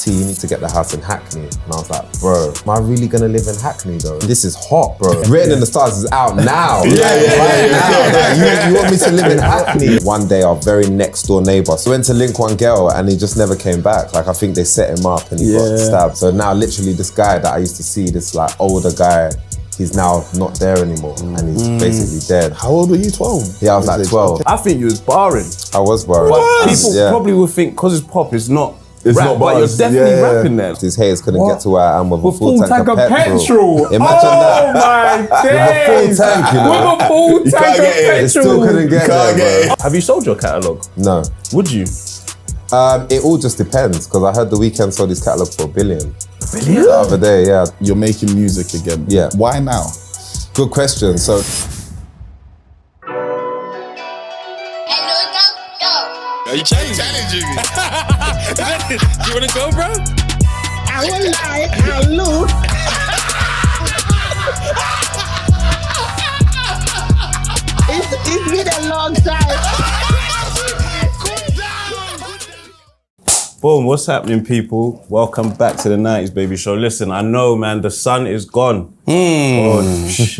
T, you need to get the house in Hackney. And I was like, bro, am I really gonna live in Hackney though? This is hot, bro. Written in the Stars is out now. Right now. Like, you want me to live in Hackney? One day, our very next door neighbor, so went to link one girl and he just never came back. Like, I think they set him up and he got stabbed. So now literally this guy that I used to see, this like older guy, he's now not there anymore and he's basically dead. How old were you, 12? Yeah, I was like 12. I think you was barring. I was barring. But people probably would think, because it's pop, it's not rap, not but you're bars. definitely rapping there. These haters couldn't get to where I am with a full tank of petrol. Imagine Oh that. my days! With a full tank, you know. With a full tank of They petrol. still couldn't get there, bro. Have you sold your catalogue? No. Would you? It all just depends, because I heard The Weeknd sold his catalogue for $1 billion. $1 billion? The other day, yeah. You're making music again. Yeah. Why now? Good question. So, Are you challenging me? You wanna go, bro? I will lie, I look. It's been a long time. Boom, what's happening, people? Welcome back to the 90s Baby Show. Listen, I know, man, the sun is gone. Finished.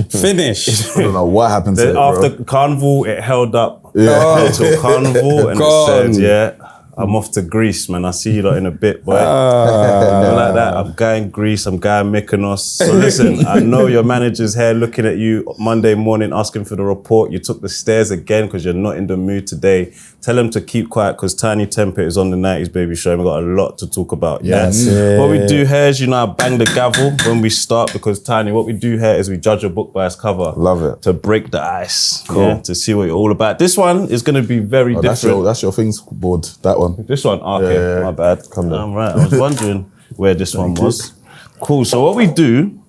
I don't know what happened to it, bro. After Carnival, it held up until Carnival and it said, I'm off to Greece, man. I see you lot in a bit, boy. Like that. I'm going Greece, I'm going Mykonos. So listen, I know your manager's here looking at you Monday morning asking for the report. You took the stairs again because you're not in the mood today. Tell him to keep quiet because TINIE TEMPAH is on the 90s Baby Show and we've got a lot to talk about. What we do here is, I bang the gavel when we start because TINIE, what we do here is we judge a book by its cover. Love it. To break the ice. Cool. To see what you're all about. This one is going to be very different. That's your things board, that one. This one? Okay, my bad. Come down. Right, I was wondering where this one was. Cool, so what we do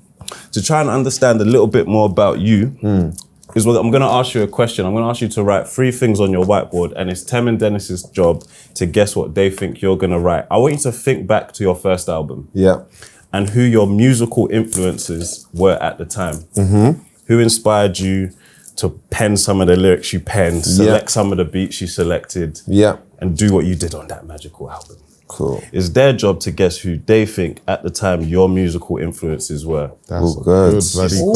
to try and understand a little bit more about you is I'm gonna ask you a question. I'm gonna ask you to write 3 things on your whiteboard and it's Tem and Dennis's job to guess what they think you're gonna write. I want you to think back to your first album. Yeah. And who your musical influences were at the time. Who inspired you to pen some of the lyrics you penned, select some of the beats you selected, and do what you did on that magical album. Cool. It's their job to guess who they think at the time your musical influences were. That's good.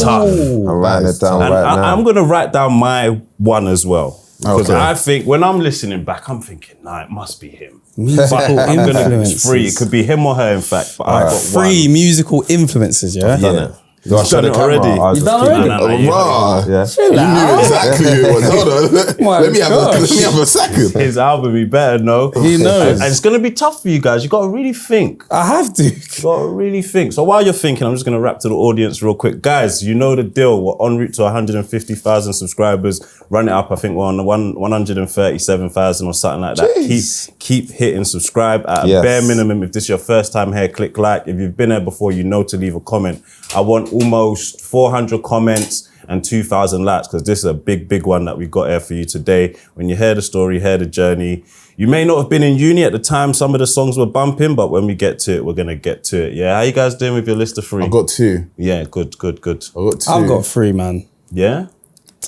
Tough. I'm writing it down And right now. I'm gonna write down my one as well. Because I think when I'm listening back, I'm thinking, nah, it must be him. Musical influences. It's free. It could be him or her, in fact. But I've got 3 musical influences, yeah? Yeah. Do I show the camera already? You done already? Yeah. You knew exactly who it was. Hold on. Let me have a second. His album, he better know. He knows. And it's going to be tough for you guys. You got to really think. I have to. You got to really think. So while you're thinking, I'm just going to rap to the audience real quick. Guys, you know the deal. We're en route to 150,000 subscribers. Run it up. I think we're on 137,000 or something like that. Keep hitting subscribe at a bare minimum. If this is your first time here, click like. If you've been here before, you know to leave a comment. I want almost 400 comments and 2,000 likes because this is a big one that we got here for you today. When you hear the story, hear the journey. You may not have been in uni at the time some of the songs were bumping, but when we get to it, we're going to get to it. Yeah, how you guys doing with your list of 3? I've got 2. Yeah, good. I've got 2. I've got 3, man. Yeah?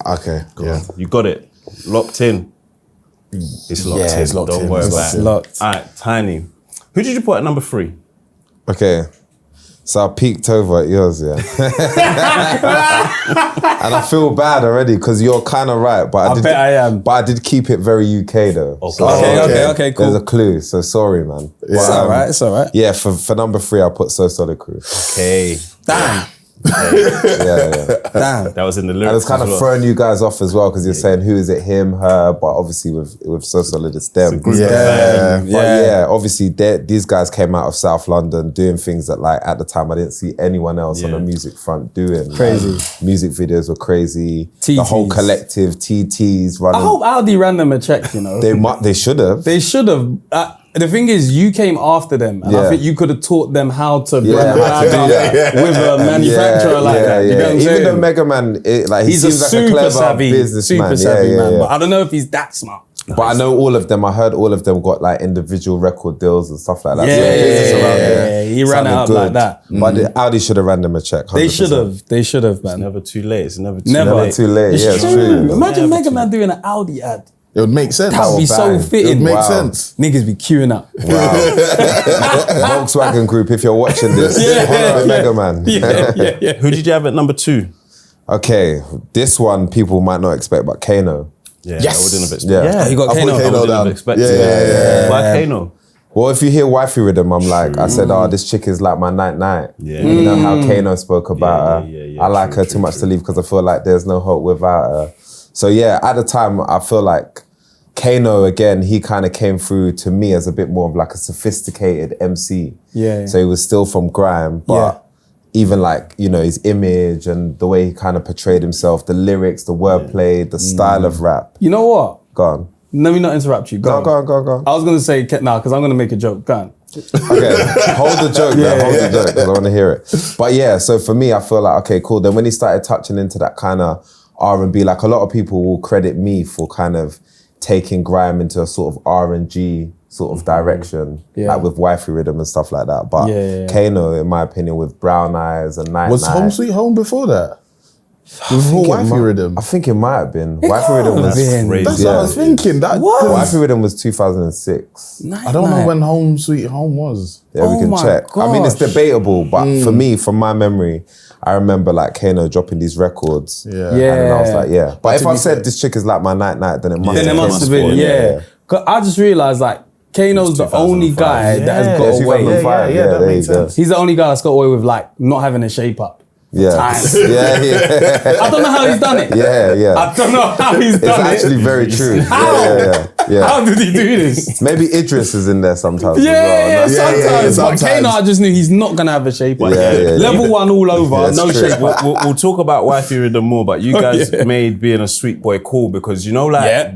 Okay, yeah. You got it. Locked in. It's locked in. It's locked Don't in. worry It's about it. locked. All right, TINIE. Who did you put at number 3? Okay. So I peeked over at yours, yeah. And I feel bad already because you're kind of right, but I bet I am. But I did keep it very UK though. Okay, cool. There's a clue, so sorry, man. It's all right, it's all right. Yeah, for number 3, I put So Solid Crew. Okay. Damn. Yeah. Damn. That was in the lyrics. I was kind of throwing you guys off as well because you're saying who is it, him, her, but obviously with So Solid it's them. But yeah, obviously these guys came out of South London doing things that like at the time I didn't see anyone else on the music front doing. Crazy. Music videos were crazy. TTs. The whole collective, TTs running. I hope Audi ran them a check, you know. They should have. They should have. The thing is, you came after them, and I think you could have taught them how to run a bag with a manufacturer like that. You know what I'm saying? Even though Mega Man, he he's seems like a clever businessman. super savvy man. But I don't know if he's that smart. But I know all of them. I heard all of them got like individual record deals and stuff like that. He ran it up like that. But Audi should have ran them a check. 100%. They should have, man. Never too late. It's never Too late. Yeah, it's true. Imagine Mega Man doing an Audi ad. It would make sense. That would be so fitting. It would make sense. Niggas be queuing up. Volkswagen Group, if you're watching this, Mega Man. Who did you have at number 2? Okay, this one people might not expect, but Kano. Yeah, Yes. I wouldn't have expected. Yeah. You got I put Kano. I Kano wouldn't down. have expected. Yeah. Why Kano? Well, if you hear Wifey Rhythm, I'm like, I said, oh, this chick is like my night. Yeah. You know how Kano spoke about her. yeah, I like her too much to leave because I feel like there's no hope without her. So yeah, at the time, I feel like Kano, again, he kind of came through to me as a bit more of like a sophisticated MC. Yeah. So he was still from grime, but even like, you know, his image and the way he kind of portrayed himself, the lyrics, the wordplay, the style of rap. You know what? Go on. Let me not interrupt you. Go on. Go on. I was going to say, nah, because I'm going to make a joke. Go on. Okay, hold the joke, man. Hold the joke, because I want to hear it. But yeah, so for me, I feel like, okay, cool. Then when he started touching into that kind of R&B, like a lot of people will credit me for kind of taking grime into a sort of R&G sort of direction, like with Wifey Rhythm and stuff like that. But Kano, in my opinion, with Brown Eyes and Night Was Night. Home Sweet Home before that? Before Wifey Rhythm? I think it might have been. Wifey Rhythm was crazy. That's what I was thinking. Wifey Rhythm was 2006. I don't know when Home Sweet Home was. Yeah, we can my check. I mean, it's gosh. debatable, but for me, from my memory, I remember like Kano dropping these records. Yeah. And then I was like, yeah. But if to I be said fair- this chick is like my night, then it must Then it must have been, yeah. 'Cause I just realised like, Kano's the only guy that has got away. 2005. that there makes you go. sense. He's the only guy that's got away with like not having a shape up. Yeah. Times. yeah. I don't know how he's done it. Yeah. I don't know how he's It's done actually it. very true. How? Yeah. How did he do this? Maybe Idris is in there sometimes as Yeah, well. sometimes. But sometimes. Kano, I just knew he's not going to have a shape up. Yeah. Level 1 all over, Yeah, it's no true. shape up. We'll talk about Wifey Rhythm more, but you guys made being a sweet boy cool because, you know, like,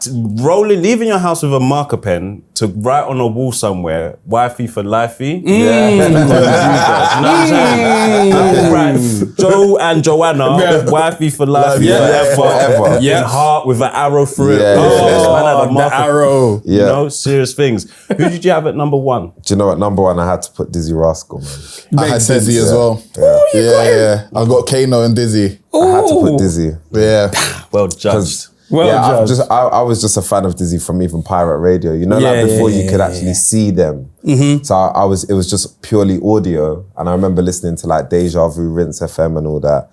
leaving your house with a marker pen to write on a wall somewhere, Wifey for lifey. Yeah. You know what I'm saying? Right. Joe and Joanna, Wifey for life, forever. In heart with an arrow through it. Yeah, Man had a the marker. arrow. You know, serious things. Who did you have at number 1? Do you know what? Number 1, I had to put Dizzy Rascal, man. I had Dizzy as well. Yeah. I got Kano and Dizzy. I had to put Dizzy. Yeah. Well judged. I was just a fan of Dizzy from even Pirate Radio. You know, like before you could actually see them. So it was just purely audio. And I remember listening to like Deja Vu, Rinse FM and all that.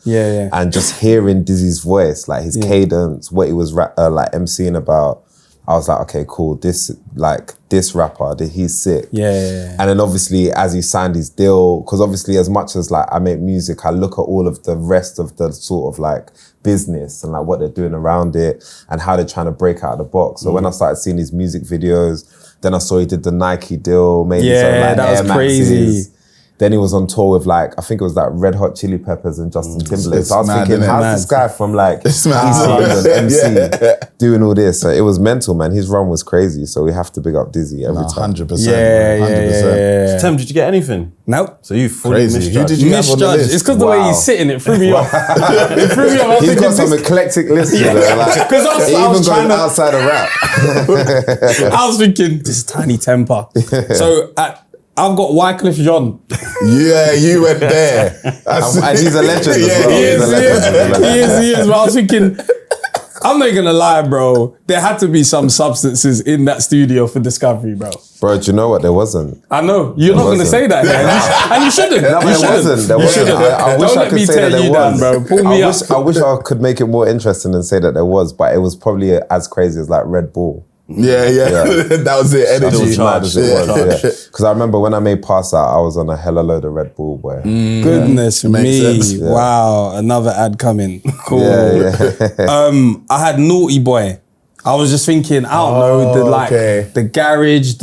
And just hearing Dizzy's voice, like his cadence, what he was like MCing about. I was like, okay, cool. This rapper, he's sick. And then obviously, as he signed his deal, because obviously, as much as like I make music, I look at all of the rest of the sort of like business and like what they're doing around it and how they're trying to break out of the box. So when I started seeing his music videos, then I saw he did the Nike deal, maybe some like that was Air crazy. Maxes. Then he was on tour with like, I think it was like Red Hot Chili Peppers and Justin Timberlake. So I was mad, thinking, innit? how's this guy from like East mad. London, MC, doing all this? So it was mental, man. His run was crazy. So we have to big up Dizzy every time. 100%. 100%. Tim, did you get anything? Nope. So you fully Crazy. Who misjudged. did you have on the Misjudged. list? It's because the way he's sitting, it threw me off. It threw me off. I was He's got thinking some eclectic list, you know, like, Because I he was even trying goes to- outside of rap. I was thinking, this is TINIE TEMPAH. So I've got Wycliffe Jean. Yeah, you went there. And he's a legend as well. He He's a legend. is. But I was thinking, I'm not gonna lie, bro. There had to be some substances in that studio for Discovery, bro. Bro, do you know what? There wasn't. I know. You're not gonna wasn't. say that, and you shouldn't. No, but You there shouldn't. wasn't. There You wasn't. shouldn't. I wish Don't I let could me say tear that there you was. down, bro. Pull me up. I wish I could make it more interesting and say that there was, but it was probably as crazy as like Red Bull. Yeah. That was it. Energy. As mad as it was, Because I remember when I made Pass Out, I was on a hella load of Red Bull, boy. Goodness Makes me. sense. Yeah. Wow. Another ad coming. Cool. Yeah. I had Naughty Boy. I was just thinking, I don't know, the garage,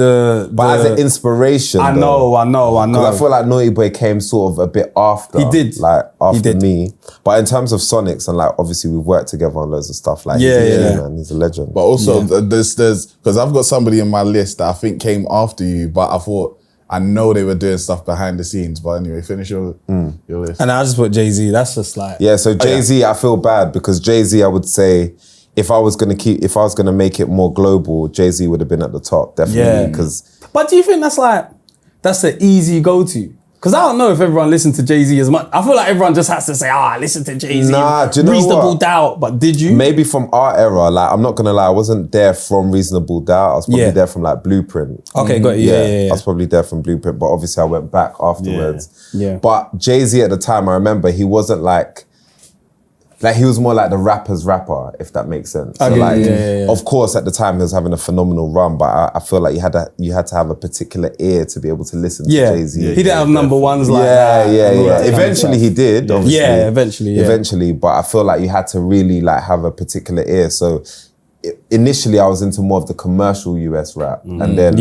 But as an inspiration, I know. Because I feel like Naughty Boy came sort of a bit after. He did. Like, after He did. me. But in terms of Sonics and like, obviously we've worked together on loads of stuff. Like, Yeah, he's a yeah. G, man. He's a legend. But also, there's because I've got somebody in my list that I think came after you, but I thought, I know they were doing stuff behind the scenes. But anyway, finish your list. And I just put Jay-Z. That's just like... Yeah, so Jay-Z, I feel bad because Jay-Z, I would say, if I was gonna make it more global, Jay-Z would have been at the top, definitely. Because But do you think that's the easy go-to? Because I don't know if everyone listened to Jay-Z as much. I feel like everyone just has to say, I listened to Jay-Z. Nah, do you know Reasonable what? Doubt. But did you? Maybe from our era, like I'm not gonna lie, I wasn't there from Reasonable Doubt. I was probably there from like Blueprint. Okay, got it. Yeah. I was probably there from Blueprint, but obviously I went back afterwards. Yeah. But Jay-Z at the time, I remember he wasn't like he was more like the rapper's rapper, if that makes sense. So Okay, of course, at the time he was having a phenomenal run, but I feel like you had to have a particular ear to be able to listen to Jay-Z. He didn't have number ones like that. Yeah. Eventually he did, obviously. Yeah, eventually. Eventually, but I feel like you had to really like have a particular ear. So initially I was into more of the commercial US rap. And then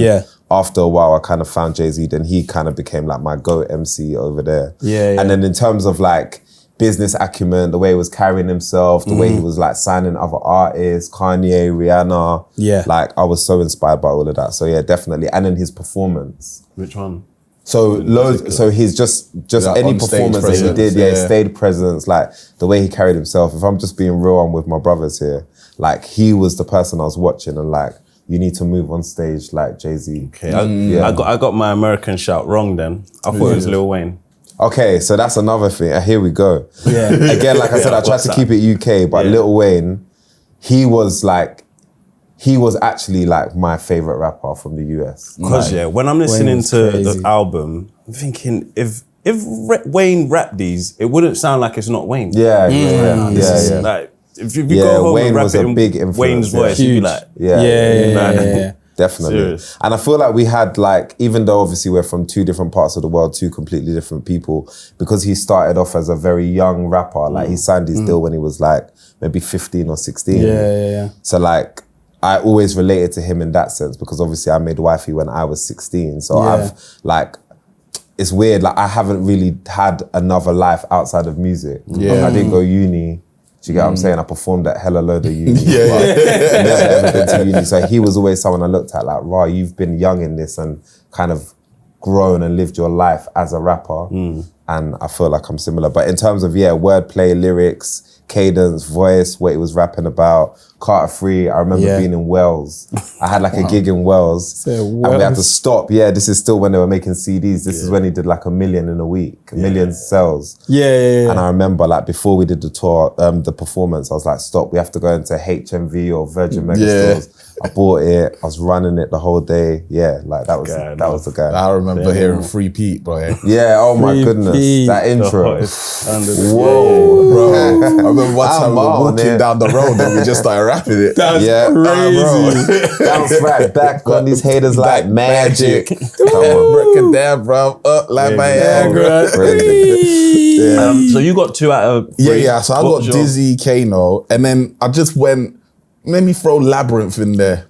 after a while I kind of found Jay-Z, then he kind of became like my GOAT MC over there. And then in terms of like business acumen, the way he was carrying himself, the way he was like signing other artists, Kanye, Rihanna. Like I was so inspired by all of that. So yeah, definitely. And then his performance. Which one? So loads. So he's just Like any on stage performance that he presence, did, stage presence, like the way he carried himself. If I'm just being real, I'm with my brothers here. Like he was the person I was watching, and like you need to move on stage like Jay-Z. Okay, I got my American shout wrong then. I thought it was Lil Wayne. Okay, so that's another thing. Here we go. Yeah. Again, like I said, I tried to keep it UK, but Lil Wayne, he was actually like my favorite rapper from the US. Because when I'm listening to the album, I'm thinking if Wayne rapped these, it wouldn't sound like it's not Wayne. Yeah. Like if you go home Wayne and rap was it a in big influence. Wayne's voice, you'd be like, Yeah. Definitely. Serious. And I feel like we had like, even though obviously we're from two different parts of the world, two completely different people, because he started off as a very young rapper, like he signed his deal when he was like maybe 15 or 16. Yeah. So like, I always related to him in that sense because obviously I made Wifey when I was 16. So I've like, it's weird, like I haven't really had another life outside of music. I didn't go uni. Do you get what I'm saying? I performed at hella load of uni. Never ever been to uni. So he was always someone I looked at like, right, you've been young in this and kind of grown and lived your life as a rapper. And I feel like I'm similar. But in terms of, wordplay, lyrics, cadence, voice, what he was rapping about, Carter 3, I remember being in Wales. I had like a gig in Wales and we had to stop. This is still when they were making CDs. This is when he did like 1 million in a week, a million sales. And I remember like before we did the tour, the performance, I was like, stop, we have to go into HMV or Virgin Megastores. I bought it, I was running it the whole day. Like that was the guy. I remember hearing Free Pete, bro. Oh my goodness, that intro. Whoa, bro. I remember one time we were walking down the road and we just started rapping it. That's crazy. Bounce right back on these haters like magic. Come on. Break it down, bro. Up like Viagra. So you got 2 out of 3. So I got Dizzy, Kano, and then I just went, let me throw Labyrinth in there.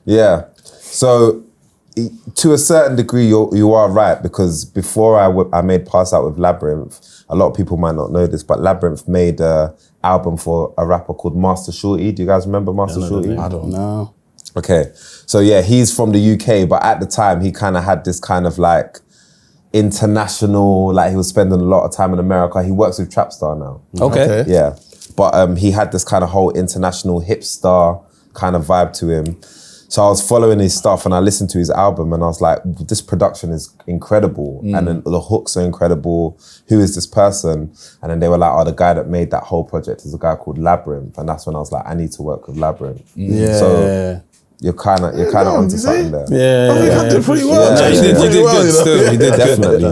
So to a certain degree, you are right, because before I made Pass Out with Labyrinth, a lot of people might not know this, but Labyrinth made an album for a rapper called Master Shorty. Do you guys remember Master Shorty? I don't know. Okay, so he's from the UK, but at the time he kind of had this kind of like international, like he was spending a lot of time in America. He works with Trapstar now. Okay. But he had this kind of whole international hipster kind of vibe to him. So I was following his stuff and I listened to his album and I was like, this production is incredible. And then the hooks are incredible. Who is this person? And then they were like, the guy that made that whole project is a guy called Labyrinth. And that's when I was like, I need to work with Labyrinth. So you're kind of onto something there. I did pretty well. You did good still. You did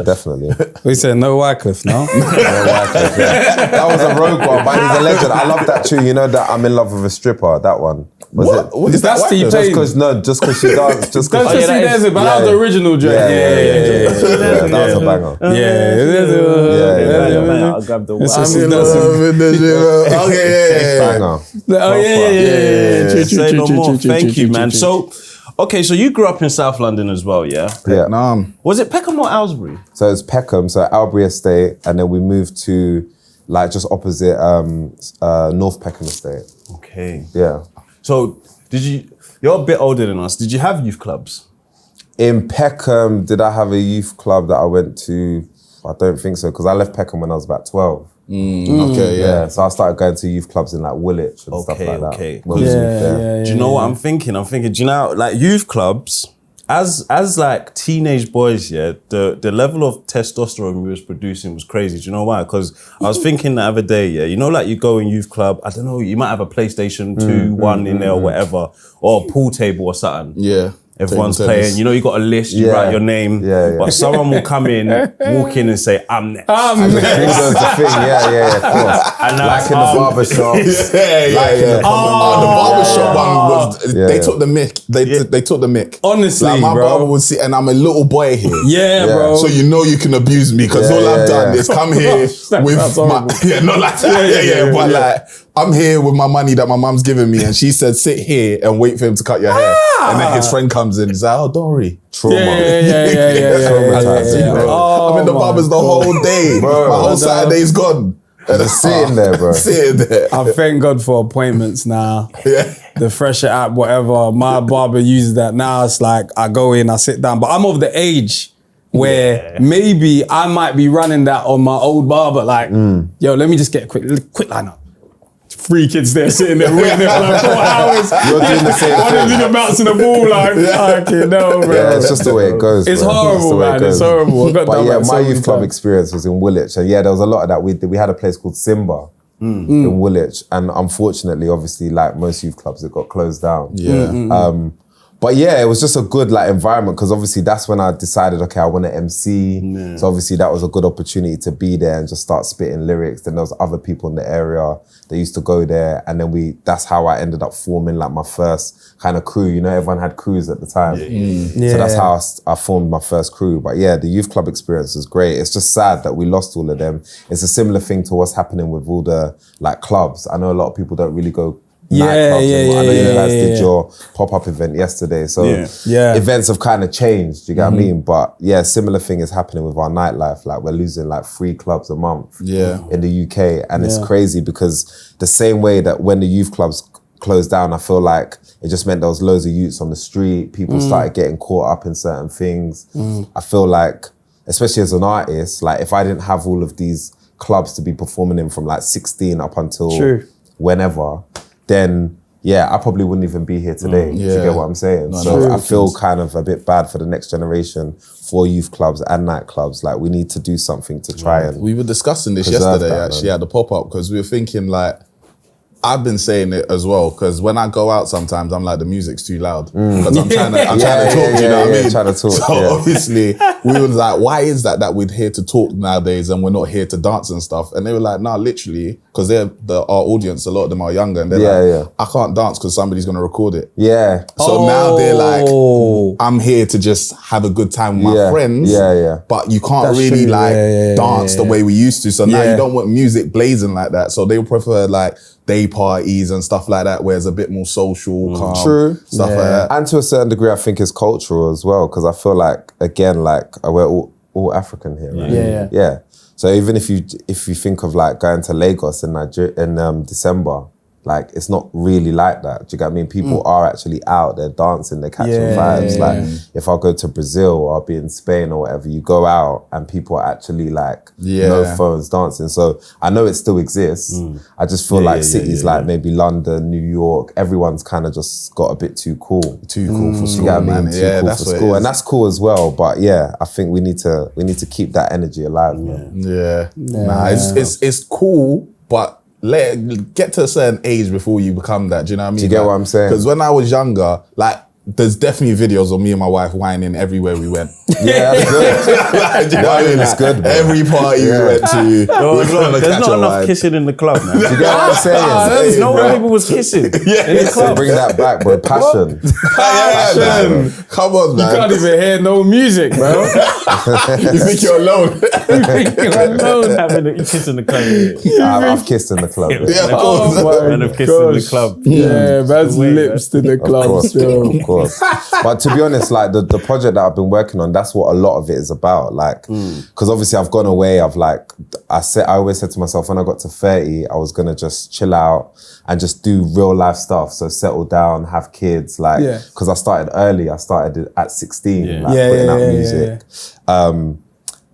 Definitely. We said no Wycliffe, no? That was a rogue one, but he's a legend. I love that tune. You know that I'm in love with a stripper, that one. What is that? Steve Just because she danced. Just because she dances, but that was the original joint. That was a banger. I'll grab the Banger. Say no more. Thank you, man. So, okay, so you grew up in South London as well, yeah? Was it Peckham or Aylesbury? So it's Peckham, so Albury Estate, and then we moved to like just opposite North Peckham Estate. Okay. So you're a bit older than us. Did you have youth clubs? In Peckham, did I have a youth club that I went to? I don't think so, because I left Peckham when I was about 12. So I started going to youth clubs in like Woolwich and stuff like that. Do you know what I'm thinking? Do you know, like youth clubs, as like teenage boys, yeah, the level of testosterone we was producing was crazy. Do you know why? Because I was thinking the other day, yeah, you know, like you go in youth club, I don't know, you might have a PlayStation 2, 1 in there or whatever, or a pool table or something. Yeah. Everyone's playing, you know, you got a list, you write your name, but someone will come in, walk in and say, I'm next. That's the thing, of course. And like in the barbershops. The barbershop one was, they took the mic. They took the mic. Honestly, like my bro. barber would see, and I'm a little boy here. Bro. So you know you can abuse me, because all I've done is come here with my, not like that, but like, I'm here with my money that my mum's giving me, and she said, sit here and wait for him to cut your hair. And then his friend comes in and he's like, oh, don't worry. Trauma. Traumatizing, bro. I'm in the barbers the whole day. Bro, my whole Saturday's gone. Just sitting there, bro. Sitting there. I thank God for appointments now. Yeah. The Fresher app, whatever. My barber uses that now. It's like I go in, I sit down. But I'm of the age where maybe I might be running that on my old barber. Like, yo, let me just get a quick lineup. 3 kids there sitting there waiting there for like 4 hours. You're doing the same One of them bouncing the ball like, okay, no, bro. Yeah, it's just the way it goes. It's bro. horrible, man. It's horrible. But yeah, my youth club experience was in Woolwich, and yeah, there was a lot of that. We had a place called Simba in Woolwich, and unfortunately, obviously, like most youth clubs, it got closed down. Yeah. But yeah, it was just a good like environment, because obviously that's when I decided, okay, I want to MC. So obviously that was a good opportunity to be there and just start spitting lyrics. Then there was other people in the area that used to go there, and then that's how I ended up forming like my first kind of crew. You know, everyone had crews at the time. So that's how I formed my first crew. But yeah, the youth club experience was great. It's just sad that we lost all of them. It's a similar thing to what's happening with all the like clubs. I know a lot of people don't really go nightclubs anymore. I know you guys did your pop-up event yesterday. So events have kind of changed, you get what I mean? But yeah, similar thing is happening with our nightlife. Like we're losing like 3 clubs a month in the UK. And it's crazy, because the same way that when the youth clubs closed down, I feel like it just meant there was loads of youths on the street. People started getting caught up in certain things. I feel like, especially as an artist, like if I didn't have all of these clubs to be performing in from like 16 up until whenever, then yeah, I probably wouldn't even be here today. Do you get what I'm saying? So I feel kind of a bit bad for the next generation, for youth clubs and nightclubs. Like we need to do something to try and we were discussing this yesterday actually at the pop-up, because we were thinking like, I've been saying it as well, because when I go out sometimes I'm like, the music's too loud, because I'm trying to talk, do you know what I mean? Trying to talk, so obviously we were like, why is that we're here to talk nowadays and we're not here to dance and stuff? And they were like, nah, literally, because our audience, a lot of them are younger, and they're like, I can't dance because somebody's going to record it. So now they're like, I'm here to just have a good time with my friends, but you can't really dance the way we used to. So now you don't want music blazing like that. So they prefer like day parties and stuff like that, where it's a bit more social, calm, stuff like that. And to a certain degree, I think it's cultural as well, because I feel like, again, like we're all African here, right? So even if you think of like going to Lagos in Nigeria in December, like it's not really like that. Do you get what I mean? People are actually out there dancing, they're catching vibes. Like if I go to Brazil or I'll be in Spain or whatever, you go out and people are actually like no phones dancing. So I know it still exists. I just feel like cities like maybe London, New York, everyone's kind of just got a bit too cool. Too cool for school, man. man. Too cool for school. And that's cool as well. But yeah, I think we need to keep that energy alive, man. Nah, it's cool, but get to a certain age before you become that. Do you know what I mean? Do you get what I'm saying? Because when I was younger, like, there's definitely videos of me and my wife whining everywhere we went. Yeah, that's good. Like, do you know what I mean? It's good, bro. Every party we went to, there's not enough kissing in the club, man. Do you get what I'm saying? There's no way people was kissing in the club. Bring that back, bro. Passion. Passion. Come on, man. You can't even hear no music, bro. You think you're alone? You think you're alone. Having a kiss in the club. I've kissed in the club. Yeah, of course. And I've kissed in the club. Yeah, man's lips to the club still. Of course. But to be honest, like the project that I've been working on, that's what a lot of it is about. Like, because obviously I've gone away. I always said to myself, when I got to 30, I was gonna just chill out and just do real life stuff. So settle down, have kids, like, because I started early. I started at 16, putting out music.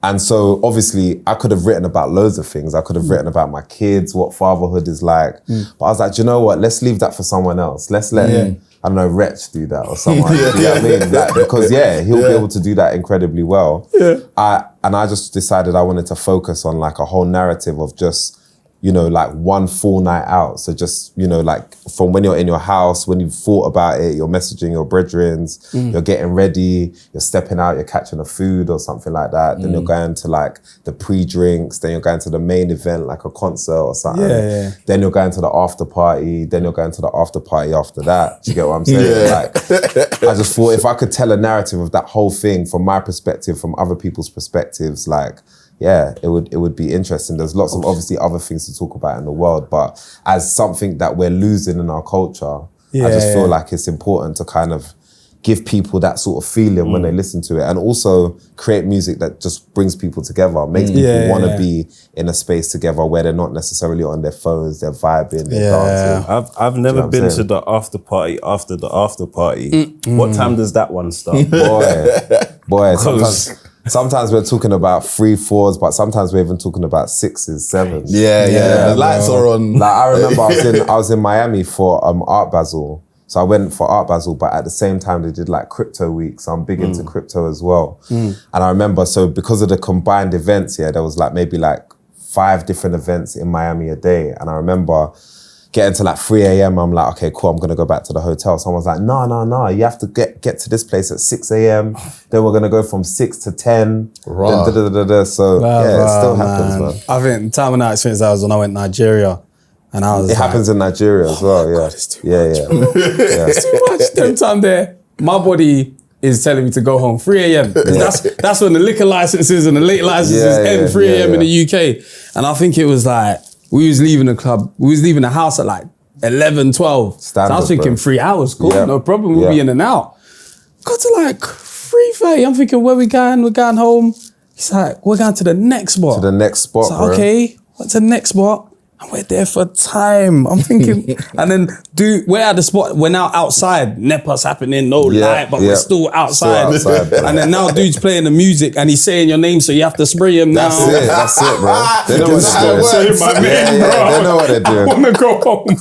And so obviously I could have written about loads of things. I could have written about my kids, what fatherhood is like. But I was like, do you know what? Let's leave that for someone else. Let's let I don't know, Wretch do that or someone. You know what I mean? Like, because he'll be able to do that incredibly well. I just decided I wanted to focus on like a whole narrative of just, you know, like one full night out. So just, you know, like from when you're in your house, when you've thought about it, you're messaging your brethrens, you're getting ready, you're stepping out, you're catching a food or something like that. Then you're going to like the pre-drinks, then you're going to the main event, like a concert or something. Then you're going to the after party, then you're going to the after party after that. Do you get what I'm saying? Like, I just thought if I could tell a narrative of that whole thing from my perspective, from other people's perspectives, like, yeah, it would be interesting. There's lots of obviously other things to talk about in the world, but as something that we're losing in our culture, I just feel like it's important to kind of give people that sort of feeling when they listen to it, and also create music that just brings people together, makes people want to be in a space together where they're not necessarily on their phones, they're vibing, they're dancing. I've never been to the after party after the after party. What time does that one start? Boy, sometimes we're talking about 3, 4s, but sometimes we're even talking about 6s, 7s. The lights are on. Like I remember I was in Miami for Art Basel. So I went for Art Basel, but at the same time they did like crypto week. So I'm big into crypto as well. And I remember, so because of the combined events, there was like maybe like 5 different events in Miami a day. And I remember getting to like 3 a.m. I'm like, okay, cool, I'm gonna go back to the hotel. Someone's like, no, you have to get to this place at 6 a.m. Then we're gonna go from 6 to 10. So it still happens, man. I think the time when I experienced that was when I went to Nigeria. And I was It happens in Nigeria as well, God, it's too much. It's too much. Them time there, my body is telling me to go home 3 a.m. That's when the liquor licenses and the late licenses end 3 a.m. in the UK. And I think it was like, we was leaving the club, we was leaving the house at like 11, 12. Standard, so I was thinking 3 hours, cool, no problem, we'll be in and out. Got to like 3:30, I'm thinking, where we going? We're going home. He's like, we're going to the next spot. To the next spot, so, bro. okay, what's the next spot? And we're there for time. I'm thinking, and then we're at the spot, we're now outside. NEPA's happening, no light, but we're still outside. And then now dude's playing the music and he's saying your name, so you have to spray him now. That's it, bro. They know what they're doing. Say my name, bro. They know what they're doing. I wanna go home.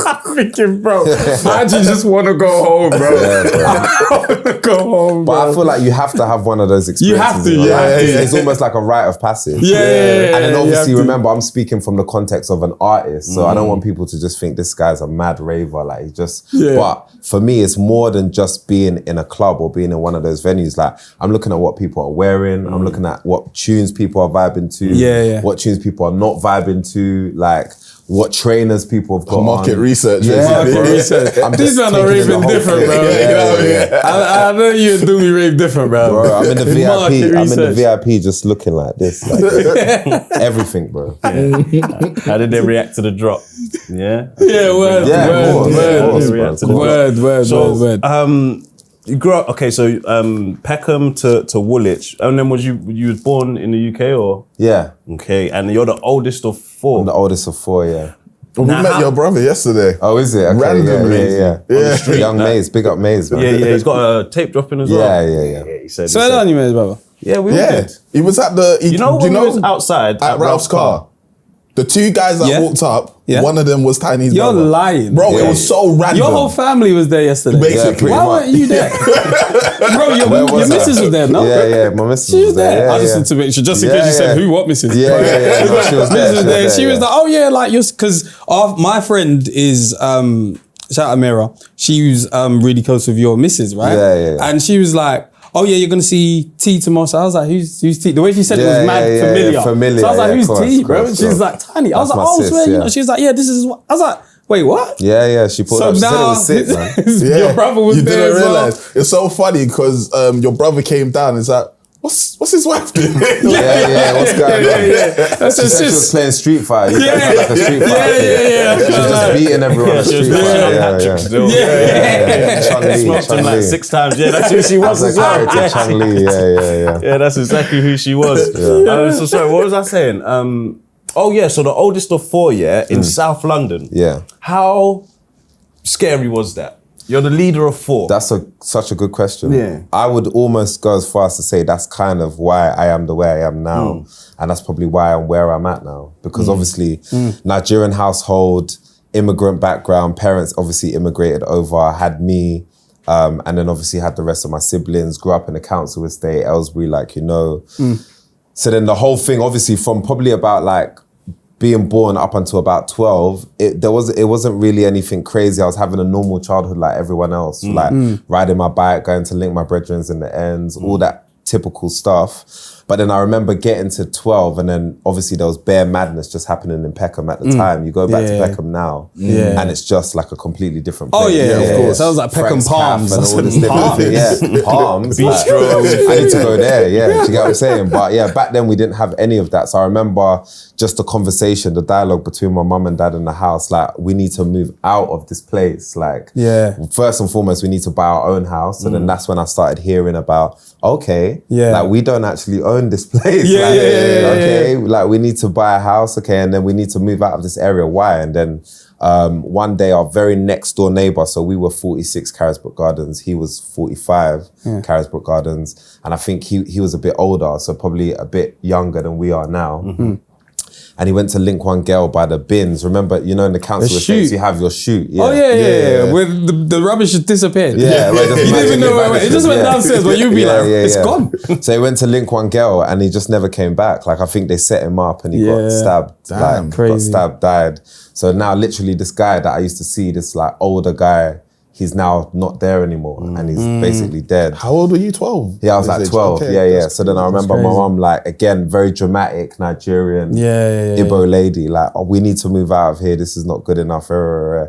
I'm thinking, bro, I just wanna go home, bro. I wanna go home, bro. But I feel like you have to have one of those experiences. You have to, It's almost like a rite of passage. And then obviously, remember, I'm speaking from the context of an artist, so I don't want people to just think this guy's a mad raver, like he just, but for me, it's more than just being in a club or being in one of those venues. Like, I'm looking at what people are wearing, I'm looking at what tunes people are vibing to, what tunes people are not vibing to, like, what trainers people have got market research. Market research. These men are raving different, bro. I know you and Doomy rave different, bro. I'm in the VIP. I'm in the VIP just looking like this. Like, everything, bro. How did they react to the drop? Word. You grew up, okay, so Peckham to Woolwich, and then you was born in the UK or? Yeah. Okay, and you're the oldest of 4? I'm the oldest of 4, yeah. Well, we met your brother yesterday. Oh, is it? Okay, randomly. Yeah. On the street. Young Maze, big up Maze, man. Yeah, he's got a tape dropping as well. Yeah. He said, so how you met his brother? Yeah, we did. He was at the... You know when he was outside at Ralph's car? The 2 guys that walked up, one of them was Tiny's brother. You're lying. Bro, it was so random. Your whole family was there yesterday. Basically. Why weren't you there? Bro, your missus was there, no? Yeah, my missus was there. I just wanted to make sure, just in case you said, who, what missus? Yeah. No, she was there. She was like, oh yeah, like, because my friend is, shout out Mira, she was really close with your missus, right? Yeah. And she was like, oh yeah, you're gonna see T tomorrow. So I was like, who's T? The way she said it was mad familiar. So I was like, who's T, bro? And she's like, Tiny. I was like, oh, swear, you know. She was like, yeah, this is what. I was like, wait, what? Yeah, she pulled up. She said it was sick, man. Your brother was there as well. It's so funny because your brother came down and it's like, what's his wife doing? What's going on? She said she was playing Street Fighter. Like a Street Fighter. She was just beating everyone on the Street Fighter. Smoked him like 6 times. Yeah, that's who she was as well. Yeah, that's exactly who she was. So sorry, what was I saying? So the oldest of 4, in South London. Yeah. How scary was that? You're the leader of 4. That's such a good question. Yeah. I would almost go as far as to say that's kind of why I am the way I am now. And that's probably why I'm where I'm at now. Because obviously, Nigerian household, immigrant background. Parents obviously immigrated over, had me, and then obviously had the rest of my siblings. Grew up in a council estate, Aylesbury, like you know. So then the whole thing, obviously, from probably about like being born up until about 12, it wasn't really anything crazy. I was having a normal childhood like everyone else, like riding my bike, going to link my brethrens in the ends, all that typical stuff. But then I remember getting to 12, and then obviously there was bare madness just happening in Peckham at the time. You go back to Peckham now, and it's just like a completely different place. Oh yeah, of course. Sounds like Peckham Frank's Palms. Cafe and all this different thing. Yeah, Palms. Bistro. I need to go there, yeah. Do you get what I'm saying? But yeah, back then we didn't have any of that. So I remember just the conversation, the dialogue between my mum and dad in the house, like, we need to move out of this place. Like, first and foremost, we need to buy our own house. And then that's when I started hearing about, okay, like, we don't actually own this place. Like, we need to buy a house, okay, and then we need to move out of this area. Why? And then one day our very next door neighbor, so we were 46 Carisbrooke Gardens, he was 45 Carisbrooke Gardens, and I think he was a bit older, so probably a bit younger than we are now. And he went to link one girl by the bins. Remember, you know, in the council estates, you have your chute. Yeah. Oh yeah. Where the rubbish just disappeared. Yeah, you didn't even know where it went. It just went downstairs, but you'd be like, it's gone. So he went to link one girl, and he just never came back. Like, I think they set him up, and he got stabbed. Damn, like, crazy. Got stabbed, died. So now, literally, this guy that I used to see, this like older guy, he's now not there anymore, and he's basically dead. How old were you? 12? Yeah, I was like 12. Okay, yeah. So then I remember my mum, like, again, very dramatic Nigerian Igbo lady, like, oh, we need to move out of here. This is not good enough. So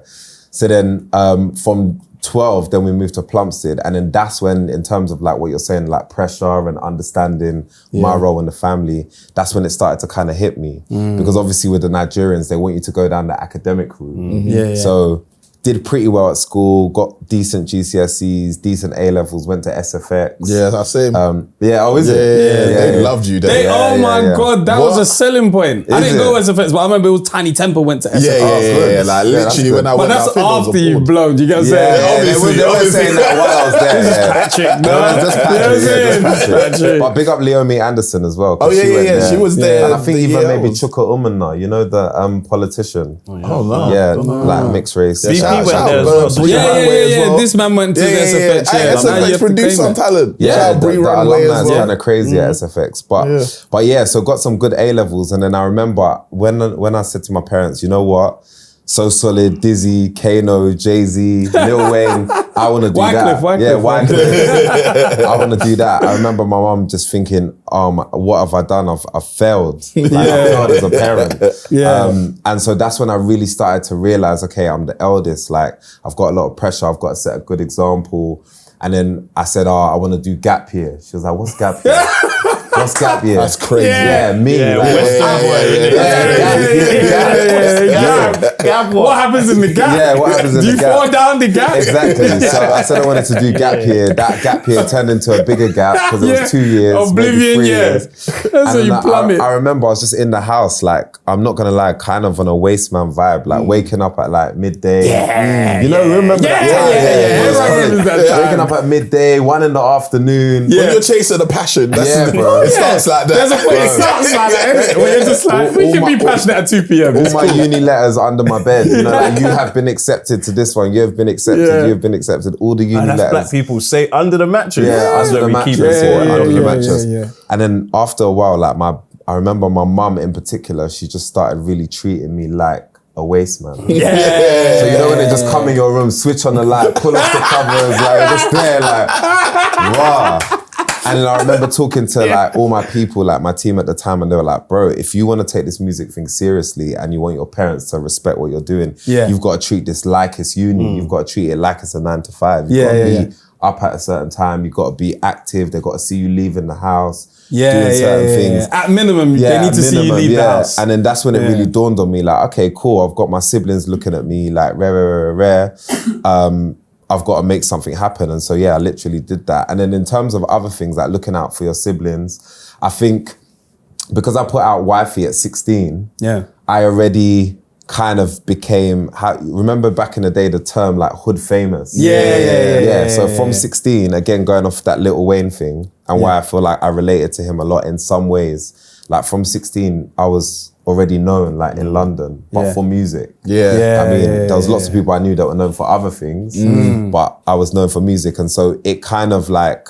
then from 12, then we moved to Plumstead. And then that's when, in terms of like what you're saying, like pressure and understanding my role in the family, that's when it started to kind of hit me. Because obviously with the Nigerians, they want you to go down the academic route. So did pretty well at school, got decent GCSEs, decent A-levels, went to SFX. Yeah, that's same. Is it? They loved you. Oh my God, that was a selling point. I didn't go SFX, but I remember it was TINIE TEMPAH went to SFX. Like literally when I but went that's out, after you've blown, do you get what I'm saying? They were saying that while I was there. Patrick, Just Patrick. But big up Leomi Anderson as well. Oh yeah, she was there. And I think even maybe Chuka Umana, you know, the politician. Oh no. Yeah, like mixed race. BP went there as well. Yeah. This man went to the SFX. SFX produced some talent. Yeah, the Runway alumni as is well. kind of crazy at SFX. But yeah, so got some good A-levels. And then I remember when I said to my parents, you know what? So Solid, Dizzy, Kano, Jay-Z, Lil Wayne, I want to do that. Wycliffe. I want to do that. I remember my mum just thinking, what have I done? I've failed. Like, I failed as a parent. And so that's when I really started to realize, okay, I'm the eldest. Like, I've got a lot of pressure. I've got to set a good example. And then I said, I want to do gap year. She was like, what's gap year? What's gap year? That's crazy. Me. Gap. What happens in the gap? Yeah, what happens in do the you gap? fall down the gap? Exactly. So I said I wanted to do gap year. That gap year turned into a bigger gap because it was 2 years. Oblivion, maybe 3 years. That's how you plummet. I remember I was just in the house, like, I'm not gonna lie, kind of on a waste man vibe, like waking up at like midday. You know, remember that time? Waking up at midday, 1 in the afternoon. When you're chasing a passion, that's bro. It starts like that. There's a point. It starts like that, isn't it? When you're just like, we can be passionate at 2 p.m. All my uni letters under my bed. You know, like, you have been accepted to this one. You have been accepted. You have been accepted. All the uni And that's letters. black people say under the mattress. Yeah, That's under where the we keep mattress. it. Under the mattress. And then after a while, like I remember my mum in particular, she just started really treating me like a waste man. So you know when they just come in your room, switch on the light, pull off the covers, like just there, like, wow. And then I remember talking to like all my people, like my team at the time, and they were like, bro, if you want to take this music thing seriously and you want your parents to respect what you're doing, you've got to treat this like it's uni. You've got to treat it like it's a 9 to 5. You've got to be up at a certain time. You've got to be active. They've got to see you leaving the house. Doing certain things. At minimum, they need to see you leave the house. And then that's when it really dawned on me, like, okay, cool. I've got my siblings looking at me like, rare. I've got to make something happen. And so, I literally did that. And then in terms of other things, like looking out for your siblings, I think because I put out Wifey at 16, I already kind of became, remember back in the day, the term like hood famous? So from 16, again, going off that Lil Wayne thing and why I feel like I related to him a lot in some ways. Like from 16, I was already known, like in London, but for music. Yeah. I mean, there was lots of people I knew that were known for other things, but I was known for music. And so it kind of like,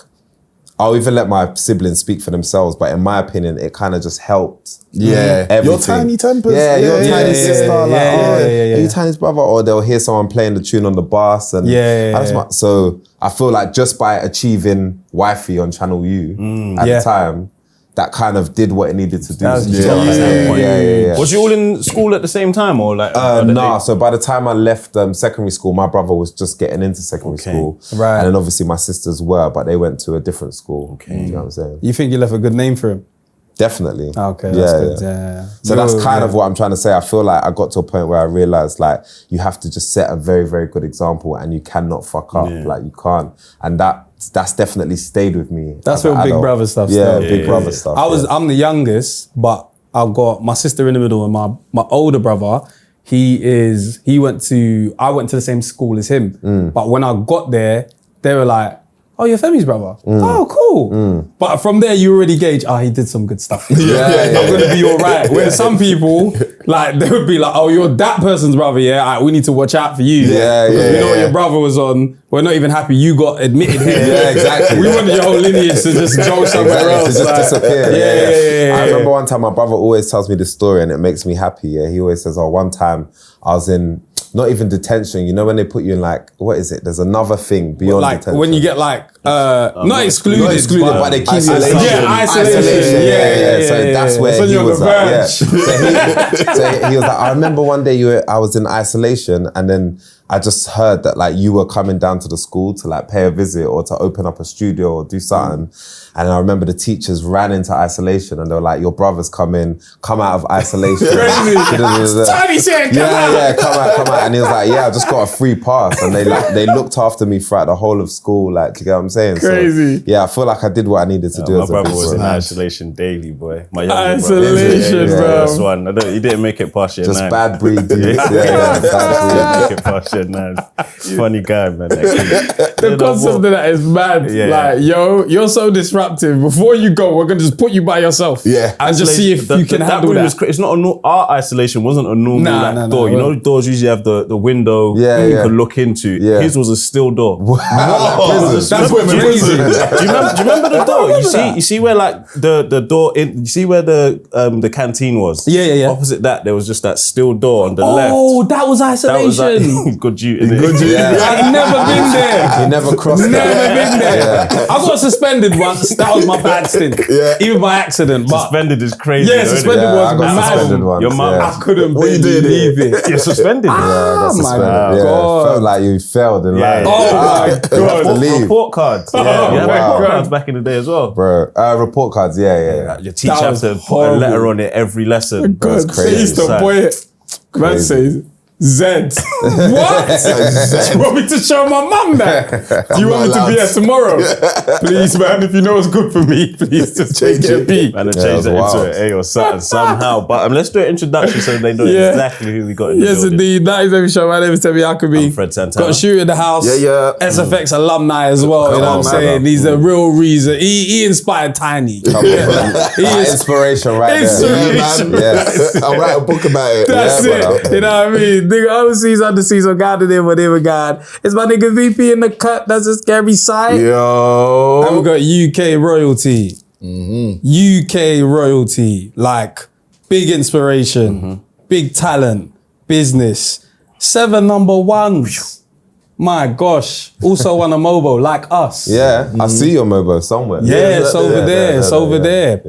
I'll even let my siblings speak for themselves, but in my opinion, it kind of just helped. Everything. Your Tiny Tempahs. Yeah, your tiny sister. Yeah. You Tiny's brother. Or they'll hear someone playing the tune on the bus. And so I feel like just by achieving Wifey on Channel U at the time, that kind of did what it needed to do. Was you all in school at the same time, or like? Nah. So by the time I left secondary school, my brother was just getting into secondary school, right? And then obviously my sisters were, but they went to a different school. Okay, you know what I'm saying? You think you left a good name for him? Definitely. Okay, that's good. Yeah. So that's kind of what I'm trying to say. I feel like I got to a point where I realized like you have to just set a very, very good example, and you cannot fuck up. Like you can't, and that's definitely stayed with me. That's real big brother stuff. Yeah, big brother stuff. I'm the youngest, but I've got my sister in the middle, and my older brother. I went to the same school as him. But when I got there, they were like, "Oh, you're Femi's brother. Oh, cool." But from there, you already gauge, he did some good stuff. I'm gonna be all right. Where some people, like, they would be like, "Oh, you're that person's brother, yeah? We need to watch out for you. Because we know what your brother was on. We're not even happy you got admitted here. Yeah, exactly. We wanted your whole lineage to just go somewhere else. To just disappear. Yeah. I remember one time my brother always tells me this story, and it makes me happy. Yeah, he always says, one time I was in, not even detention, you know when they put you in like, what is it? There's another thing beyond detention. When you get like, not excluded, but they keep you isolation. Isolation. Yeah. So that's where so he was like, so he was like, I remember one day I was in isolation, and then I just heard that like you were coming down to the school to like pay a visit or to open up a studio or do something. And I remember the teachers ran into isolation, and they were like, "Your brother's come out of isolation." Tiny said, come out. And he was like, "Yeah, I just got a free pass." And they looked after me throughout the whole of school. Like, do you get what I'm saying? Crazy. So, yeah, I feel like I did what I needed to do. My brother was in isolation daily, boy. My younger isolation, brother. This one, he didn't make it past year 9. Just bad breed, dude. Bad breed. Make it past year 9. Funny guy, man. The concept of that is mad. Like, yo, you're so disruptive. Before you go, we're gonna just put you by yourself. And just see if you can handle that. It's not our isolation wasn't a normal door. You know, doors usually have the window you can look into. His was a steel door. That's crazy. Do you remember the door? You see where like the door in? You see where the canteen was? Yeah. Opposite that, there was just that steel door on the left. Oh, that was isolation. Good you. I've never been there. You never crossed. Never been there. I got suspended once. That was my bad stint. Even by accident. But suspended is crazy. Yeah, suspended was mad. Your mum, I couldn't believe it. You're suspended. Oh my God. Felt like you failed in life. Oh my God. Report cards. You had report cards back in the day as well. Bro, report cards, yeah. Your teacher had to put a letter on it every lesson. That's crazy. They used to point it. Man says, Z. What? Do you want me to show my mum that? Do you want me to be here tomorrow? Please, man, if you know what's good for me, please just change it. Man, I changed that into an A or something somehow. But let's do an introduction so they know exactly who we got in the building. Indeed. That is every show. My name is Temi Akubi. I'm Fred Santana. Got a shoot in the house. SFX alumni as well. Come you know on, what I'm saying? He's the real reason. He inspired Tiny. Inspiration right there. Yes. I'll write a book about it. That's it. You know what I mean? Nigga overseas, underseas, or God in whatever God. It's my nigga VP in the cut. That's a scary sight. Yo. And we got UK royalty. UK royalty. Like, big inspiration, big talent, business. 7 number ones. My gosh. Also on a Mobo, like us. Yeah, I see your Mobo somewhere. Yeah, it's over there. It's over there.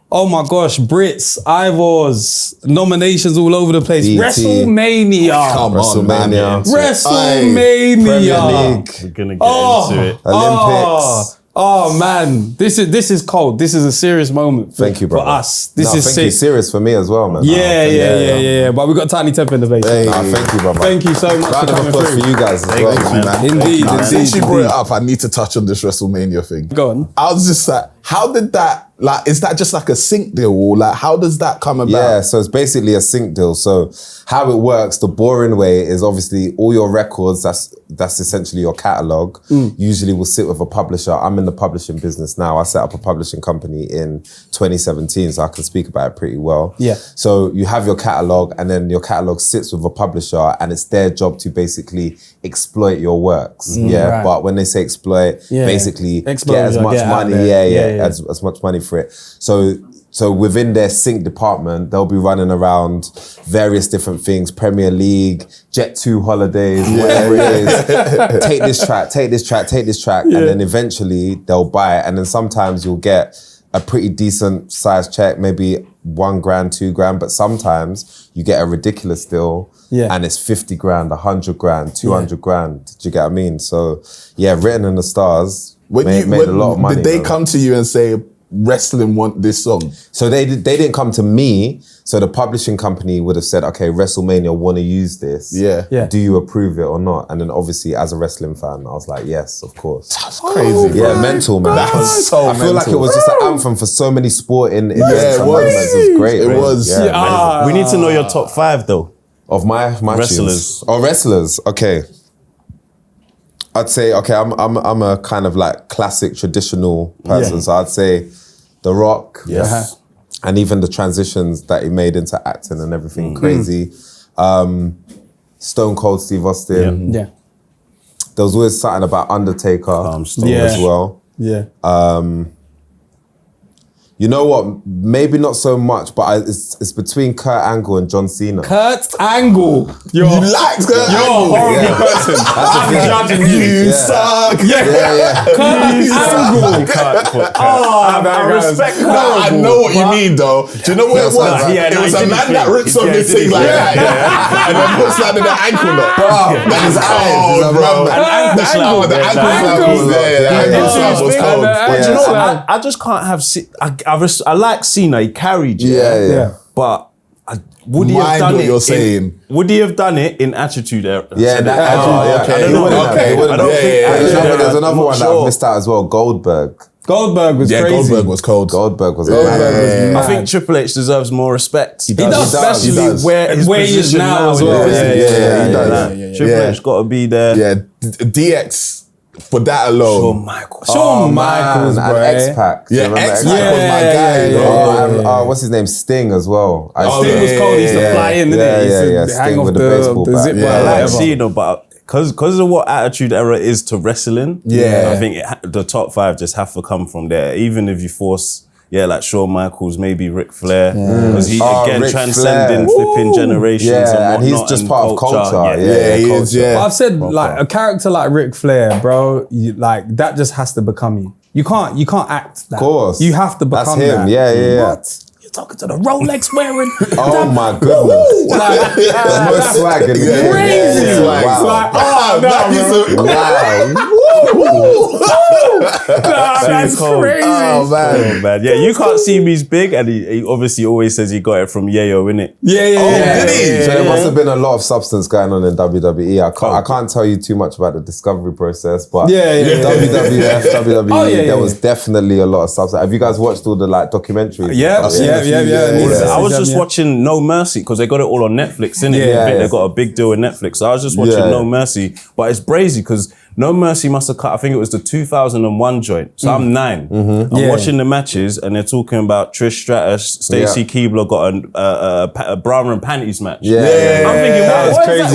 Oh my gosh, Brits, Ivors, nominations all over the place. BT. WrestleMania. Come on, man. WrestleMania. We're gonna get into it. Olympics. Oh man, this is cold. This is a serious moment Thank you, bro. for us. This is thank sick. you. Serious for me as well, man. Yeah. But we got Tiny Tempah in the base. Thank you, brother. Thank you so much Round for of coming applause through. for you guys as well, man. Indeed. Since you brought it up, I need to touch on this WrestleMania thing. Go on. I was just like, how did that, like, is that just like a sync deal? Or like, how does that come about? Yeah, so it's basically a sync deal. So how it works, the boring way is obviously all your records, that's that's essentially your catalog, usually will sit with a publisher. I'm in the publishing business now. I set up a publishing company in 2017, so I can speak about it pretty well. Yeah. So you have your catalog, and then your catalog sits with a publisher, and it's their job to basically exploit your works. Right. But when they say exploit, basically Exposure, get as much get out money, there. as much money for it. So within their sync department, they'll be running around various different things, Premier League, Jet2 holidays, whatever it is. Take this track, take this track, take this track. And then eventually they'll buy it. And then sometimes you'll get a pretty decent size check, maybe $1 grand, $2 grand. But sometimes you get a ridiculous deal and it's 50 grand, 100 grand, 200 grand. Do you get what I mean? So yeah, Written in the Stars made a lot of money. Did they come to you and say, wrestling want this song? So they didn't come to me. So the publishing company would have said, okay, WrestleMania want to use this. Yeah. Do you approve it or not? And then obviously as a wrestling fan, I was like, yes, of course. That's crazy. Yeah, mental, man. That's so I feel like it was just an anthem for so many sporting events. it and was. moments. It was great. It man. was. Yeah, We need to know your top 5 though. Of my Wrestlers. tunes. Oh, wrestlers. Okay. I'd say, okay, I'm a kind of like classic traditional person. So I'd say The Rock. Yes. And even the transitions that he made into acting and everything crazy. Stone Cold Steve Austin. Yeah. There was always something about Undertaker as well. Yeah. You know what? Maybe not so much, but it's between Kurt Angle and John Cena. Kurt Angle. You like Kurt Angle? You're a horrible person. I'm judging you. You suck. Kurt Angle. I respect Kurt. I know what you mean, though. Do you know what it was? It was a man that rips on this thing like that, and then puts that in the ankle lock. That is cold, bro. The ankle was there. The ankle slap was cold. But you know what? I just can't have. I like Cena. He carried you. Yeah. But would he have done what it? you're saying. Would he have done it in Attitude Era? Yeah, that Attitude. okay. I don't know. Okay. I don't think. There's another one that sure. I've missed out as well. Goldberg. Goldberg was crazy. Goldberg was cold. Goldberg was mad. I think Triple H deserves more respect. He does. Especially where his he is position now as well. Yeah, he does. Triple H got to be there. Yeah, DX for that alone. Shawn Michaels. Shawn Michaels, and bro. X-Pac. Yeah, X-Pac was my guy. Oh, what's his name? Sting as well. Sting was cold. He used to fly in, didn't he? He used to hang Sting off with the baseball the bat. zip I line. like whatever. Cena, but because of what Attitude Era is to wrestling, I think the top 5 just have to come from there. Even if you force, like Shawn Michaels, maybe Ric Flair, because he again Ric transcending Flair. flipping generations and whatnot. and he's just part of culture. Yeah, he is. Yeah. But I've said like a character like Ric Flair, bro. Like that just has to become you. You can't act that. Of course. You have to become That's him. that. Yeah. What? You're talking to the Rolex wearing. Oh my goodness. There's no swag in the game. Crazy. Yeah. Wow. Like, that's cold. crazy. Oh man. Oh, man. Yeah, you can't see me as big, and he obviously always says he got it from Yayo, innit? Yeah. Did he? So there must have been a lot of substance going on in WWE. I can't tell you too much about the discovery process, but WWF, WWE, there was definitely a lot of substance. Have you guys watched all the like documentaries? Yeah. I was just watching No Mercy because they got it all on Netflix, innit? I think they got a big deal with Netflix. So I was just watching No Mercy, but it's brazy because No Mercy must have cut, I think it was the 2001 joint. So I'm 9. I'm watching the matches and they're talking about Trish Stratus, Stacy Keibler got a bra and panties match. I'm thinking,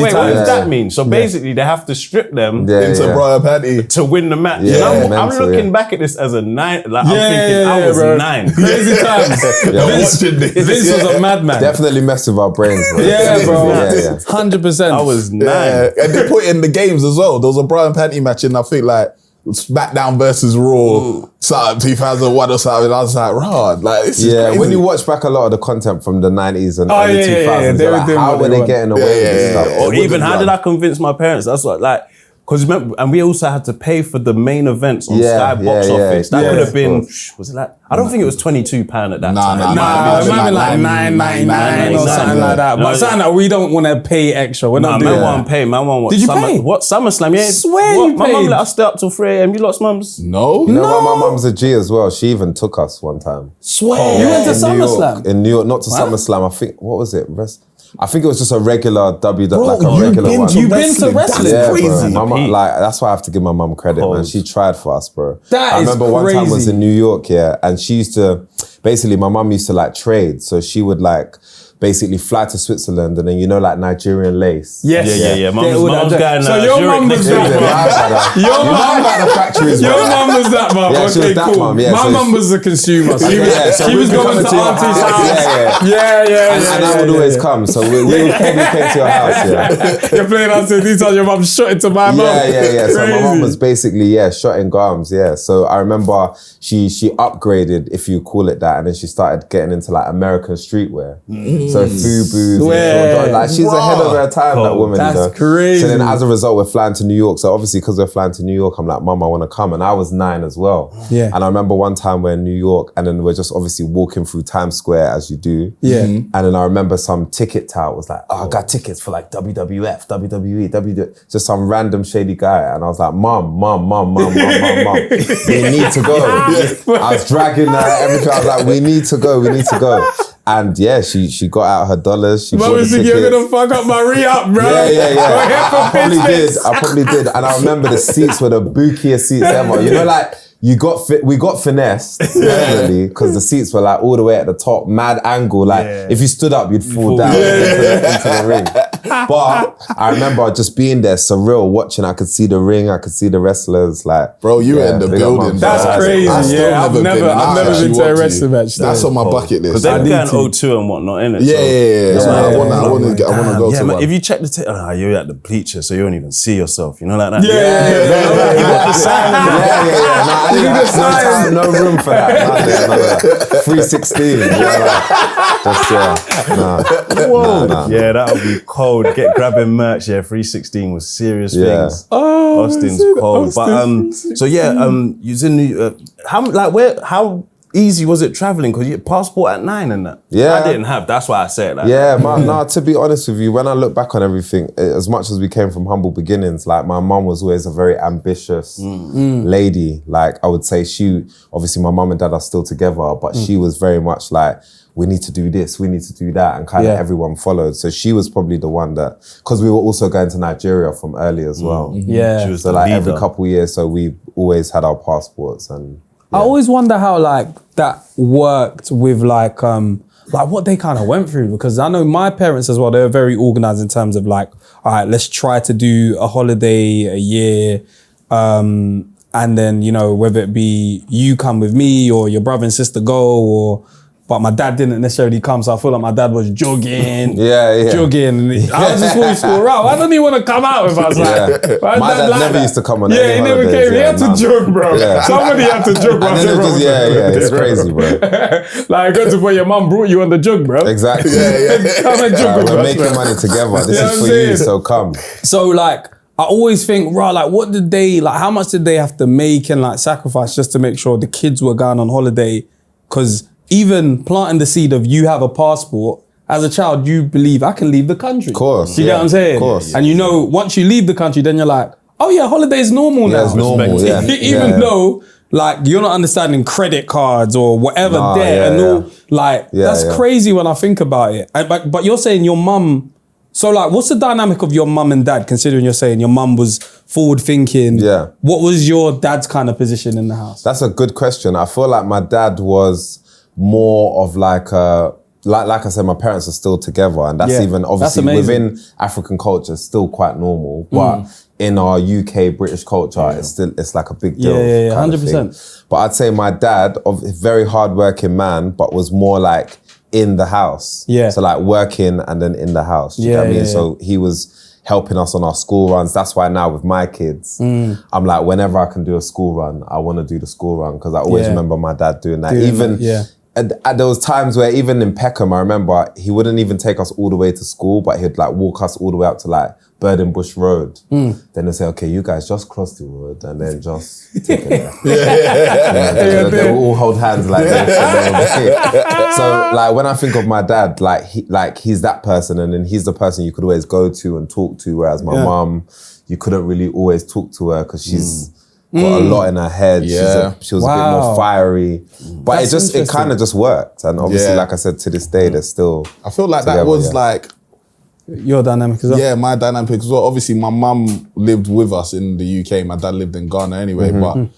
what does that mean? So basically they have to strip them into bra and panty to win the match. And I'm looking back at this as a 9, like I'm thinking I was 9. Crazy times. Vince was a madman. Definitely messed with our brains, bro. Yeah, bro. 100%. I was 9. And they put in the games as well. There was a bra and panty match in, I think, like SmackDown versus Raw, something 2001 or something. I was like, like this is crazy. When you watch back a lot of the content from the 90s and early 2000s, they you're were like, doing how what were they they getting away with this stuff? Or even how did I convince my parents? That's what, like, because remember, and we also had to pay for the main events on Sky Box Office. That could have been, was it like, I don't think it was £22 at that time. It might be like $9.99 or something like that. But something that we don't want to pay extra. We're not doing man won't pay. Man won't watch. Did you pay? What SummerSlam? Yeah, Swear you my mum paid. let us stay up till 3 a.m. You lot's mums? No. You know what? My mum's a G as well. She even took us one time. Swear. You went to In New York. SummerSlam? In New York, not to SummerSlam. I think, what was it? I think it was just a regular like a you've regular been one. to You've been to wrestling. wrestling? That's Yeah, crazy. bro. My mum, like that's why I have to give my mum credit, man. She tried for us, bro. That I is remember one time I was crazy. in New York, yeah, and she used to basically my mum used to like trade, so she would like basically fly to Switzerland and then like Nigerian lace. Yes. Yeah. They would Mum's have going. So your mum was Your that. mum had the factories, Your bro. mum was that, mum. Yeah, she was Okay, that cool. mum, yeah, My so mum was a consumer. So So she we'd was be going coming to your auntie's house. Yeah. And I would always come, so we probably came to your house, yeah. You're playing out to these times your mum shot into my mum. Yeah. So my mum Crazy. was basically, shot in garms, yeah. So I remember she upgraded, if you call it that, and then she started getting into like American streetwear. So FUBUs, Swear. like she's ahead of her time, that woman. That's crazy. So then as a result, we're flying to New York. So obviously because we're flying to New York, I'm like, Mum, I want to come. And I was 9 as well. Yeah. And I remember one time we're in New York and then we're just obviously walking through Times Square as you do. Yeah. And then I remember some ticket tout was like, I got tickets for like WWF, WWE, WWE, just some random shady guy. And I was like, Mum, we need to go. I was dragging her, everything. I was like, we need to go. And yeah, she got out her dollars. She bought the thinking you're tickets. gonna fuck up my re-up, bro. Yeah. We're here for business. I probably did. And I remember the seats were the bookiest seats ever. You know, like we got finessed definitely because the seats were like all the way at the top, mad angle. Like if you stood up, you'd fall down into the ring. But I remember just being there, surreal, watching. I could see the ring, I could see the wrestlers. Like, Bro, you were in the big up building. Mum. That's crazy. I've still Yeah, I've never been to a wrestling match. That's on my bucket list. Because they were going O2 and whatnot, innit? Yeah. So I want to go to man, one. if you check the tape, you're at the bleachers, so you don't even see yourself. You know, like that. No room for that. 316. Yeah, that would be cold. Grabbing merch. Yeah, 316 was serious Yeah. things. Austin's cold. You was in New how easy was it traveling? Because you passport at 9 and that. Yeah. I didn't have. That's why I say it like Yeah, man. No, to be honest with you, when I look back on everything, as much as we came from humble beginnings, like my mum was always a very ambitious lady. Like I would say obviously my mum and dad are still together, but she was very much like, we need to do this, we need to do that, and kind of everyone followed. So she was probably the one that, because we were also going to Nigeria from early as well. Yeah. She was So the like leader. every couple of years, so we always had our passports and. I always wonder how like that worked with like what they kind of went through, because I know my parents as well, they were very organized in terms of like, all right, let's try to do a holiday a year. And then, whether it be you come with me or your brother and sister go, but my dad didn't necessarily come, so I feel like my dad was jogging. Jogging. I was just always school around. Why don't he want to come out with us? My dad never used to come on any he never holidays. came. He had to jog, bro. Yeah. Somebody had to jog. And then it's crazy, bro. Like, go to where your mum brought you on the jog, bro. Exactly. Come and jog with We're us, making bro. money together. This You know is what for I'm you, saying? so come. So like, I always think, what did they, like, how much did they have to make and like sacrifice just to make sure the kids were going on holiday? Because even planting the seed of you have a passport, as a child, you believe I can leave the country. Of course. You get what I'm saying? Of course. And once you leave the country, then you're like, oh yeah, holiday is normal now. it's normal, yeah. Even though, like, you're not understanding credit cards or whatever that's crazy when I think about it. But you're saying your mum, so like, what's the dynamic of your mum and dad, considering you're saying your mum was forward thinking? Yeah. What was your dad's kind of position in the house? That's a good question. I feel like my dad was more of like I said, my parents are still together, and that's even obviously within African culture, it's still quite normal. But in our UK British culture, it's like a big deal. Yeah, kind of 100%. thing. But I'd say my dad, a very hardworking man, but was more like in the house. Yeah. So like working and then in the house. Do you know what I mean? So he was helping us on our school runs. That's why now with my kids, I'm like, whenever I can do a school run, I want to do the school run, because I always remember my dad doing that. There was times where even in Peckham, I remember he wouldn't even take us all the way to school, but he'd like walk us all the way up to like Burden Bush Road. Then they'd say, okay, you guys just cross the road and then just take it there. They will all hold hands like this. So like when I think of my dad, he's that person, and then he's the person you could always go to and talk to, whereas my mum, you couldn't really always talk to her because she's got a lot in her head. Yeah. She was a bit more fiery. But That's it kind of just worked. And obviously, like I said, to this day, they're still I feel like together, that was like your dynamic as well? Yeah, my dynamic as well. Obviously, my mum lived with us in the UK. My dad lived in Ghana anyway. But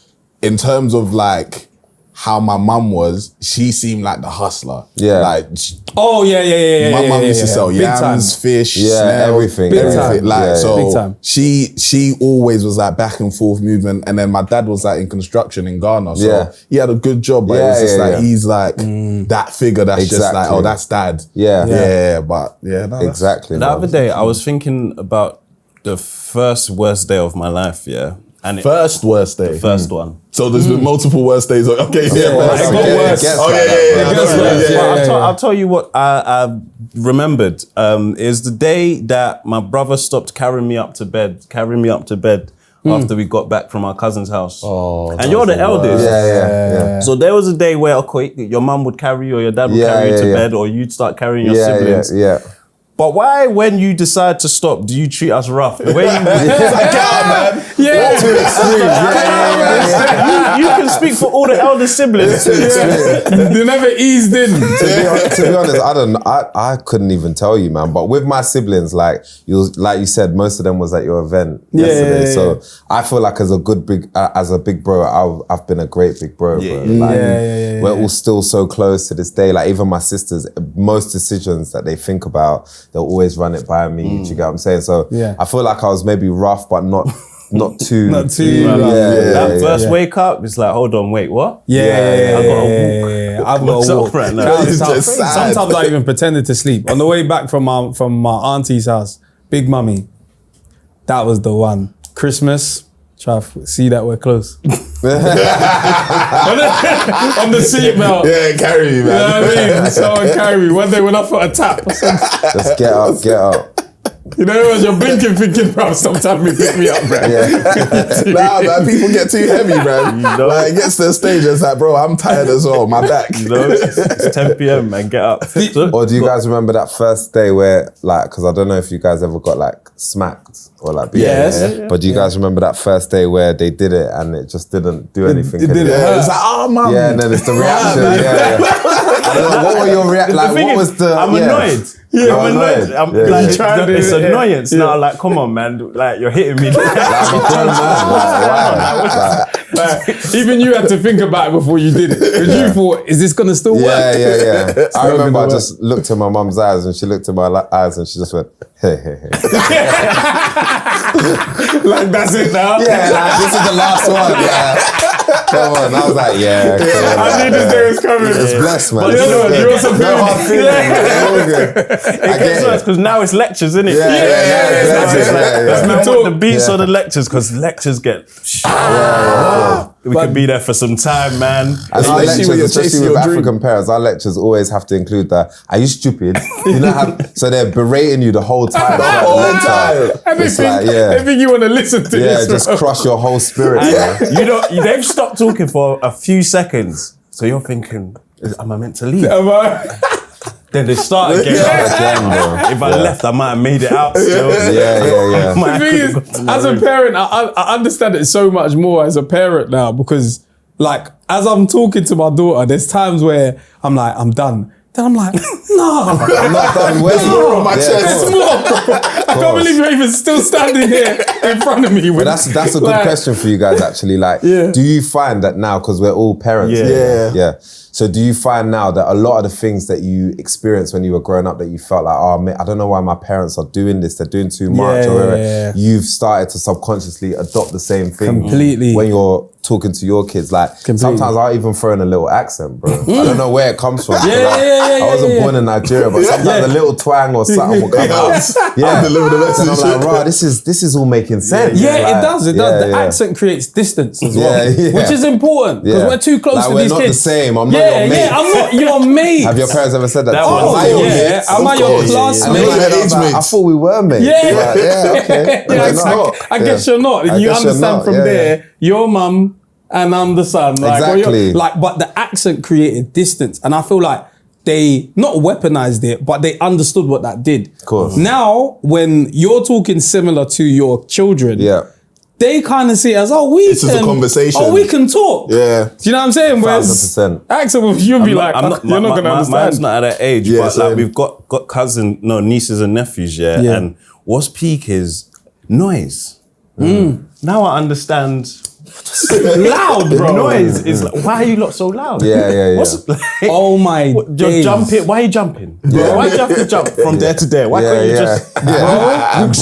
in terms of like how my mum was, she seemed like the hustler. Yeah. Like, My mum used to sell yams, fish, snail, everything. Big time. Like, Yeah, so big time. she always was like back and forth movement. And then my dad was like in construction in Ghana. So he had a good job, but it was just like, he's like that figure that's just like, oh, that's dad. Yeah. But yeah, no, Exactly. The other day, I was thinking about the first worst day of my life, yeah. And first worst day. First one. So there's been multiple worst days. Okay, yeah, but it got worse. I'll tell you what I remembered. Is the day that my brother stopped carrying me up to bed after we got back from our cousin's house. Oh, and you're the eldest. Yeah. So there was a day where, okay, your mum would carry you or your dad would carry you to bed, or you'd start carrying your siblings. Yeah. But why, when you decide to stop, do you treat us rough? The way you you can speak for all the elder siblings. They never eased in. To be honest, I couldn't even tell you, man. But with my siblings, like you said, most of them was at your event yesterday. So I feel like as a big bro, I've been a great big bro. We're all still so close to this day. Like even my sisters, most decisions that they think about, they'll always run it by me. Do you get what I'm saying? So I feel like I was maybe rough, but not too. Not too. That first wake up, it's like, hold on, wait, what? I gotta walk. I've got to walk right now. Sometimes I even pretended to sleep on the way back from my auntie's house. Big mummy, that was the one. Christmas. Try to see that we're close. On the seatbelt. Yeah, carry me, man. You know what I mean? Someone carry me. One day when I put a tap. Let's get up. You know, as you're blinking, thinking, bro, sometimes you pick me up, bro. Nah, man, people get too heavy, man. Like, it gets to the stage, it's like, bro, I'm tired as well, my back. It's 10 p.m, man, get up. Or do you guys remember that first day where, like, because I don't know if you guys ever got, like, smacked or, like, But do you guys remember that first day where they did it and it just didn't do anything? It didn't hurt. It's like, oh, man. Yeah, and then it's the reaction. I don't know, what were your reactions? Like, what was the... I'm annoyed. Yeah, I'm annoyed. It's annoyance now. Like, come on, man. Like, you're hitting me. Even you had to think about it before you did it. Because you thought, is this going to still work? Yeah. I remember I just looked in my mum's eyes and she looked in my eyes and she just went, hey. Like, that's it now? Yeah, like, this is the last one. Yeah. Come on. I was like, I knew this day was coming. It's blessed, man. But you also no hard feelings. It gets worse because now it's lectures, isn't it? Yeah. Let's not the beats or the lectures because lectures get. We could be there for some time, man. And our lectures, especially with African parents, our lectures always have to include that. Are you stupid? You know how? So they're berating you the whole time. And they think you want to listen to this. Yeah, just crush your whole spirit. They've stopped talking for a few seconds. So you're thinking, am I meant to leave? Then they start again. If I left, I might have made it out still. Yeah. The thing is, as a parent, I understand it so much more as a parent now because, like, as I'm talking to my daughter, there's times where I'm like, I'm done. Then I'm like, no, I'm not done. There's more on my chest. There's more. I can't believe you're even still standing here in front of me. But that's a good question for you guys, actually. Like, do you find that now, because we're all parents? Yeah. So do you find now that a lot of the things that you experienced when you were growing up that you felt like, oh, I don't know why my parents are doing this, they're doing too much, you've started to subconsciously adopt the same thing completely when you're talking to your kids? Like, sometimes I'll even throw in a little accent, bro. I don't know where it comes from. I wasn't born in Nigeria, but sometimes a little twang or something will come out. I'll deliver the message. And I'm like, bro, this is all making sense. Yeah, like, it does. The accent creates distance as well, which is important because we're too close to these kids. We're not the same. I'm not your mate. I'm not your mate. Have your parents ever said that? Am I your classmate? I thought we were mates. Okay. I guess you're not. You understand from there, your mum and I'm the son. Exactly. But the accent created distance, and I feel like they not weaponized it, but they understood what that did. Of course. Now, when you're talking similar to your children, they kind of see it as, It's just a conversation. we can talk. Yeah. Do you know what I'm saying? Whereas 100%. Axel, you'll be like, you're not going to understand. Mine's not at that age, Yeah, but like same. we've got nieces and nephews, yeah. And what's peak is noise. Now I understand. Loud, bro. Noise is like, why are you lot so loud? Yeah. Oh my You're days. jumping. Why are you jumping? Why do you have to jump from there to there? Why can't you just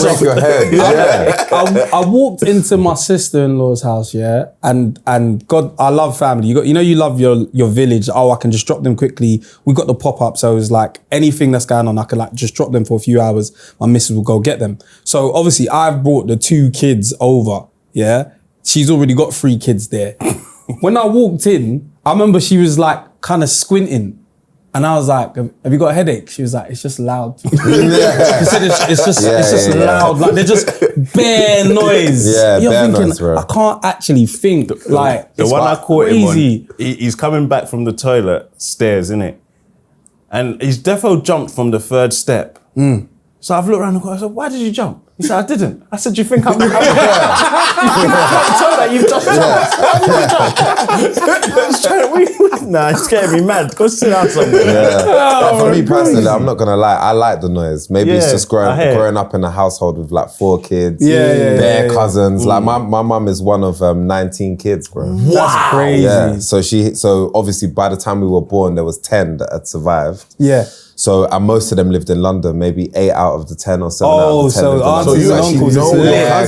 break your head. Yeah. I walked into my sister-in-law's house, yeah, and God, I love family. You love your village. Oh, I can just drop them quickly. We got the pop-up, so it's like anything that's going on, I can like just drop them for a few hours. My missus will go get them. So obviously, I've brought the 2 kids over, yeah. She's already got 3 kids there. When I walked in, I remember she was like kind of squinting. And I was like, have you got a headache? She was like, it's just loud. She said it's just loud. Like they're just bare noise. Yeah, You're bare thinking, noise, bro. I can't actually think. Like the it's one I caught crazy. him on, he's coming back from the toilet stairs, innit? And he's defo jumped from the 3rd step. So I've looked around and I said, why did you jump? He said, I didn't. I said, do you think I'm told that you've just jumped? Nah, it's getting me mad. Go sit down somewhere. But for me personally, I'm not gonna lie, I like the noise. Maybe it's just growing up in a household with like 4 kids, their cousins. Like my mum is one of 19 kids, bro. Wow. That's crazy. Yeah. So obviously by the time we were born, there was 10 that had survived. Yeah. So, and most of them lived in London, maybe 8 out of the 10 or 7 out of the 10 lived in London. So you actually know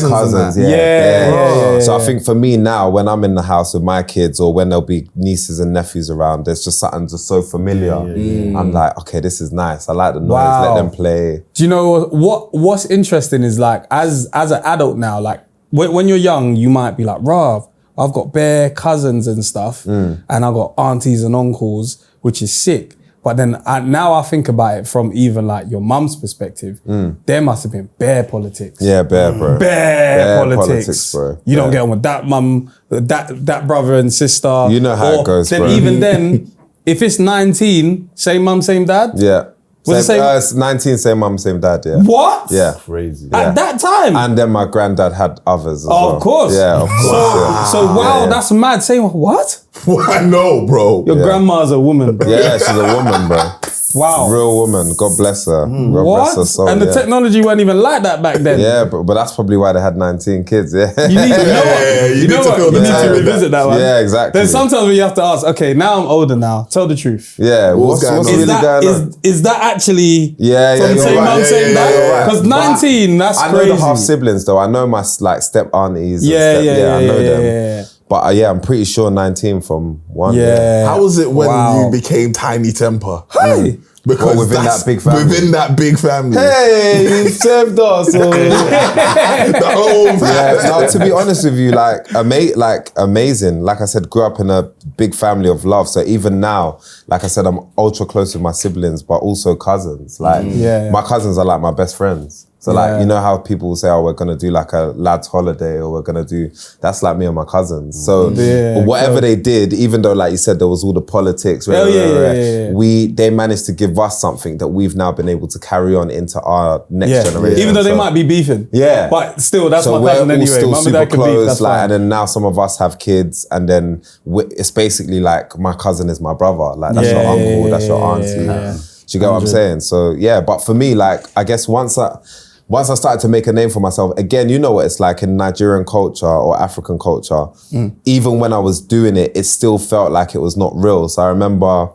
cousins, yeah. So I think for me now, when I'm in the house with my kids or when there'll be nieces and nephews around, there's just something just so familiar. I'm like, okay, this is nice. I like the noise, let them play. Do you know what's interesting is like, as an adult now, like when you're young, you might be like, Rav, I've got bare cousins and stuff, and I've got aunties and uncles, which is sick. But then now I think about it from even like your mum's perspective, there must have been bare politics. Yeah, bare, bro. Bare politics. bro. You don't get on with that mum, that brother and sister. You know how it goes, then bro. Even then, if it's 19, same mum, same dad? Yeah. Was it it's 19, same mum, same dad, yeah. What? Yeah. Crazy. At that time? And then my granddad had others as well. Of course. Yeah, of course. So wow, that's mad. Saying what? I know, bro. Your grandma's a woman, bro. Yeah, she's a woman, bro. Wow. Real woman. God bless her. God bless her soul. And the technology wasn't even like that back then. Yeah, but that's probably why they had 19 kids. Yeah. You need to, you know what? You need to revisit that one. Yeah, exactly. Then sometimes when you have to ask, okay, now I'm older now. Tell the truth. Yeah, what's really going on? Is that actually from you're same right. mum, same dad? Because 19, that's I crazy. know the half siblings though. I know my like step aunties. Yeah, I know them. But I'm pretty sure 19 from one. Yeah. How was it when you became TINIE TEMPAH? Hey. Because within that big family. Within that big family. Hey, you served us. The whole family. Yeah, no, to be honest with you, amazing. Like I said, grew up in a big family of love. So even now, like I said, I'm ultra close with my siblings, but also cousins. Like my cousins are like my best friends. So like, you know how people will say, oh, we're going to do like a lad's holiday or we're going to do, that's like me and my cousins. So whatever they did, even though like you said, there was all the politics, they managed to give us something that we've now been able to carry on into our next generation. Even though they might be beefing. Yeah. But still, that's so my cousin we're all anyway. still Mum and super dad can beef, close, that's like, fine. and then now some of us have kids, and then it's basically like my cousin is my brother. Like that's your uncle, that's your auntie. Do you get what I'm saying? So yeah, but for me, like I guess once I started to make a name for myself, again, you know what it's like in Nigerian culture or African culture, even when I was doing it, it still felt like it was not real. So I remember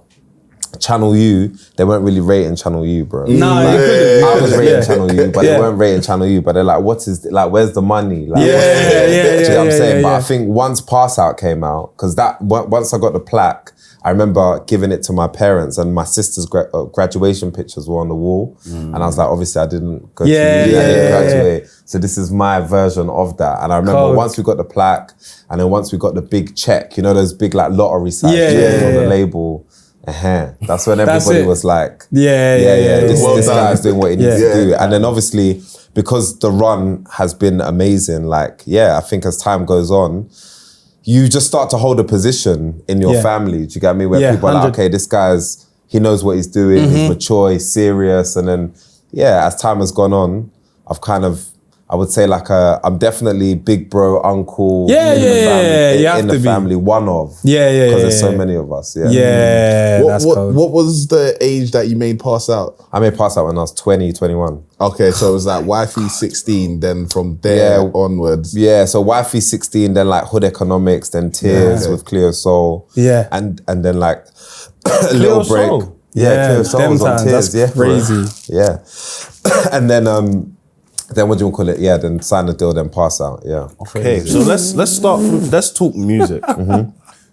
Channel U, they weren't really rating Channel U, bro. No, I was rating Channel U, but they weren't rating Channel U. But they're like, where's the money? Like, do you know what I'm saying? But I think once Pass Out came out, because once I got the plaque, I remember giving it to my parents, and my sister's graduation pictures were on the wall. And I was like, obviously I didn't go to uni, I didn't graduate. So this is my version of that. And I remember once we got the plaque, and then once we got the big check, you know, those big like lottery size checks on the label. That's when everybody was like, this guy's doing what he needs to do. And then obviously, because the run has been amazing, like, I think as time goes on, you just start to hold a position in your family, do you get me? Where people are like, okay, this guy's, he knows what he's doing, he's mature, he's serious. And then, as time has gone on, I've kind of I would say like I'm definitely big bro, uncle. Yeah, in the yeah, family, yeah, you have in to the be. family, one of. Yeah, yeah, Because there's yeah, so yeah. many of us. Yeah. Yeah, that's cold. What was the age that you made pass out? I made pass out when I was 20, 21. Okay, so it was like wifey 16, then from there onwards. Yeah, so wifey 16, then like Hood Economics, then Tears with Cleo Soul. Yeah. And then like a little break. Soul. Yeah, Cleo Soul them was on times, Tears. that's Yeah, crazy. Yeah. And then what do you call it? Yeah, then sign the deal, then pass out. Yeah. Okay, so let's start from, let's talk music.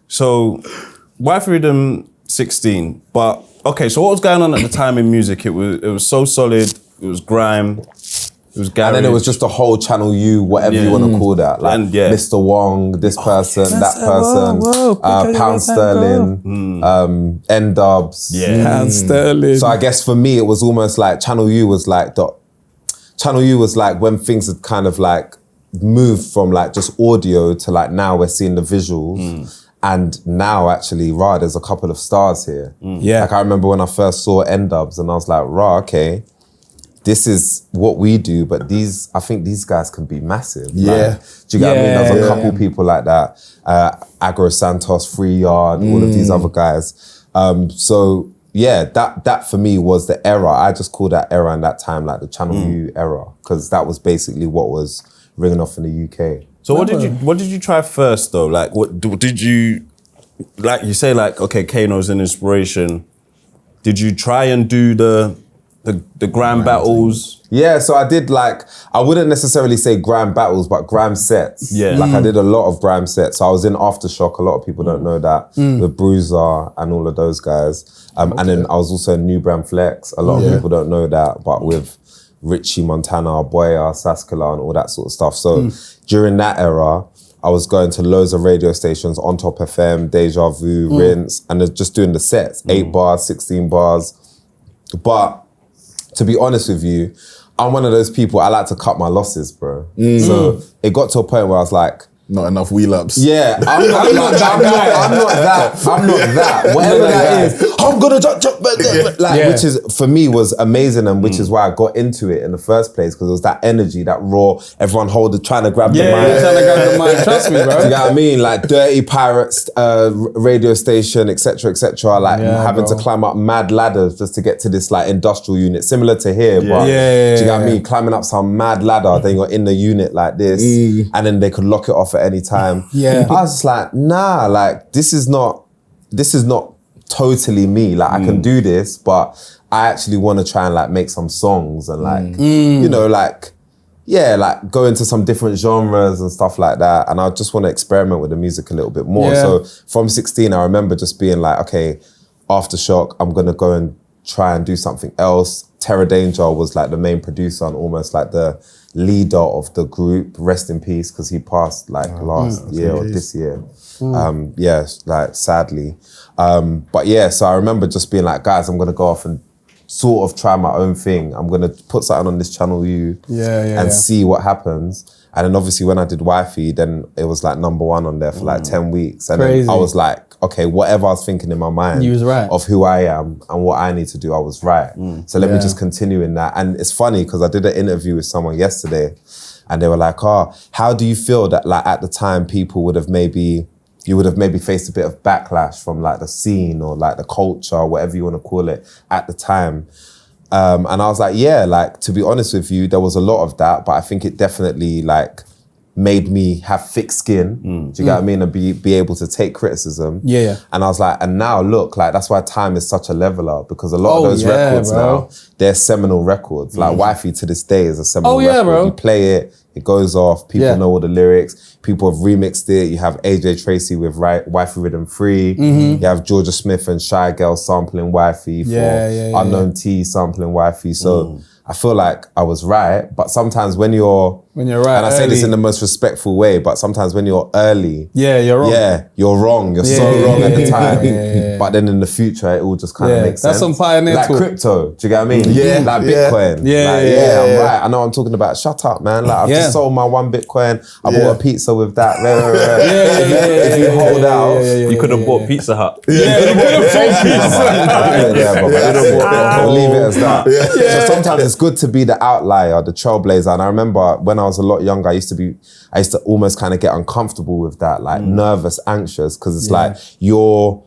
So, Wifey Riddim 16, but okay, so what was going on at the time in music? It was so solid, it was grime, it was garage. And then it was just the whole Channel U, whatever you want to call that. Like And yeah. Mr. Wong, this person, that person, Pound Sterling, N-Dubs. Yeah. Pound Sterling. So I guess for me, it was almost like Channel U was like when things had kind of like moved from like just audio to like now we're seeing the visuals. And now actually, there's a couple of stars here. Yeah. Like I remember when I first saw N-Dubs and I was like, okay, this is what we do, but I think these guys can be massive. Yeah. Like, do you get what I mean? There's a couple people like that. Agro Santos, Free Yard, all of these other guys. So yeah, that for me was the era. I just call that era and that time like the Channel U era, because that was basically what was ringing off in the UK. So what did you try first though? Like what did you, like you say like, okay, Kano's an inspiration. Did you try and do the grand battles? Yeah, so I did like, I wouldn't necessarily say grime battles, but grime sets. Yeah. Like I did a lot of grime sets. So I was in Aftershock, a lot of people don't know that, with Bruiser and all of those guys. And then I was also in New Brand Flex. A lot of people don't know that, but with Richie Montana, Boya, Saskala and all that sort of stuff. So during that era, I was going to loads of radio stations, On Top FM, Deja Vu, Rinse, and just doing the sets, 8 bars, 16 bars. But to be honest with you, I'm one of those people, I like to cut my losses, bro. So it got to a point where I was like, Not enough wheel-ups. yeah, I'm not that. Whatever that is, I'm gonna jump, like, which is, for me, was amazing, and which is why I got into it in the first place, because it was that energy, that raw, everyone trying to grab the mic. trying to grab the mic. Trust me, bro. Do you know what I mean? Like Dirty Pirates radio station, etc., like having to climb up mad ladders just to get to this like industrial unit, similar to here, but do you know what I mean? Climbing up some mad ladder, then you're in the unit like this, and then they could lock it off at any time. I was just like, nah, like this is not totally me. Like I can do this, but I actually want to try and like make some songs and like, you know, like, yeah, like go into some different genres and stuff like that. And I just want to experiment with the music a little bit more. So from 16, I remember just being like, okay, Aftershock, I'm going to go and try and do something else. Terror Danger was like the main producer and almost like the leader of the group. Rest in peace, because he passed like last year or this year. Like sadly. But yeah, so I remember just being like, guys, I'm going to go off and sort of try my own thing. I'm going to put something on this Channel U and see what happens. And then obviously when I did Wifey, then it was like #1 on there for like 10 weeks. And then I was like, okay, whatever I was thinking in my mind You was right. of who I am and what I need to do, I was right. So let me just continue in that. And it's funny because I did an interview with someone yesterday and they were like, how do you feel that like at the time people would have maybe faced a bit of backlash from like the scene or like the culture, whatever you want to call it at the time. And I was like, yeah, like to be honest with you, there was a lot of that, but I think it definitely like made me have thick skin. Do you get what I mean? And be able to take criticism. And I was like, and now look, like that's why Time is such a leveler, because a lot of those records now, they're seminal records. Like Wifey to this day is a seminal record. Bro. You play it, it goes off, people know all the lyrics, people have remixed it. You have AJ Tracy with Wifey Riddim 3. You have Georgia Smith and Shy Girl sampling Wifey for Unknown T sampling Wifey. So I feel like I was right, but sometimes when you're right, and I say this in the most respectful way, but sometimes when you're early, you're wrong. You're wrong. You're so wrong at the time. But then in the future, it all just kind of makes sense. That's some pioneer like talk. Crypto. Do you get what I mean? Like Bitcoin. I'm right. I know what I'm talking about. Shut up, man. Like I've just sold my 1 Bitcoin. I bought a pizza with that. If you hold out, You could have bought Pizza Hut. We'll leave it as that. So sometimes it's good to be the outlier, the trailblazer. And I remember when I was a lot younger, I used to almost kind of get uncomfortable with that, like nervous, anxious, because it's like you're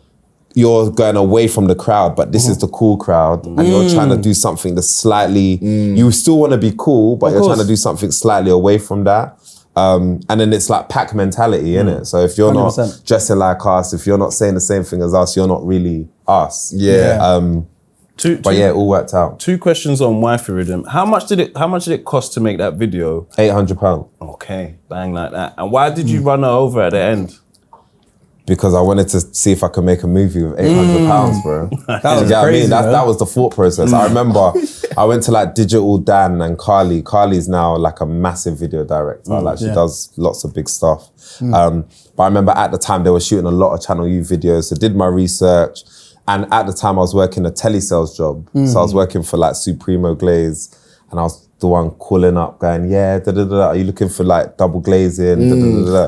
going away from the crowd, but this is the cool crowd, and you're trying to do something that's slightly, you still want to be cool, but you're trying to do something slightly away from that. And then it's like pack mentality, innit? So if you're 100%. not dressing like us, if you're not saying the same thing as us, you're not really us. But yeah, it all worked out. 2 questions on Wifey Riddim. How much did it cost to make that video? £800. Okay, bang like that. And why did you run her over at the end? Because I wanted to see if I could make a movie with £800, bro. That was I crazy, mean? man. That was the thought process. I remember I went to like Digital Dan and Carly. Carly's now like a massive video director. Like she does lots of big stuff. But I remember at the time they were shooting a lot of Channel U videos. So I did my research. And at the time I was working a telesales job. So I was working for like Supremo Glaze, and I was the one calling up going, yeah, are you looking for like double glazing?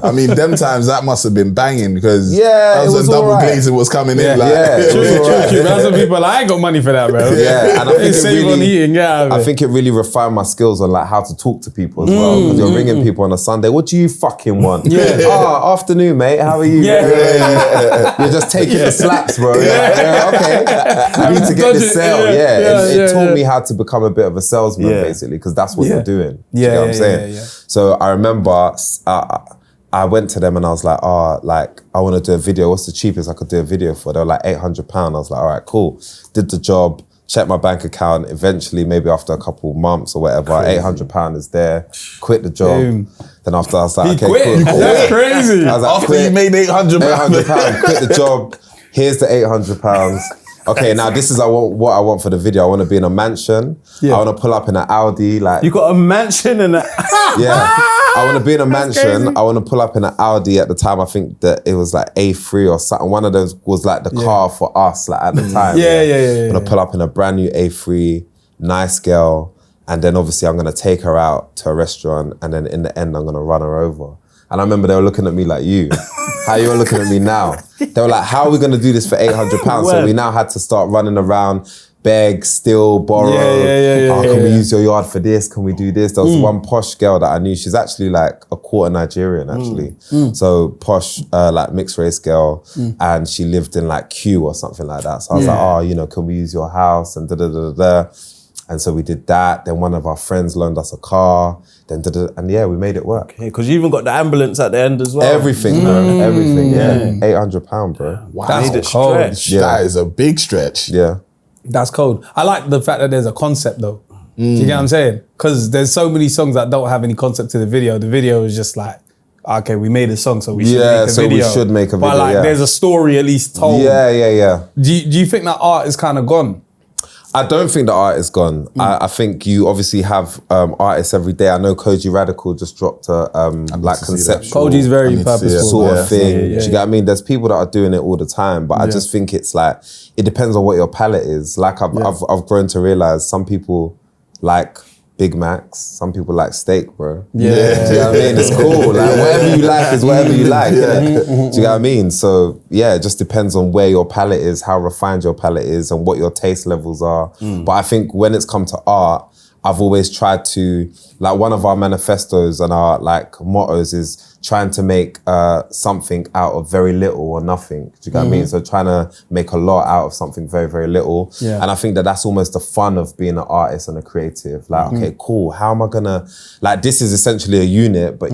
I mean, them times that must have been banging, because it was double alright. glazing was coming in. Like, it was alright. That's some people like, I ain't got money for that, bro. Yeah, and I think Save on eating, I think it really refined my skills on like how to talk to people as well. Because you're ringing people on a Sunday, what do you fucking want? Afternoon, mate, how are you? You're just taking the slaps, bro. Okay, I need to get this sale. It taught me how to become a bit of a salesman, basically, because that's what you're doing. Do you get what I'm saying? So I remember I went to them and I was like, like, I want to do a video. What's the cheapest I could do a video for? They were like £800. I was like, all right, cool. Did the job, checked my bank account. Eventually, maybe after a couple months or whatever, £800 is there. Quit the job. Boom. Then after I was like, He okay, quit. cool. That's crazy. I was like, after you made £800. quit the job. Here's the £800. Okay, now this is what I want for the video. I want to be in a mansion. I want to pull up in an Audi. Like, You got a mansion and I want to be in a mansion. crazy. I want to pull up in an Audi. At the time, I think that it was like A3 or something. One of those was like the car for us, like at the time. I'm gonna pull up in a brand new A3, nice girl, and then obviously I'm gonna take her out to a restaurant, and then in the end I'm gonna run her over. And I remember they were looking at me like, how you're looking at me now? They were like, how are we gonna do this for £800? So we now had to start running around, beg, steal, borrow. Can we use your yard for this? Can we do this? There was one posh girl that I knew. She's actually like a quarter Nigerian, actually. So posh, like mixed race girl, and she lived in like Kew or something like that. So I was like, can we use your house? And And so we did that. Then one of our friends loaned us a car. Then and we made it work. because you even got the ambulance at the end as well. Everything, bro. Everything, £800, bro. Wow, Made it cold. stretch. That is a big stretch. Yeah. That's cold. I like the fact that there's a concept though. Do you get what I'm saying? Because there's so many songs that don't have any concept to the video. The video is just like, okay, we made a song, so we should make a video. we should make a video. But like, there's a story at least told. Yeah. Do you think that art is kind of gone? I don't think the art is gone. I think you obviously have artists every day. I know Koji Radical just dropped a like conceptual Koji's very purposeful. sort of thing. Do you Yeah. get what I mean? There's people that are doing it all the time, but I just think it's like, it depends on what your palette is. Like I've grown to realize some people like Big Macs, some people like steak, bro. Do you know what I mean? It's cool. Like whatever you like is whatever you like. innit? Do you get what I mean? So yeah, it just depends on where your palette is, how refined your palette is, and what your taste levels are. But I think when it's come to art, I've always tried to, like, one of our manifestos and our like mottos is trying to make something out of very little or nothing. Do you get what I mean? So trying to make a lot out of something very, very little. And I think that that's almost the fun of being an artist and a creative. Like, okay, cool. How am I gonna, like, this is essentially a unit, but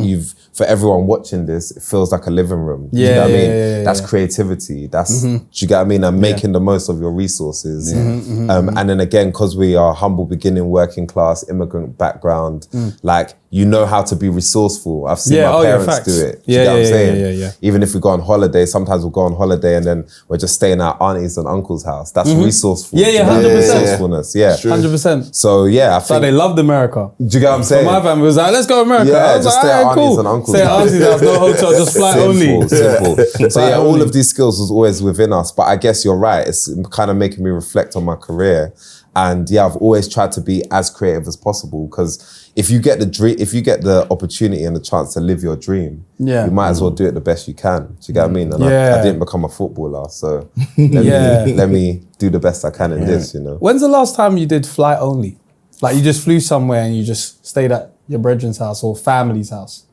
for everyone watching this, it feels like a living room. Do you get what I mean? That's creativity. That's, do you get what I mean? And making the most of your resources. And then again, because we are humble beginning, working class, immigrant background, like, you know how to be resourceful. I've seen my parents do it. Do you get what I'm saying? Even if we go on holiday, sometimes we'll go on holiday and then we're just staying at aunties and uncle's house. That's resourceful. 100%. Resourcefulness, 100%. So yeah, I So think. they loved America. Do you get what I'm saying? So my family was like, let's go to America. Yeah, I was just like, stay at alright, aunties cool. and uncles' Stay at house. aunties' house, no hotel, just flight only. Simple. So yeah, all only. of these skills was always within us. But I guess you're right. It's kind of making me reflect on my career. And yeah, I've always tried to be as creative as possible, because if you get the opportunity and the chance to live your dream, you might as well do it the best you can. Do you get what I mean? And I didn't become a footballer, so let me do the best I can in this, you know. When's the last time you did flight only? Like you just flew somewhere and you just stayed at your brethren's house or family's house?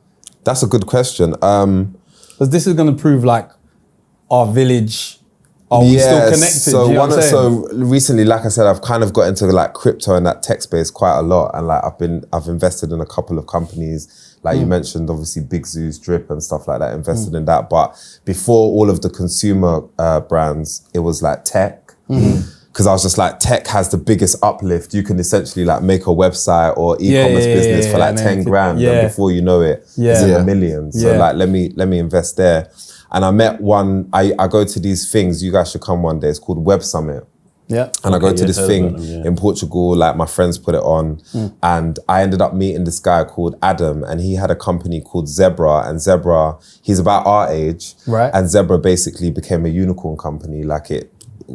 That's a good question. Because this is going to prove like our village. Are we still connected? So you know what I'm saying? so recently, like I said, I've kind of got into like crypto and that tech space quite a lot, and like I've invested in a couple of companies, like you mentioned, obviously Big Zoo's, Drip and stuff like that. Invested in that, but before all of the consumer brands, it was like tech. Because I was just like, tech has the biggest uplift. You can essentially like make a website or e-commerce business for like 10 grand, and before you know it, it's in the millions. So like, let me invest there. And I met one, I go to these things, you guys should come one day, it's called Web Summit. Yeah. And I go to this thing in Portugal, like my friends put it on, and I ended up meeting this guy called Adam, and he had a company called Zebra, and Zebra, he's about our age, right? And Zebra basically became a unicorn company, like it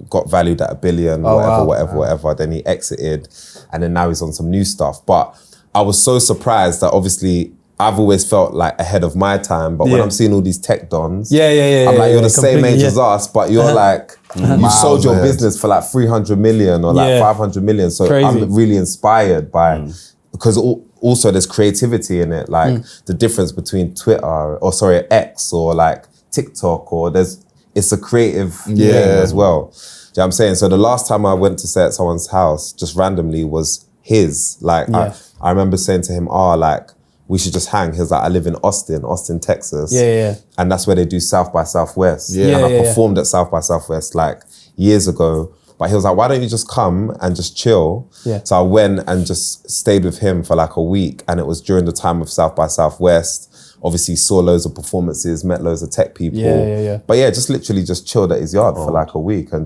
got valued at $1 billion, whatever. Then he exited, and then now he's on some new stuff. But I was so surprised that obviously I've always felt like ahead of my time, but when I'm seeing all these tech dons, I'm like, you're the same age as us, but you're like, you've sold your business for like 300 million or like 500 million. So I'm really inspired by, because also there's creativity in it, like the difference between X or like TikTok, or it's a creative thing as well. Do you know what I'm saying? So the last time I went to stay at someone's house, just randomly, was his. Like, I remember saying to him, like, we should just hang. He was like, I live in Austin, Texas. And that's where they do South by Southwest. And I performed at South by Southwest like years ago. But he was like, why don't you just come and just chill? So I went and just stayed with him for like a week. And it was during the time of South by Southwest. Obviously saw loads of performances, met loads of tech people. But yeah, just literally just chilled at his yard for like a week, and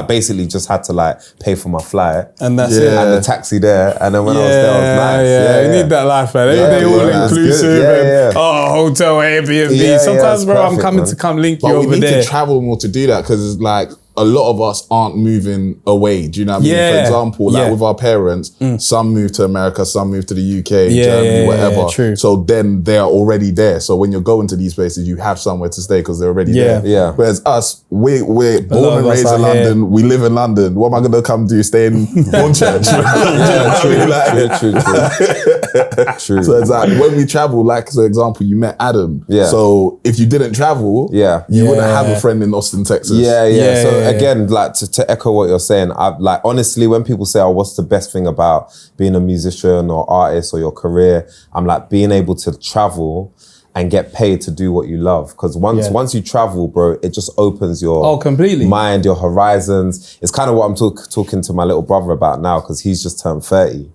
basically just had to like pay for my flight. And that's it. And the taxi there. And then when I was there, I was nice. You need that life, man. They all inclusive. Hotel, Airbnb. Sometimes, bro, I'm coming to come link you over there. But we need to travel more to do that, because it's like, a lot of us aren't moving away. Do you know what I mean? For example, like with our parents, some moved to America, some moved to the UK, Germany, whatever. True. So then they are already there. So when you're going to these places, you have somewhere to stay because they're already there. Whereas us, we're born and raised in London. We live in London. What am I going to come do? Stay in Hornchurch? True. So it's like when we travel, like, for example, you met Adam. So if you didn't travel, you wouldn't have a friend in Austin, Texas. So again, like to echo what you're saying, I like, honestly, when people say, oh, what's the best thing about being a musician or artist or your career? I'm like, being able to travel and get paid to do what you love. Because once you travel, bro, it just opens your mind, your horizons. It's kind of what I'm talking to my little brother about now, because he's just turned 30.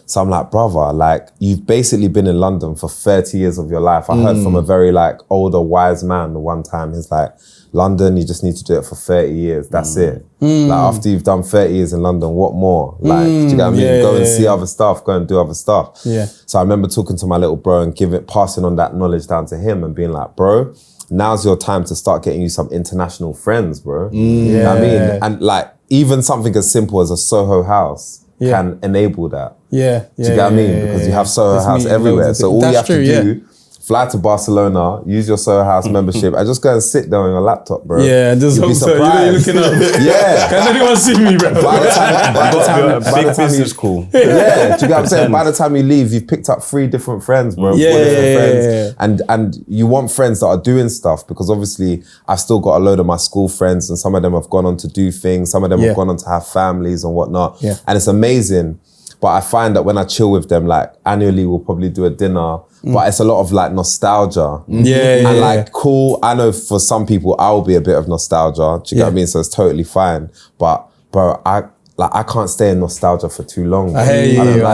So I'm like, brother, like, you've basically been in London for 30 years of your life. I heard from a very like older, wise man one time, he's like, London, you just need to do it for 30 years. That's it. Like, after you've done 30 years in London, what more? Like, do you get what I mean? Go and see other stuff, go and do other stuff. So I remember talking to my little bro and passing on that knowledge down to him and being like, bro, now's your time to start getting you some international friends, bro. You know what I mean? And like, even something as simple as a Soho house can enable that. Do you get what I mean? Because you have Soho House everywhere. So all you have to do, fly to Barcelona, use your Soho House membership, and just go and sit there on your laptop, bro. Just you'll be surprised. You're looking up. Can anyone see me, bro? By the time you cool. do you get what I'm saying? By the time you leave, you've picked up 3 different friends, bro. 4 different friends. And you want friends that are doing stuff, because obviously I've still got a load of my school friends, and some of them have gone on to do things. Some of them have gone on to have families and whatnot. And it's amazing. But I find that when I chill with them, like annually we'll probably do a dinner, but it's a lot of like nostalgia. And like, cool, I know for some people I'll be a bit of nostalgia, do you get what I mean? So it's totally fine. But bro, I can't stay in nostalgia for too long. I hear you.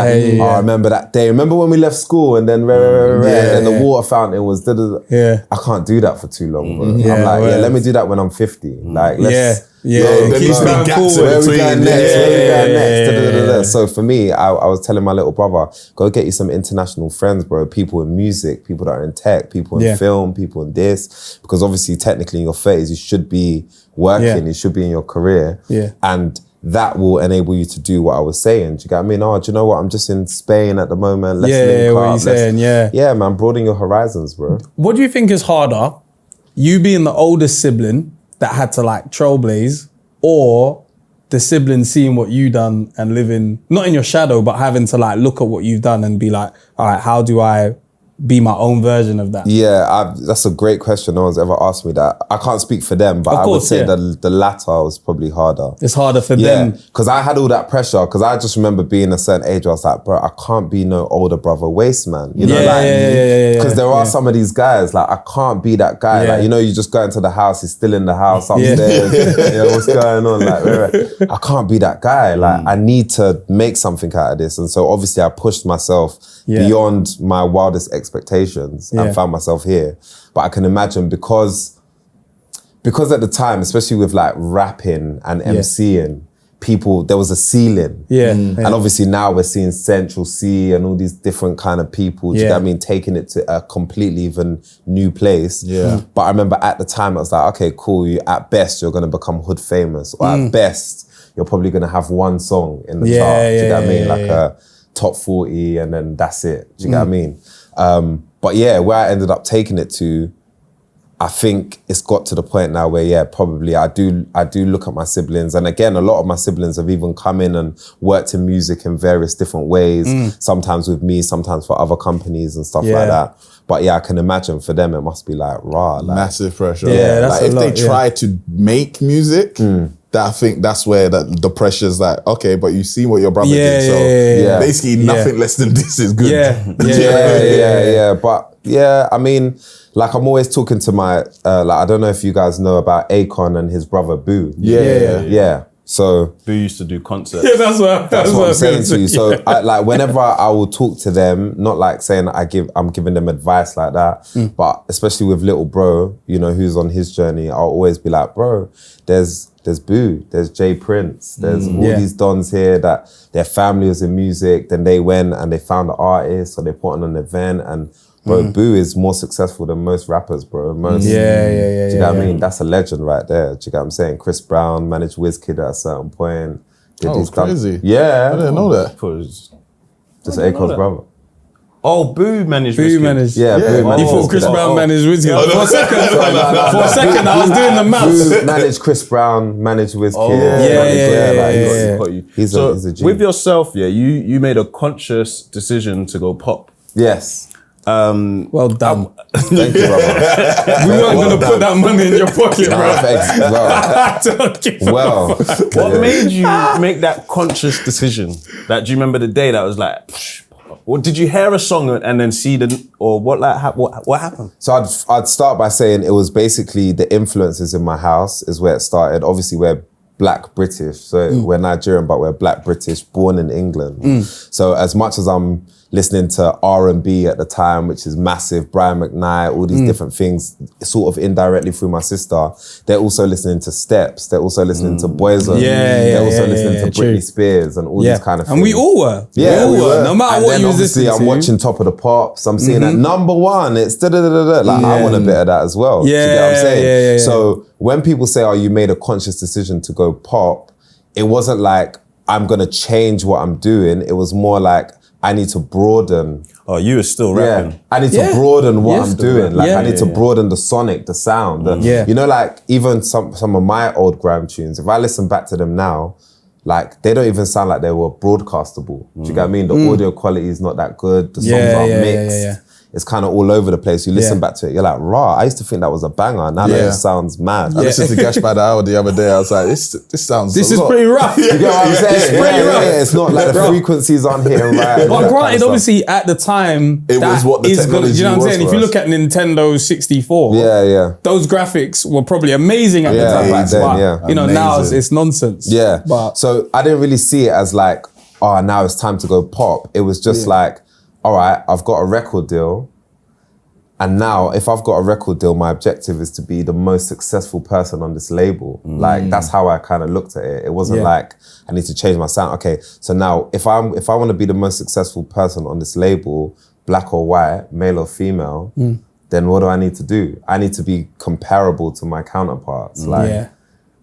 I remember that day. Remember when we left school and then and then the water fountain was I can't do that for too long, bro. I'm like, let me do that when I'm 50. Like, let's where we going next? So for me, I was telling my little brother, go get you some international friends, bro. People in music, people that are in tech, people in film, people in this. Because obviously, technically in your 30s, you should be working, you should be in your career. And that will enable you to do what I was saying. Do you get what I mean? Oh, do you know what? I'm just in Spain at the moment. Let's link what up. are you saying? Yeah, man, broaden your horizons, bro. What do you think is harder? You being the oldest sibling that had to like trailblaze, or the siblings seeing what you done and living, not in your shadow, but having to like look at what you've done and be like, all right, how do I be my own version of that? Yeah, that's a great question. No one's ever asked me that. I can't speak for them, but I would say the latter was probably harder. It's harder for them. Because I had all that pressure, because I just remember being a certain age where I was like, bro, I can't be no older brother waste man. You know, because there are some of these guys, like, I can't be that guy. Like, you know, you just go into the house, he's still in the house upstairs. You know, what's going on? Like, I can't be that guy. Like, I need to make something out of this. And so obviously I pushed myself beyond my wildest expectations and found myself here. But I can imagine because at the time, especially with like rapping and MCing, people, there was a ceiling. And obviously now we're seeing Central C and all these different kind of people, do you know what I mean, taking it to a completely even new place. But I remember at the time I was like, okay, cool, at best you're gonna become hood famous, or at best you're probably gonna have one song in the chart, do you know what I mean? Like a top 40 and then that's it, do you know what I mean? But yeah, where I ended up taking it to, I think it's got to the point now where, probably I do look at my siblings. And again, a lot of my siblings have even come in and worked in music in various different ways, sometimes with me, sometimes for other companies and stuff like that. But yeah, I can imagine for them, it must be like raw. Like, massive pressure. Yeah, that's like a if lot, they try to make music, that I think that's where the pressure's like, okay, but you see what your brother did. So basically nothing less than this is good. But yeah, I mean, like I'm always talking to my, like I don't know if you guys know about Akon and his brother Boo. Yeah. So Boo used to do concerts. That's what I'm saying to you. So I, like whenever I will talk to them, not like saying I'm giving them advice like that, but especially with little bro, you know, who's on his journey, I'll always be like, bro, there's Boo, there's Jay Prince, there's all these dons here that their family was in music, then they went and they found an artist, so they put on an event, and bro, Boo is more successful than most rappers, bro. Most, do you know what I mean? That's a legend right there. Do you get what I'm saying? Chris Brown managed Wizkid at a certain point. It's crazy. Yeah. I didn't know that. Just Akon's brother. Oh, Boo managed Boo Wizkid. managed. Yeah, Boo managed. You thought Chris Brown managed Wizkid? For a second, I was doing the maths. Boo managed Chris Brown, managed Wizkid. He's a G. With yourself, you made a conscious decision to go pop. Yes. Well done. Thank you, brother. We weren't going to put that money in your pocket, bro. Well, what made you make that conscious decision? Like, do you remember the day that was like, or did you hear a song and then see what happened? So I'd start by saying it was basically the influences in my house is where it started. Obviously, we're Black British, so we're Nigerian, but we're Black British, born in England. So as much as I'm listening to R&B at the time, which is massive, Brian McKnight, all these different things, sort of indirectly through my sister, they're also listening to Steps, they're also listening to Boyzone, they're also listening to Britney Spears and all these kind of things. And we all were. Yeah, we were. No matter what you was listening to. I'm watching Top of the Pops, I'm seeing that #1, it's da-da-da-da-da. Like, I want a bit of that as well. Do you get what I'm saying? So when people say, oh, you made a conscious decision to go pop, it wasn't like, I'm gonna change what I'm doing. It was more like, I need to broaden. Oh, you were still rapping. Yeah, I need to broaden what I'm doing. Like, I need to broaden the sonic, the sound. You know, like, even some of my old grime tunes, if I listen back to them now, like, they don't even sound like they were broadcastable. Do you get what I mean? The audio quality is not that good. The songs aren't mixed. It's kind of all over the place. You listen back to it, you're like, rah, I used to think that was a banger. Now that it sounds mad. I listened to Gash by the Hour the other day. I was like, this sounds This is pretty rough. You get what I'm saying? It's pretty rough. It's not like the frequencies aren't hitting right. But granted, obviously, at the time, it was what the technology you know what I'm was saying? If you look at Nintendo 64, those graphics were probably amazing at the time. Back then, you know, now it's nonsense. Yeah. But so I didn't really see it as like, oh, now it's time to go pop. It was just like, all right, I've got a record deal. And now, if I've got a record deal, my objective is to be the most successful person on this label. Like, that's how I kind of looked at it. It wasn't like, I need to change my sound. Okay, so now, if I want to be the most successful person on this label, black or white, male or female, then what do I need to do? I need to be comparable to my counterparts. Like,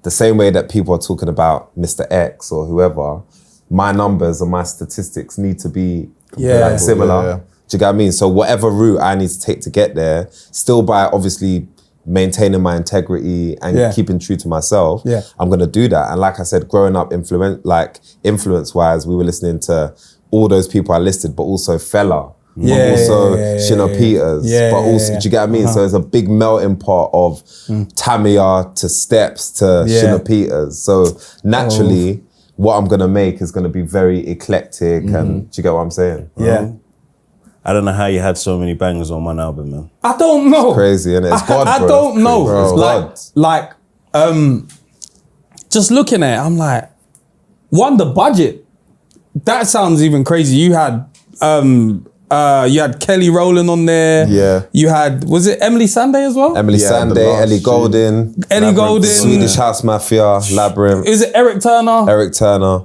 the same way that people are talking about Mr. X or whoever, my numbers and my statistics need to be like similar. Do you get what I mean? So whatever route I need to take to get there, still by obviously maintaining my integrity and keeping true to myself, I'm gonna do that. And like I said, growing up influence-wise, we were listening to all those people I listed, but also Fella, but also Shino Peters, but also, do you get what I mean? So it's a big melting pot of Tamia to Steps to Shino Peters. So naturally, what I'm gonna make is gonna be very eclectic, and do you get what I'm saying? Yeah. I don't know how you had so many bangers on one album, man. I don't know. It's crazy, innit? It's God, I bro. don't know. It's God. Just looking at it, I'm like, one, the budget. That sounds even crazy. You had Kelly Rowland on there. Yeah. You had, was it Emily Sandé as well? Emily Sandé, Ellie Golden. Swedish House Mafia, Labyrinth. Is it Eric Turner? Eric Turner.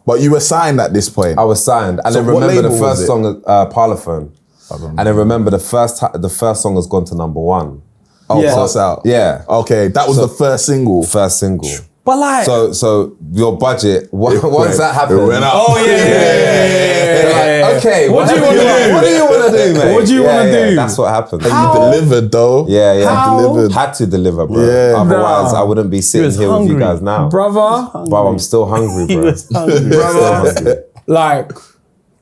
But you were signed at this point. I was signed. And So then what remember the label first was it? song, Parlophone. And then remember the first song has gone to #1. Oh, Yeah. Pass Out. Yeah. Okay, that was the first single. First single. But like, So your budget, once that happened. It went up. oh yeah. Okay, What do you want to do? What do you want to do, mate? What do you wanna do? That's what happened. You delivered though. Yeah. How? Delivered. Had to deliver, bro. Yeah. Otherwise, Nah. I wouldn't be sitting was here with you hungry. guys now. Brother, Bro, I'm still hungry, He bro. was hungry. Still hungry. like,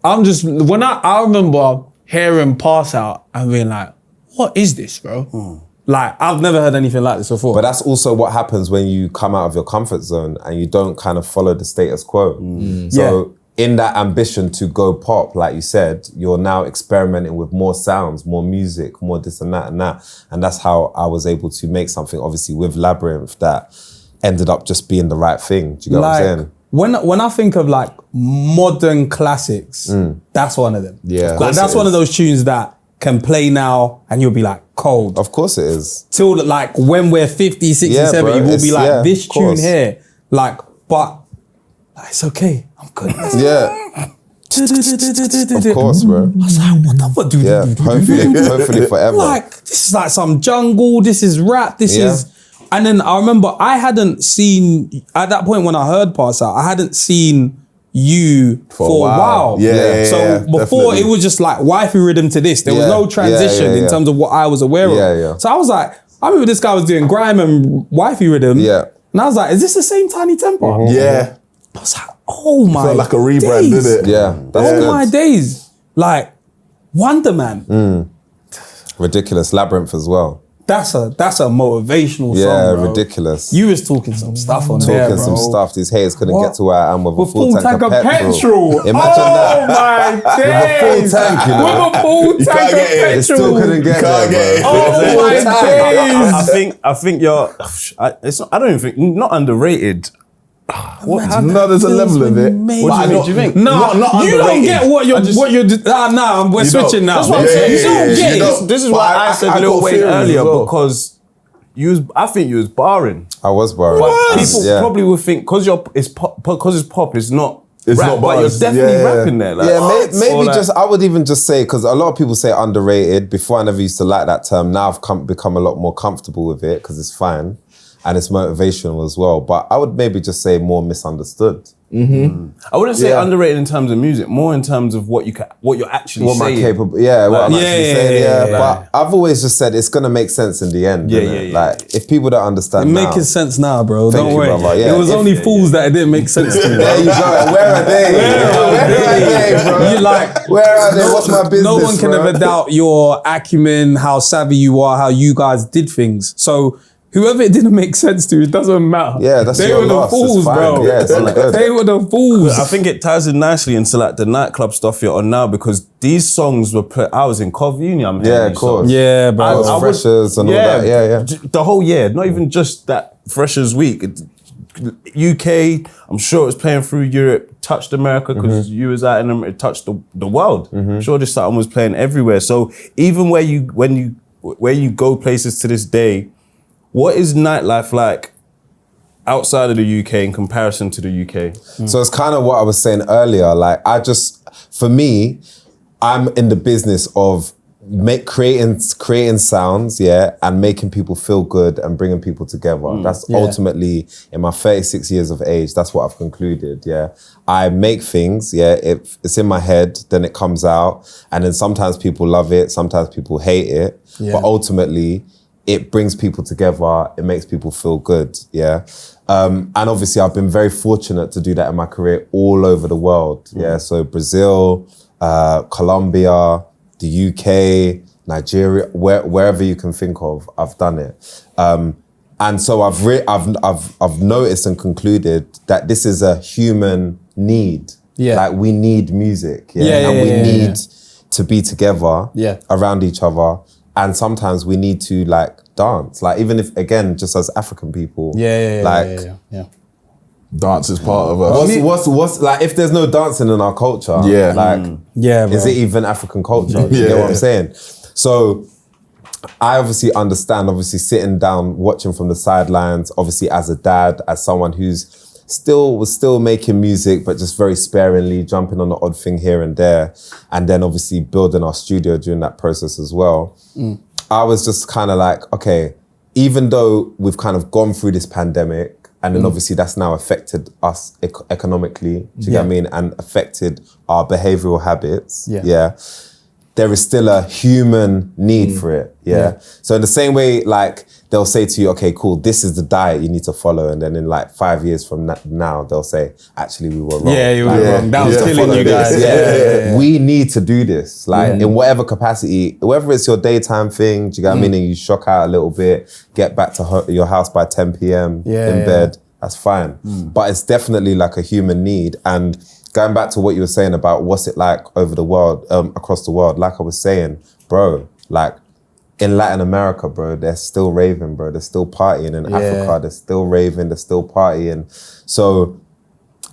I'm just, when I remember hearing Pass Out and being like, what is this, bro? Like, I've never heard anything like this before. But that's also what happens when you come out of your comfort zone and you don't kind of follow the status quo. So in that ambition to go pop, like you said, you're now experimenting with more sounds, more music, more this and that and that. And that's how I was able to make something, obviously, with Labyrinth that ended up just being the right thing. Do you get what I'm saying? When I think of like modern classics, that's one of them. Yeah. Of Like, course that's it one of is. those tunes that can play now and you'll be like, cold. Of course it is. Till like when we're 50, 60, Yeah, 70, bro, we'll be it's- like, yeah, this of tune course. here. Like, but it's okay. I'm good. Yeah, of course, bro. What do Yeah, hopefully forever. Like, this is like some jungle, this is rap, this Yeah. is... And then I remember I hadn't seen, at that point when I heard Pass Out, I hadn't seen you for a while. Yeah, So yeah, before definitely. it was just like wifey rhythm to this. There was Yeah, no transition yeah, in yeah. terms of what I was aware of. Yeah, yeah. So I was like, I remember this guy was doing grime and wifey rhythm. Yeah. And I was like, is this the same TINIE TEMPAH? Yeah. I was like, oh my Felt like a rebrand, days. did it? Yeah, that's Oh good. my days. Like, Wonder Man. Ridiculous. Labyrinth as well. That's a motivational Yeah, song, bro. ridiculous. You was talking some stuff on there, Talking bro. some stuff. These haters couldn't What? get to where I am with a With full tank of petrol. Imagine oh that. my days. With a full tank, you know. With a full tank can't of get it. They petrol. still couldn't get Can't there, get bro. Oh my days. I think you're. It's not, I don't even think not underrated. No, there's a level of it. What do you think? No, Not you don't underrated. get what you're. Nah, we're You switching don't. now. That's what I'm saying. You don't yeah, get you it. don't. This is But why I said I Lil got Wayne theories earlier as well. because I think you was barring. I was borrowing. But people Yeah. probably would think because it's pop, it's not It's rap, not but you're bars. definitely Yeah. rapping there. Like, Yeah, or maybe like- just, I would even just say, because a lot of people say underrated. Before I never used to like that term. Now I've become a lot more comfortable with it because it's fine and it's motivational as well. But I would maybe just say more misunderstood. I wouldn't say Yeah. underrated in terms of music, more in terms of what you're actually What am I saying. capable? Yeah, what I'm Yeah, actually yeah, saying. yeah, Yeah, yeah. but I've always just said it's gonna make sense in the end. Yeah, innit? yeah, yeah. Like if people don't understand, It's now, making sense now, bro. Thank Don't you, worry. brother. Yeah, it was if- only fools that it didn't make sense to. There you go. Where are they? Where are they, bro? You like, Where are they? What's my business? no one can bro? ever doubt your acumen, how savvy you are, how you guys did things. So whoever it didn't make sense to, it doesn't matter. Yeah, that's they your were the loss. It's fools, fine. bro. Yeah, it's all good. They were the fools. I think it ties in nicely into like the nightclub stuff you're on now because these songs were put. I was in Cov Uni. I'm hearing Yeah, of these course. songs. Yeah, bro. I would- Freshers and all that. Yeah, yeah. The whole year, not even just that Freshers Week. UK, I'm sure it was playing through Europe, touched America because you was out in America, it touched the world. I'm sure this album was playing everywhere. So even where you go places to this day, what is nightlife like outside of the UK in comparison to the UK? So it's kind of what I was saying earlier. Like for me, I'm in the business of creating sounds, and making people feel good and bringing people together. That's ultimately, in my 36 years of age, that's what I've concluded. I make things, if it's in my head, then it comes out, and then sometimes people love it, sometimes people hate it, but ultimately it brings people together, it makes people feel good. And obviously I've been very fortunate to do that in my career all over the world. So Brazil, Colombia, the UK, Nigeria, wherever you can think of, I've done it. And so I've noticed and concluded that this is a human need. Like we need music, and we need to be together around each other. And sometimes we need to like dance, like even if, again, just as African people, dance is part of us. What's like, if there's no dancing in our culture, is it even African culture? You get what I'm saying? So I obviously understand, sitting down, watching from the sidelines, obviously as a dad, as someone who's was still making music, but just very sparingly, jumping on the odd thing here and there. And then obviously building our studio during that process as well. I was just kind of like, okay, even though we've kind of gone through this pandemic, and then obviously that's now affected us economically, do you get what I mean? And affected our behavioral habits, there is still a human need for it, So in the same way, like, they'll say to you, okay, cool, this is the diet you need to follow. And then in like 5 years from now, they'll say, actually, we were wrong. You were wrong. That was killing you guys. We need to do this, like in whatever capacity, whether it's your daytime thing, do you get what I mean? And you shock out a little bit, get back to your house by 10 p.m. in bed, that's fine. But it's definitely like a human need. And going back to what you were saying about what's it like over the world, across the world, like I was saying, bro, like in Latin America, bro, they're still raving, bro. They're still partying. In Africa, they're still raving, they're still partying. So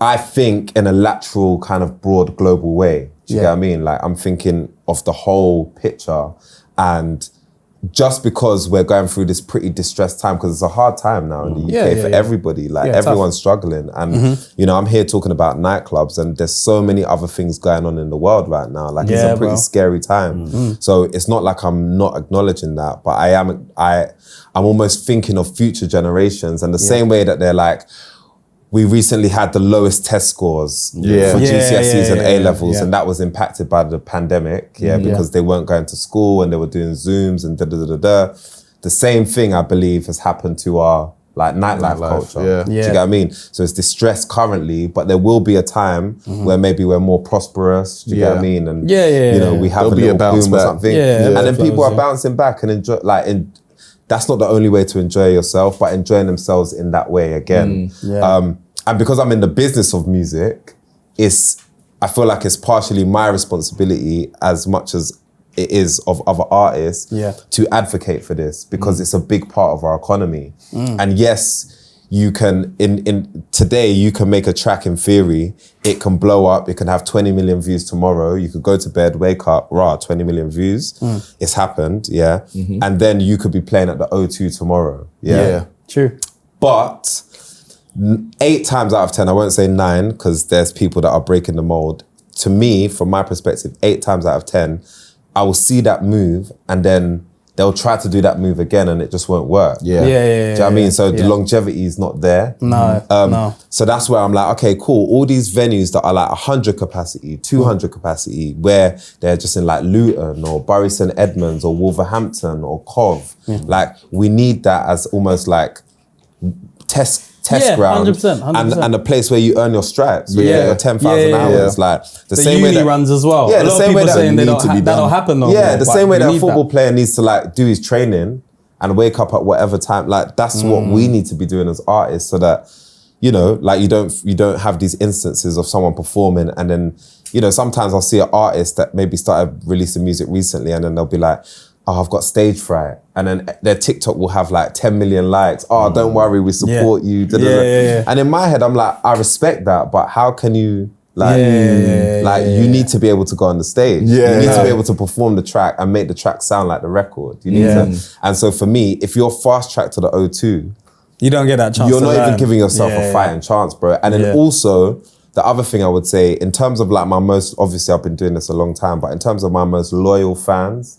I think in a lateral kind of broad global way, do you get what I mean? Like I'm thinking of the whole picture, and just because we're going through this pretty distressed time, because it's a hard time now in the UK for everybody, like everyone's struggling. And, you know, I'm here talking about nightclubs, and there's so many other things going on in the world right now. Like it's a pretty scary time. So it's not like I'm not acknowledging that, but I'm almost thinking of future generations, and the same way that they're like, we recently had the lowest test scores for GCSEs and A-levels, and that was impacted by the pandemic, because they weren't going to school and they were doing Zooms and da-da-da-da. The same thing, I believe, has happened to our like nightlife culture. Do you get what I mean? So it's distressed currently, but there will be a time where maybe we're more prosperous, do you get what I mean? And you know, we have a little boom or something. And then people are bouncing back and enjoy, like, that's not the only way to enjoy yourself, but enjoying themselves in that way again. And because I'm in the business of music, I feel like it's partially my responsibility as much as it is of other artists to advocate for this, because it's a big part of our economy. And yes, you can, today you can make a track in theory, it can blow up, it can have 20 million views tomorrow, you could go to bed, wake up, 20 million views, it's happened, and then you could be playing at the O2 tomorrow, True. But 8 times out of 10, I won't say 9, because there's people that are breaking the mold. To me, from my perspective, 8 times out of 10, I will see that move, and then they'll try to do that move again, and it just won't work. Do you know what I mean? So the longevity is not there. No. So that's where I'm like, okay, cool. All these venues that are like 100 capacity, 200 capacity, where they're just in like Luton or Bury St Edmunds or Wolverhampton or Cov, like we need that as almost like test ground, 100%. And a place where you earn your stripes, where you get your 10,000 hours, like the same way that runs as well. Yeah, the same way that saying that'll happen. Though, the same way that a football player needs to like do his training and wake up at whatever time. Like that's what we need to be doing as artists, so that, you know, like you don't have these instances of someone performing and then, you know, sometimes I'll see an artist that maybe started releasing music recently, and then they'll be like, oh, I've got stage fright. And then their TikTok will have like 10 million likes. Oh, don't worry, we support you. And in my head, I'm like, I respect that, but how can you, you need to be able to go on the stage. You need to be able to perform the track and make the track sound like the record. You need to. And so for me, if you're fast tracked to the O2, you don't get that chance. You're not even giving yourself a fighting chance, bro. And then also, the other thing I would say, in terms of like my most, obviously I've been doing this a long time, but in terms of my most loyal fans,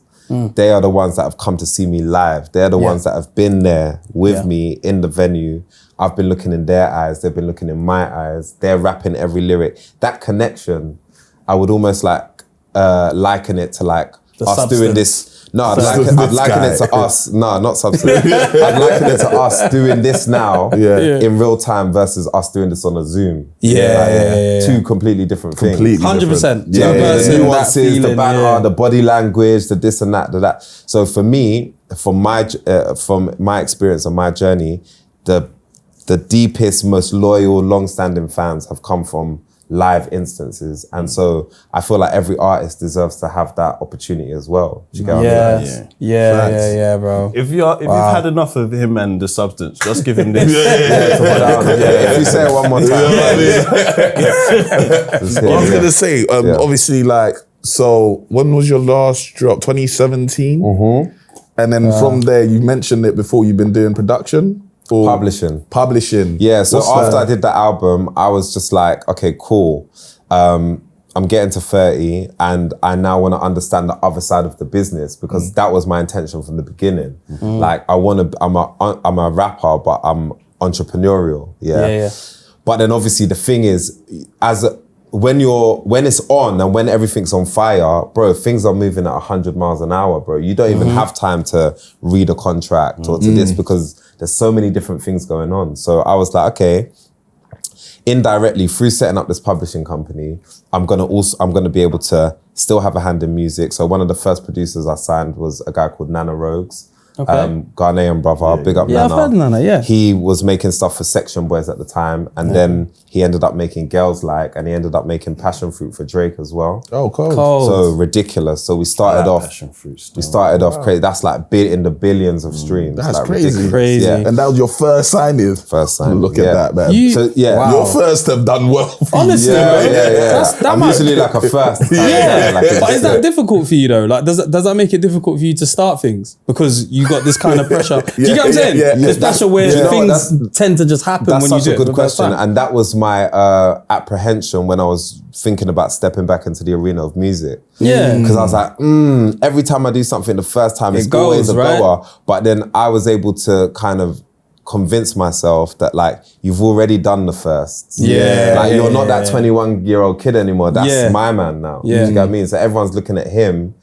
they are the ones that have come to see me live. They're the ones that have been there with me in the venue. I've been looking in their eyes. They've been looking in my eyes. They're rapping every lyric. That connection, I would almost like liken it to like us doing this. No, I'd liken it to us. No, not substance. I'd liken it to us doing this now in real time versus us doing this on a Zoom. Two completely different things. 100%. The nuances, the banter, the body language, the this and that, the that. So for me, from my experience and my journey, the deepest, most loyal, long-standing fans have come from live instances, and so I feel like every artist deserves to have that opportunity as well. Do you get what I mean? Yeah, bro. If you've had enough of him and the substance, just give him this. If you say it one more time. I was gonna say, obviously, like, so when was your last drop? 2017, and then from there, you mentioned it before. You've been doing production. Publishing. Yeah, so after I did the album, I was just like, okay, cool. I'm getting to 30 and I now want to understand the other side of the business, because that was my intention from the beginning. Like, I'm a rapper, but I'm entrepreneurial. But then obviously the thing is, when it's on and when everything's on fire, bro, things are moving at 100 miles an hour, bro. You don't even have time to read a contract or to this, because there's so many different things going on. So I was like, okay, indirectly through setting up this publishing company, I'm gonna be able to still have a hand in music. So one of the first producers I signed was a guy called Nana Rogues. Ghanaian brother, big up Nana. I've heard Nana, He was making stuff for Section Boys at the time, and then he ended up making Girls Like, and he ended up making Passion Fruit for Drake as well. Oh, cool. So ridiculous. So we started off crazy. That's like in the billions of streams. That's like crazy. Yeah. And that was your first signing? First signing. Look at that, man. Your first have done well. Honestly, I'm usually like a first. But is that difficult for you though? Like, does that make it difficult for you to start things? Because you got this kind of pressure. Do you get what I'm saying? This pressure where things tend to just happen when you do it. That's such a good question. And that was my apprehension when I was thinking about stepping back into the arena of music. Because I was like, every time I do something the first time, it's always a goer. But then I was able to kind of convince myself that, like, you've already done the first. Like, you're not that 21-year-old kid anymore. That's my man now. Do you get what I mean? So everyone's looking at him,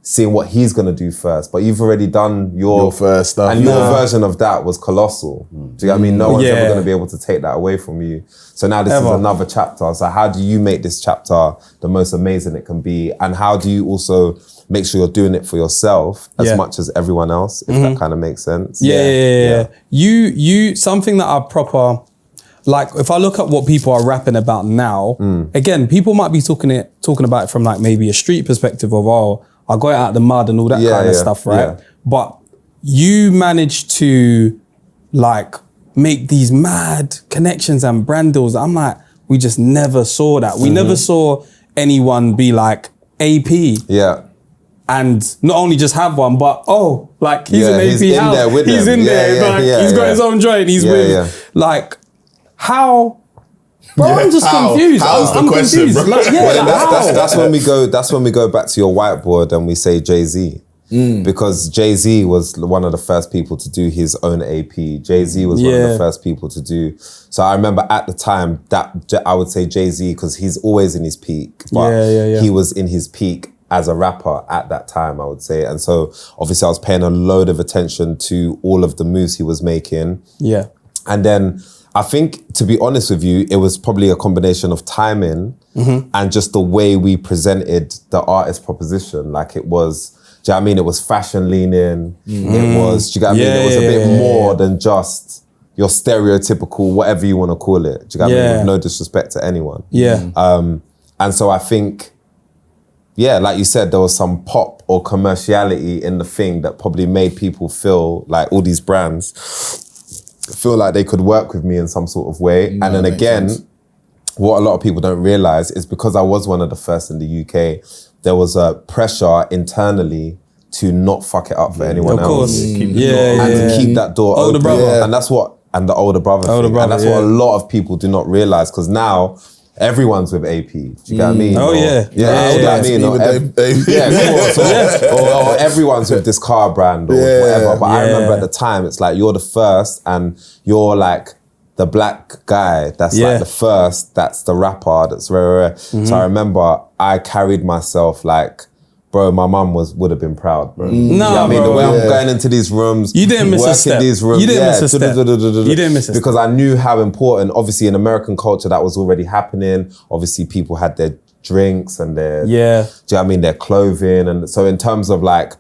seeing what he's gonna do first, but you've already done your first stuff, and your version of that was colossal. Do you get what I mean? No one's ever gonna be able to take that away from you. So now this is another chapter. So how do you make this chapter the most amazing it can be, and how do you also make sure you're doing it for yourself as much as everyone else, if that kind of makes sense? You something that I proper, like, if I look at what people are rapping about now, again, people might be talking about it from like maybe a street perspective of, I got it out of the mud and all that kind of stuff, right? But you managed to like make these mad connections and brand deals. I'm like, we just never saw that. We never saw anyone be like AP. And not only just have one, but like he's an AP he's in house. there with he's them. in there. He's got his own joint. He's with like how. Bro, I'm just confused. I'm the question, confused. bro? Like, that's when we go back to your whiteboard and we say Jay-Z. Because Jay-Z was one of the first people to do his own AP. Jay-Z was one of the first people to do. So I remember at the time that I would say Jay-Z, because he's always in his peak. But he was in his peak as a rapper at that time, I would say. And so obviously I was paying a load of attention to all of the moves he was making. And then I think, to be honest with you, it was probably a combination of timing and just the way we presented the artist proposition. Like, it was, do you know what I mean? It was fashion leaning. It was, do you get what I mean? It was a bit more than just your stereotypical, whatever you want to call it. Do you get what I mean? With no disrespect to anyone. And so I think, like you said, there was some pop or commerciality in the thing that probably made people feel like, all these brands feel like they could work with me in some sort of way. And then again, what a lot of people don't realize is because I was one of the first in the UK, there was a pressure internally to not fuck it up for anyone else. Of course. And to keep that door open. And that's what, and the older brother thing. And that's what a lot of people do not realize, because now everyone's with AP. Do you get what I mean? Oh, yeah. Yeah, do you get what I mean? Of course. Or everyone's with this car brand or whatever. But I remember at the time, it's like you're the first and you're like the black guy that's like the first, that's the rapper, that's rare. So I remember I carried myself like, bro, my mum would have been proud, bro. No, you know what I mean? bro, The way I'm going into these rooms, you didn't miss a step. working these rooms, You didn't miss a step. You didn't miss a step. Because I knew how important, obviously in American culture, that was already happening. Obviously people had their drinks and their, do you know what I mean, their clothing. And so in terms of like,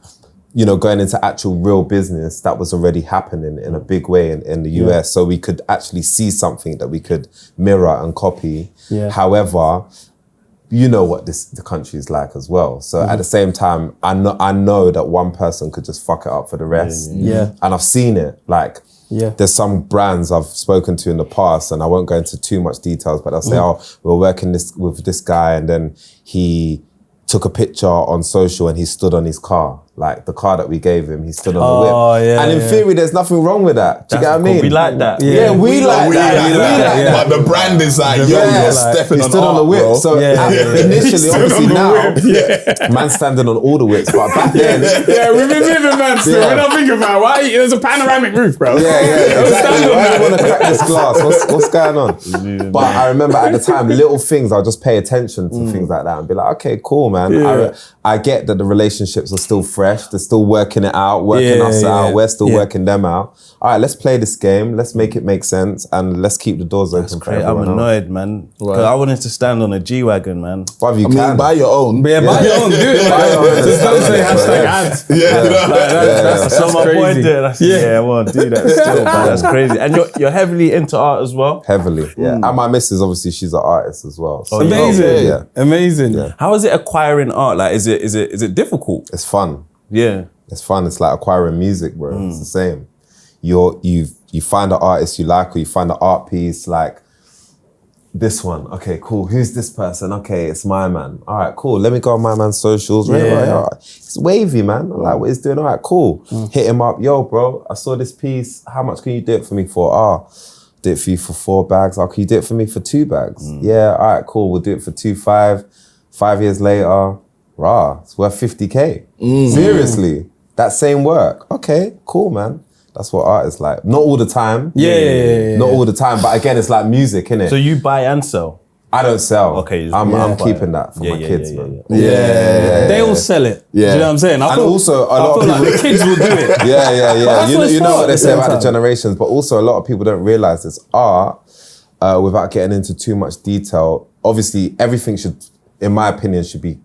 you know, going into actual real business, that was already happening in a big way in the US. So we could actually see something that we could mirror and copy. However, you know what the country is like as well. So at the same time, I know that one person could just fuck it up for the rest. And I've seen it. Like, there's some brands I've spoken to in the past, and I won't go into too much details, but they'll say, oh, we're working with this guy, and then he took a picture on social and he stood on his car. Like the car that we gave him, he stood on the whip. And in theory, there's nothing wrong with that. Do you get what I mean? We like that. Yeah, we like that. But the brand is like, yo, you're stepping he on stood on the whip. bro. So initially, obviously now, man's standing on all the whips. But back then, we've been living, man. Still, we don't think about why there's a panoramic roof, bro. Exactly. Why do you want to crack this glass? What's going on? But I remember at the time, little things, I'll just pay attention to things like that and be like, okay, cool, man. I get that the relationships are still fresh. They're still working it out, working us out. We're still working them out. All right, let's play this game. Let's make it make sense, and let's keep the doors open for everyone. I'm annoyed, man. Because I wanted to stand on a G-Wagon, man. Bruv, you can. Buy your own. Yeah, buy your own, do it. Buy your own. Just don't say hashtag ads. That's So my boy crazy. did. I won't do that still, man. That's crazy. And you're heavily into art as well? Heavily, And my missus, obviously, she's an artist as well. So Amazing. Amazing. How is it acquiring art? Like, is it difficult? It's fun. Yeah. It's fun. It's like acquiring music, bro. It's the same. You find an artist you like, or you find an art piece like this one. Okay, cool. Who's this person? Okay, it's my man. All right, cool. Let me go on my man's socials. Right. It's wavy, man. I like what he's doing. All right, cool. Hit him up. Yo, bro, I saw this piece. How much can you do it for me for? Do it for you for 4 bags. Can you do it for me for 2 bags? Yeah, all right, cool. We'll do it for 2.5. 5 years later, it's worth 50K. Seriously, that same work. Okay, cool, man. That's what art is like. Not all the time. Not all the time, but again, it's like music, innit? So you buy and sell? I don't sell. Okay, I'm keeping that for my kids, man. They all sell it. Do you know what I'm saying? And also, a lot of people, like the kids will do it. You know what they say about the generations, but also a lot of people don't realize this art, without getting into too much detail. Obviously, everything should, in my opinion, should be,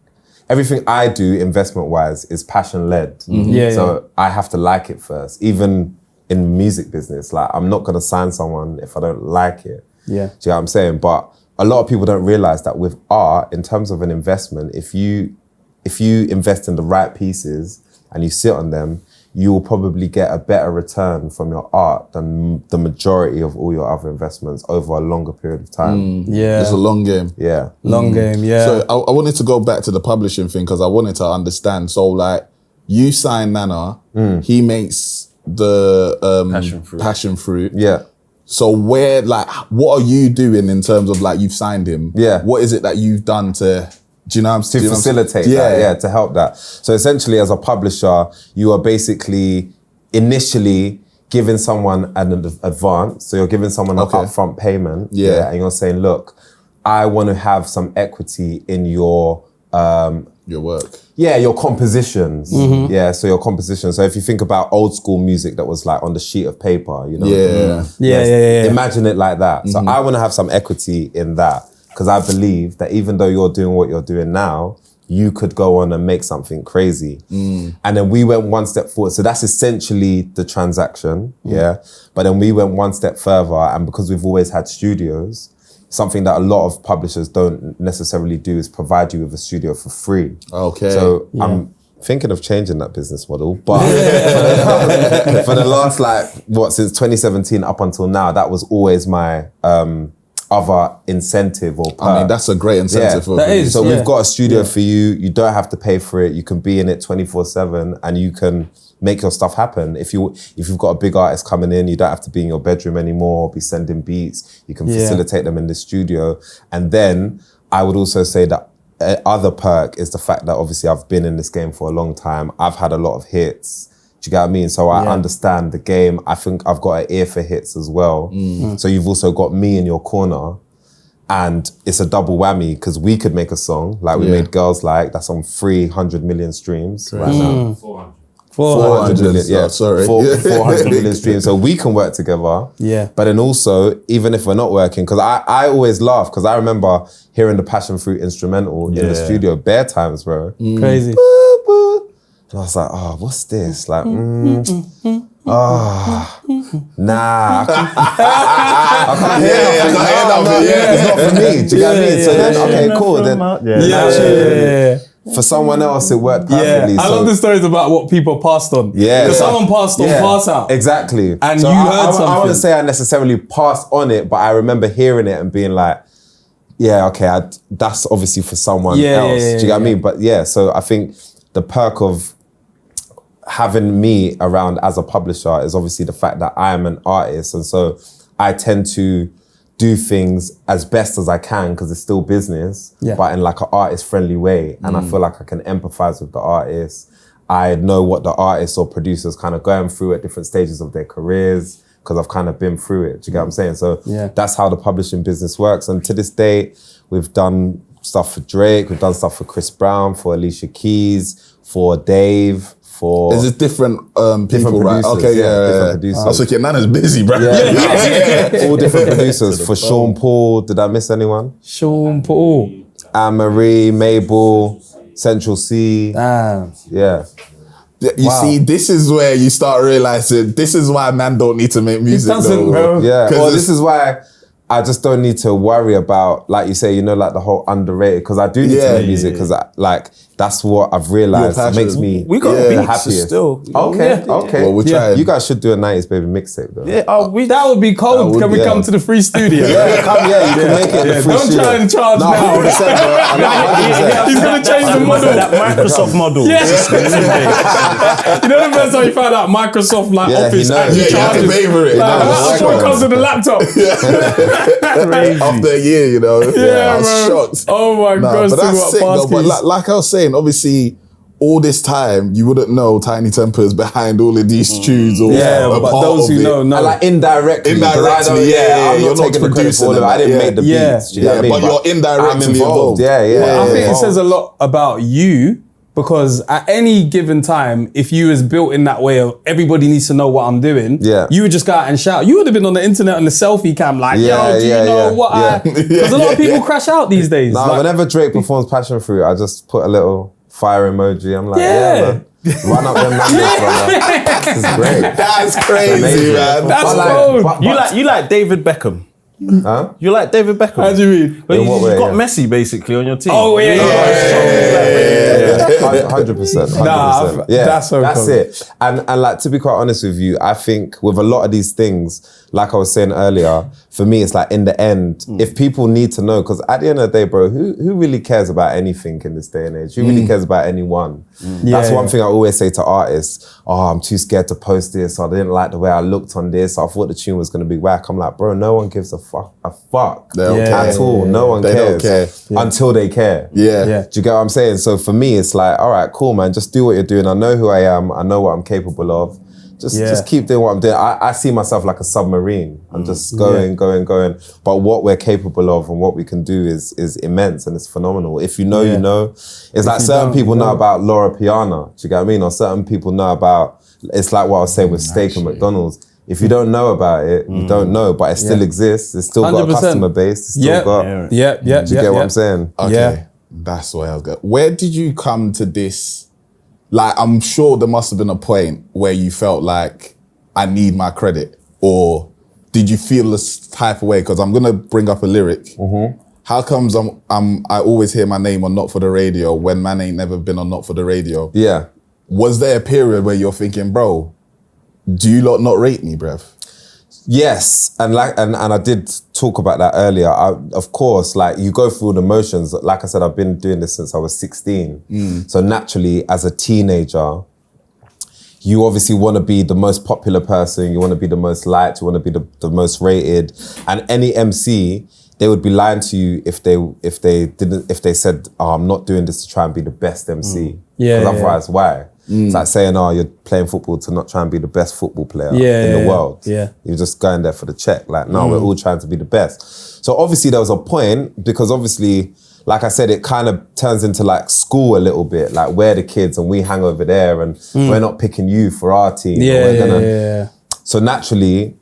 everything I do investment-wise is passion-led. So I have to like it first, even in music business. Like, I'm not gonna sign someone if I don't like it. Do you know what I'm saying? But a lot of people don't realize that with art, in terms of an investment, if you invest in the right pieces and you sit on them, you will probably get a better return from your art than the majority of all your other investments over a longer period of time. It's a long game. Long game, So I wanted to go back to the publishing thing because I wanted to understand. So like, you sign Nana, he makes the passion fruit. So where, like, what are you doing in terms of like, you've signed him? What is it that you've done to, do you know what I'm saying? To facilitate that, to help that. So essentially as a publisher, you are basically initially giving someone an advance. So you're giving someone an upfront payment. And you're saying, look, I want to have some equity in your work. Your compositions. So your composition. So if you think about old school music that was like on the sheet of paper, you know? Imagine it like that. So I want to have some equity in that, because I believe that even though you're doing what you're doing now, you could go on and make something crazy. And then we went one step forward. So that's essentially the transaction, But then we went one step further, and because we've always had studios, something that a lot of publishers don't necessarily do is provide you with a studio for free. So I'm thinking of changing that business model, but for the last since 2017 up until now, that was always my other incentive or perk. I mean, that's a great incentive for that me. is. So Yeah. we've got a studio for you. You don't have to pay for it. You can be in it 24/7, and you can make your stuff happen. If you've got a big artist coming in, you don't have to be in your bedroom anymore. Be sending beats. You can facilitate them in the studio. And then I would also say that other perk is the fact that obviously I've been in this game for a long time. I've had a lot of hits. Do you get what I mean? So I understand the game. I think I've got an ear for hits as well. So you've also got me in your corner. And it's a double whammy because we could make a song like we made Girls Like, that's on 300 million streams right now. 400 million, yeah, sorry. 400 million streams. So we can work together. Yeah. But then also, even if we're not working, because I always laugh because I remember hearing the Passionfruit instrumental in the studio bare times, bro. Crazy. And I was like, oh, what's this? Like, nah. I can't hear nothing. It's not for me. Do you get what I mean? So then, okay, cool. Then for someone else, it worked perfectly. I love the stories about what people passed on. Yeah. Because someone passed on pass out. Exactly. And so you heard something. I wouldn't say I necessarily passed on it, but I remember hearing it and being like, yeah, okay, that's obviously for someone else. Do you get what I mean? But yeah, so I think the perk of having me around as a publisher is obviously the fact that I am an artist. And so I tend to do things as best as I can because it's still business, but in like an artist friendly way. And I feel like I can empathize with the artist. I know what the artists or producers kind of going through at different stages of their careers because I've kind of been through it. Do you get what I'm saying? So that's how the publishing business works. And to this day, we've done stuff for Drake, we've done stuff for Chris Brown, for Alicia Keys, for Dave, for... Is it different people, right? producers, Okay, different producers. I was thinking, Nana's busy, bro. All different producers. For Sean Paul, did I miss anyone? Sean Paul. Anne-Marie, Mabel, Central C. Yeah. You see, this is where you start realizing this is why man don't need to make music. It doesn't, bro. Yeah. Well, this is why I just don't need to worry about, like you say, you know, like the whole underrated, because I do need to make music because like that's what I've realized makes me the happiest. Still. Okay. Well, we'll try. You guys should do a 90s baby mixtape though. Yeah, that would be cold. Can we come to the free studio? You can make it the free Don't studio. try and charge now. 100%. He's going to change the model. That Microsoft model. Yeah. You know the first time you found out Microsoft Office he knows. You have to pay for it. what comes with the laptop? After a year, you know. I was shocked. Oh my gosh. But that's sick though. But like I was saying, obviously, all this time, you wouldn't know TINIE TEMPAH is behind all of these tunes. Or but those who know. And like indirectly. You're I'm not taking the credit for it. I didn't make the beats. Yeah, but you're indirectly involved. I think it says a lot about you. Because at any given time, if you was built in that way of everybody needs to know what I'm doing, you would just go out and shout. You would have been on the internet on the selfie cam like, yo, do you know what I... Because a lot of people crash out these days. Nah, like, whenever Drake performs Passionfruit, I just put a little fire emoji. I'm like, man. Run up them numbers, brother. This is great. That's crazy, man. That's cool. You like David Beckham. Huh? You like David Beckham? How do you mean? But you've got Messi basically on your team. Oh, yeah. 100%. Nah, that's so that's cool. it. And like, to be quite honest with you, I think with a lot of these things, like I was saying earlier, for me, it's like in the end, if people need to know, because at the end of the day, bro, who really cares about anything in this day and age? Who really cares about anyone? That's one thing I always say to artists. Oh, I'm too scared to post this. Or I didn't like the way I looked on this. I thought the tune was going to be whack. I'm like, bro, no one gives a fuck at all. No one cares. Don't care. Until they care. Do you get what I'm saying? So for me, it's like, all right, cool, man. Just do what you're doing. I know who I am. I know what I'm capable of. Just keep doing what I'm doing. I see myself like a submarine. I'm just going. But what we're capable of and what we can do is immense and it's phenomenal. If you know, you know. It's like certain people know about Laura Piana. Do you get what I mean? Or certain people know about, it's like what I was saying with steak and McDonald's. If you don't know about it, you don't know, but it still exists. It's still got a customer base. It's still got... Do you get what I'm saying? Okay, that's where I was going. Where did you come to this? Like, I'm sure there must have been a point where you felt like, I need my credit. Or did you feel this type of way? Because I'm going to bring up a lyric. How comes I always hear my name on Not For The Radio when man ain't never been on Not For The Radio? Yeah. Was there a period where you're thinking, bro, do you lot not rate me, bruv? Yes, and I did talk about that earlier. Of course, like you go through all the motions. Like I said, I've been doing this since I was 16. So naturally, as a teenager, you obviously want to be the most popular person. You want to be the most liked. You want to be the most rated. And any MC, they would be lying to you if they said, "Oh, I'm not doing this to try and be the best MC." Because otherwise, why? It's like saying, "Oh, you're playing football to not try and be the best football player in the world." You're just going there for the check. Like, no, we're all trying to be the best. So obviously there was a point, because obviously, like I said, it kind of turns into like school a little bit. Like, we're the kids and we hang over there, and we're not picking you for our team. So naturally,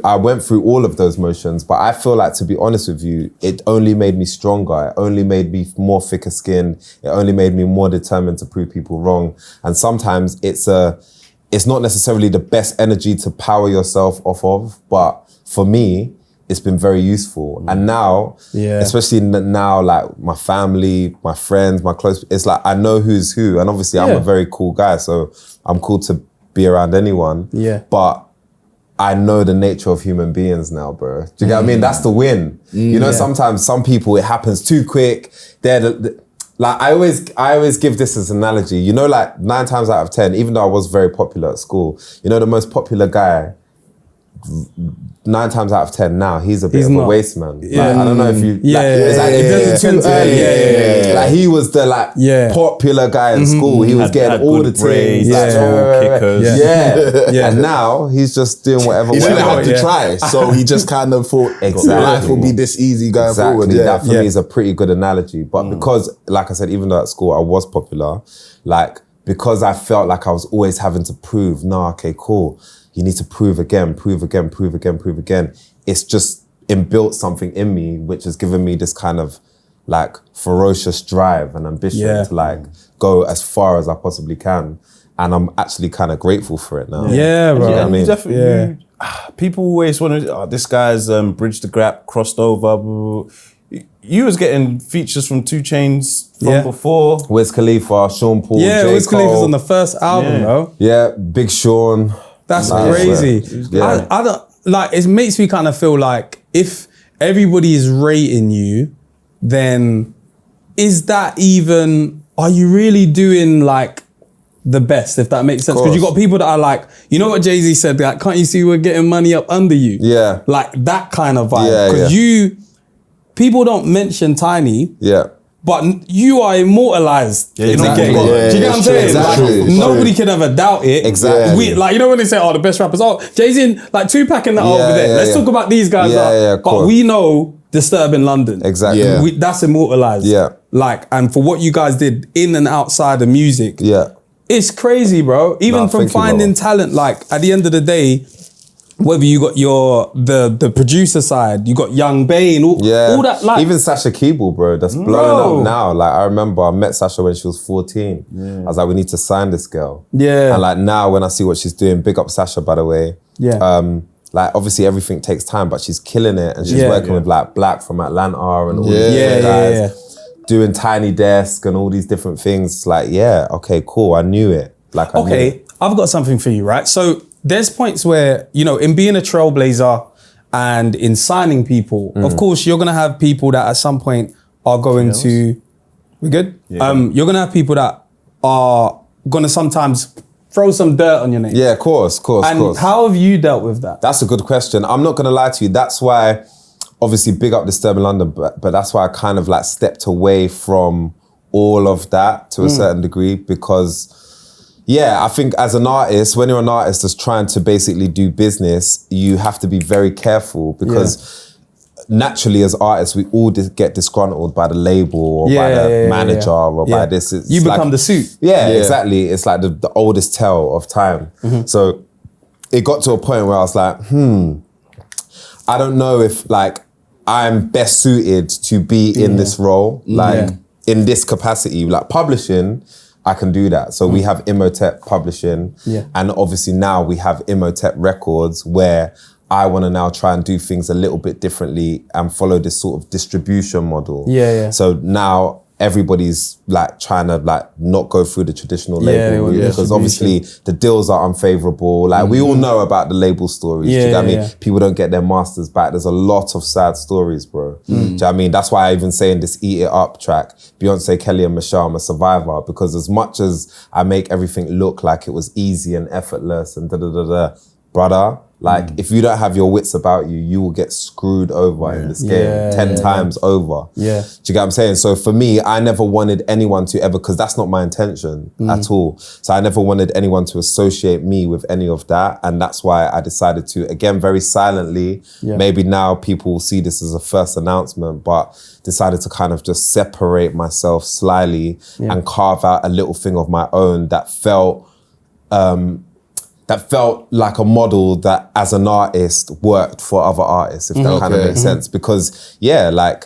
I went through all of those motions, but I feel like, to be honest with you, it only made me stronger. It only made me more thicker skinned. It only made me more determined to prove people wrong. And sometimes it's not necessarily the best energy to power yourself off of, but for me, it's been very useful. And now, especially now, like my family, my friends, my close, it's like I know who's who. And obviously I'm a very cool guy, so I'm cool to be around anyone. But I know the nature of human beings now, bro. Do you get what I mean? That's the win. You know, sometimes some people, it happens too quick. Like I always give this as an analogy. You know, like 9 times out of 10, even though I was very popular at school, you know, the most popular guy, 9 times out of 10 now, he's a bit of a waste man. Like, I don't know if you... Like, he was the popular guy in school. He was getting all the things. And now he's just doing whatever. He didn't have to try. So he just kind of thought life will be this easy going forward. That for me is a pretty good analogy. But because, like I said, even though at school I was popular, like, because I felt like I was always having to prove, okay, cool. You need to prove again. It's just inbuilt something in me, which has given me this kind of like ferocious drive and ambition to like go as far as I possibly can. And I'm actually kind of grateful for it now. Yeah, bro. You know what I mean? Definitely. People always want to, this guy's bridged the gap, crossed over. Blah, blah, blah. You was getting features from 2 Chainz from before. Wiz Khalifa, Sean Paul, J. Wiz Khalifa's on the first album, bro. Yeah, Big Sean. That's crazy. I don't, like, it makes me kind of feel like if everybody is rating you, then is that even, are you really doing like the best, if that makes sense? Because you got people that are like, you know what Jay-Z said, like, can't you see we're getting money up under you? Yeah. Like that kind of vibe. Because people don't mention TINIE. But you are immortalized in the game. Do you get what I'm saying? Exactly. Like, nobody can ever doubt it. Exactly. Like, you know when they say, oh, the best rappers, Jay-Z, like Tupac and that over there. Let's talk about these guys. But we know Disturbing London. Exactly. That's immortalized. Like, and for what you guys did in and outside of music, it's crazy, bro. Even from finding talent, like at the end of the day, whether you got the producer side, you got Young Bane, all that, like, even Sasha Keeble, bro, that's blowing up now. Like, I remember I met Sasha when she was 14. I was like, we need to sign this girl. And like now when I see what she's doing, big up Sasha, by the way. Like, obviously everything takes time, but she's killing it, and she's working with like Black from Atlanta and all these different guys, doing Tiny Desk and all these different things. It's like, okay, cool, I knew it. Like, I knew it. I've got something for you, right? So there's points where, you know, in being a trailblazer and in signing people, of course, you're going to have people that at some point are going to... We good? You're going to have people that are going to sometimes throw some dirt on your name. Yeah, of course. And how have you dealt with that? That's a good question. I'm not going to lie to you. That's why, obviously, big up Disturbing London, but that's why I kind of like stepped away from all of that to a certain degree, because... I think as an artist, when you're an artist that's trying to basically do business, you have to be very careful, because naturally as artists, we all get disgruntled by the label or by the manager or by this. It's you become the suit. Exactly. It's like the oldest tale of time. So it got to a point where I was like, I don't know if like I'm best suited to be in this role, like in this capacity, like publishing. I can do that. So we have Imhotep Publishing, and obviously now we have Imhotep Records, where I want to now try and do things a little bit differently and follow this sort of distribution model. So now everybody's like trying to like not go through the traditional label route, because distribution. obviously the deals are unfavorable. Like we all know about the label stories. Do you know what I mean? People don't get their masters back. There's a lot of sad stories, bro. Do you know what I mean? That's why I even say in this Eat It Up track, Beyonce, Kelly and Michelle, I'm a survivor, because as much as I make everything look like it was easy and effortless and brother, like if you don't have your wits about you, you will get screwed over in this game 10 times over. Yeah. Do you get what I'm saying? So for me, I never wanted anyone to ever, because that's not my intention at all. So I never wanted anyone to associate me with any of that. And that's why I decided to, again, very silently, maybe now people will see this as a first announcement, but decided to kind of just separate myself slyly and carve out a little thing of my own that felt like a model that as an artist worked for other artists, if that kind of makes sense. Because like,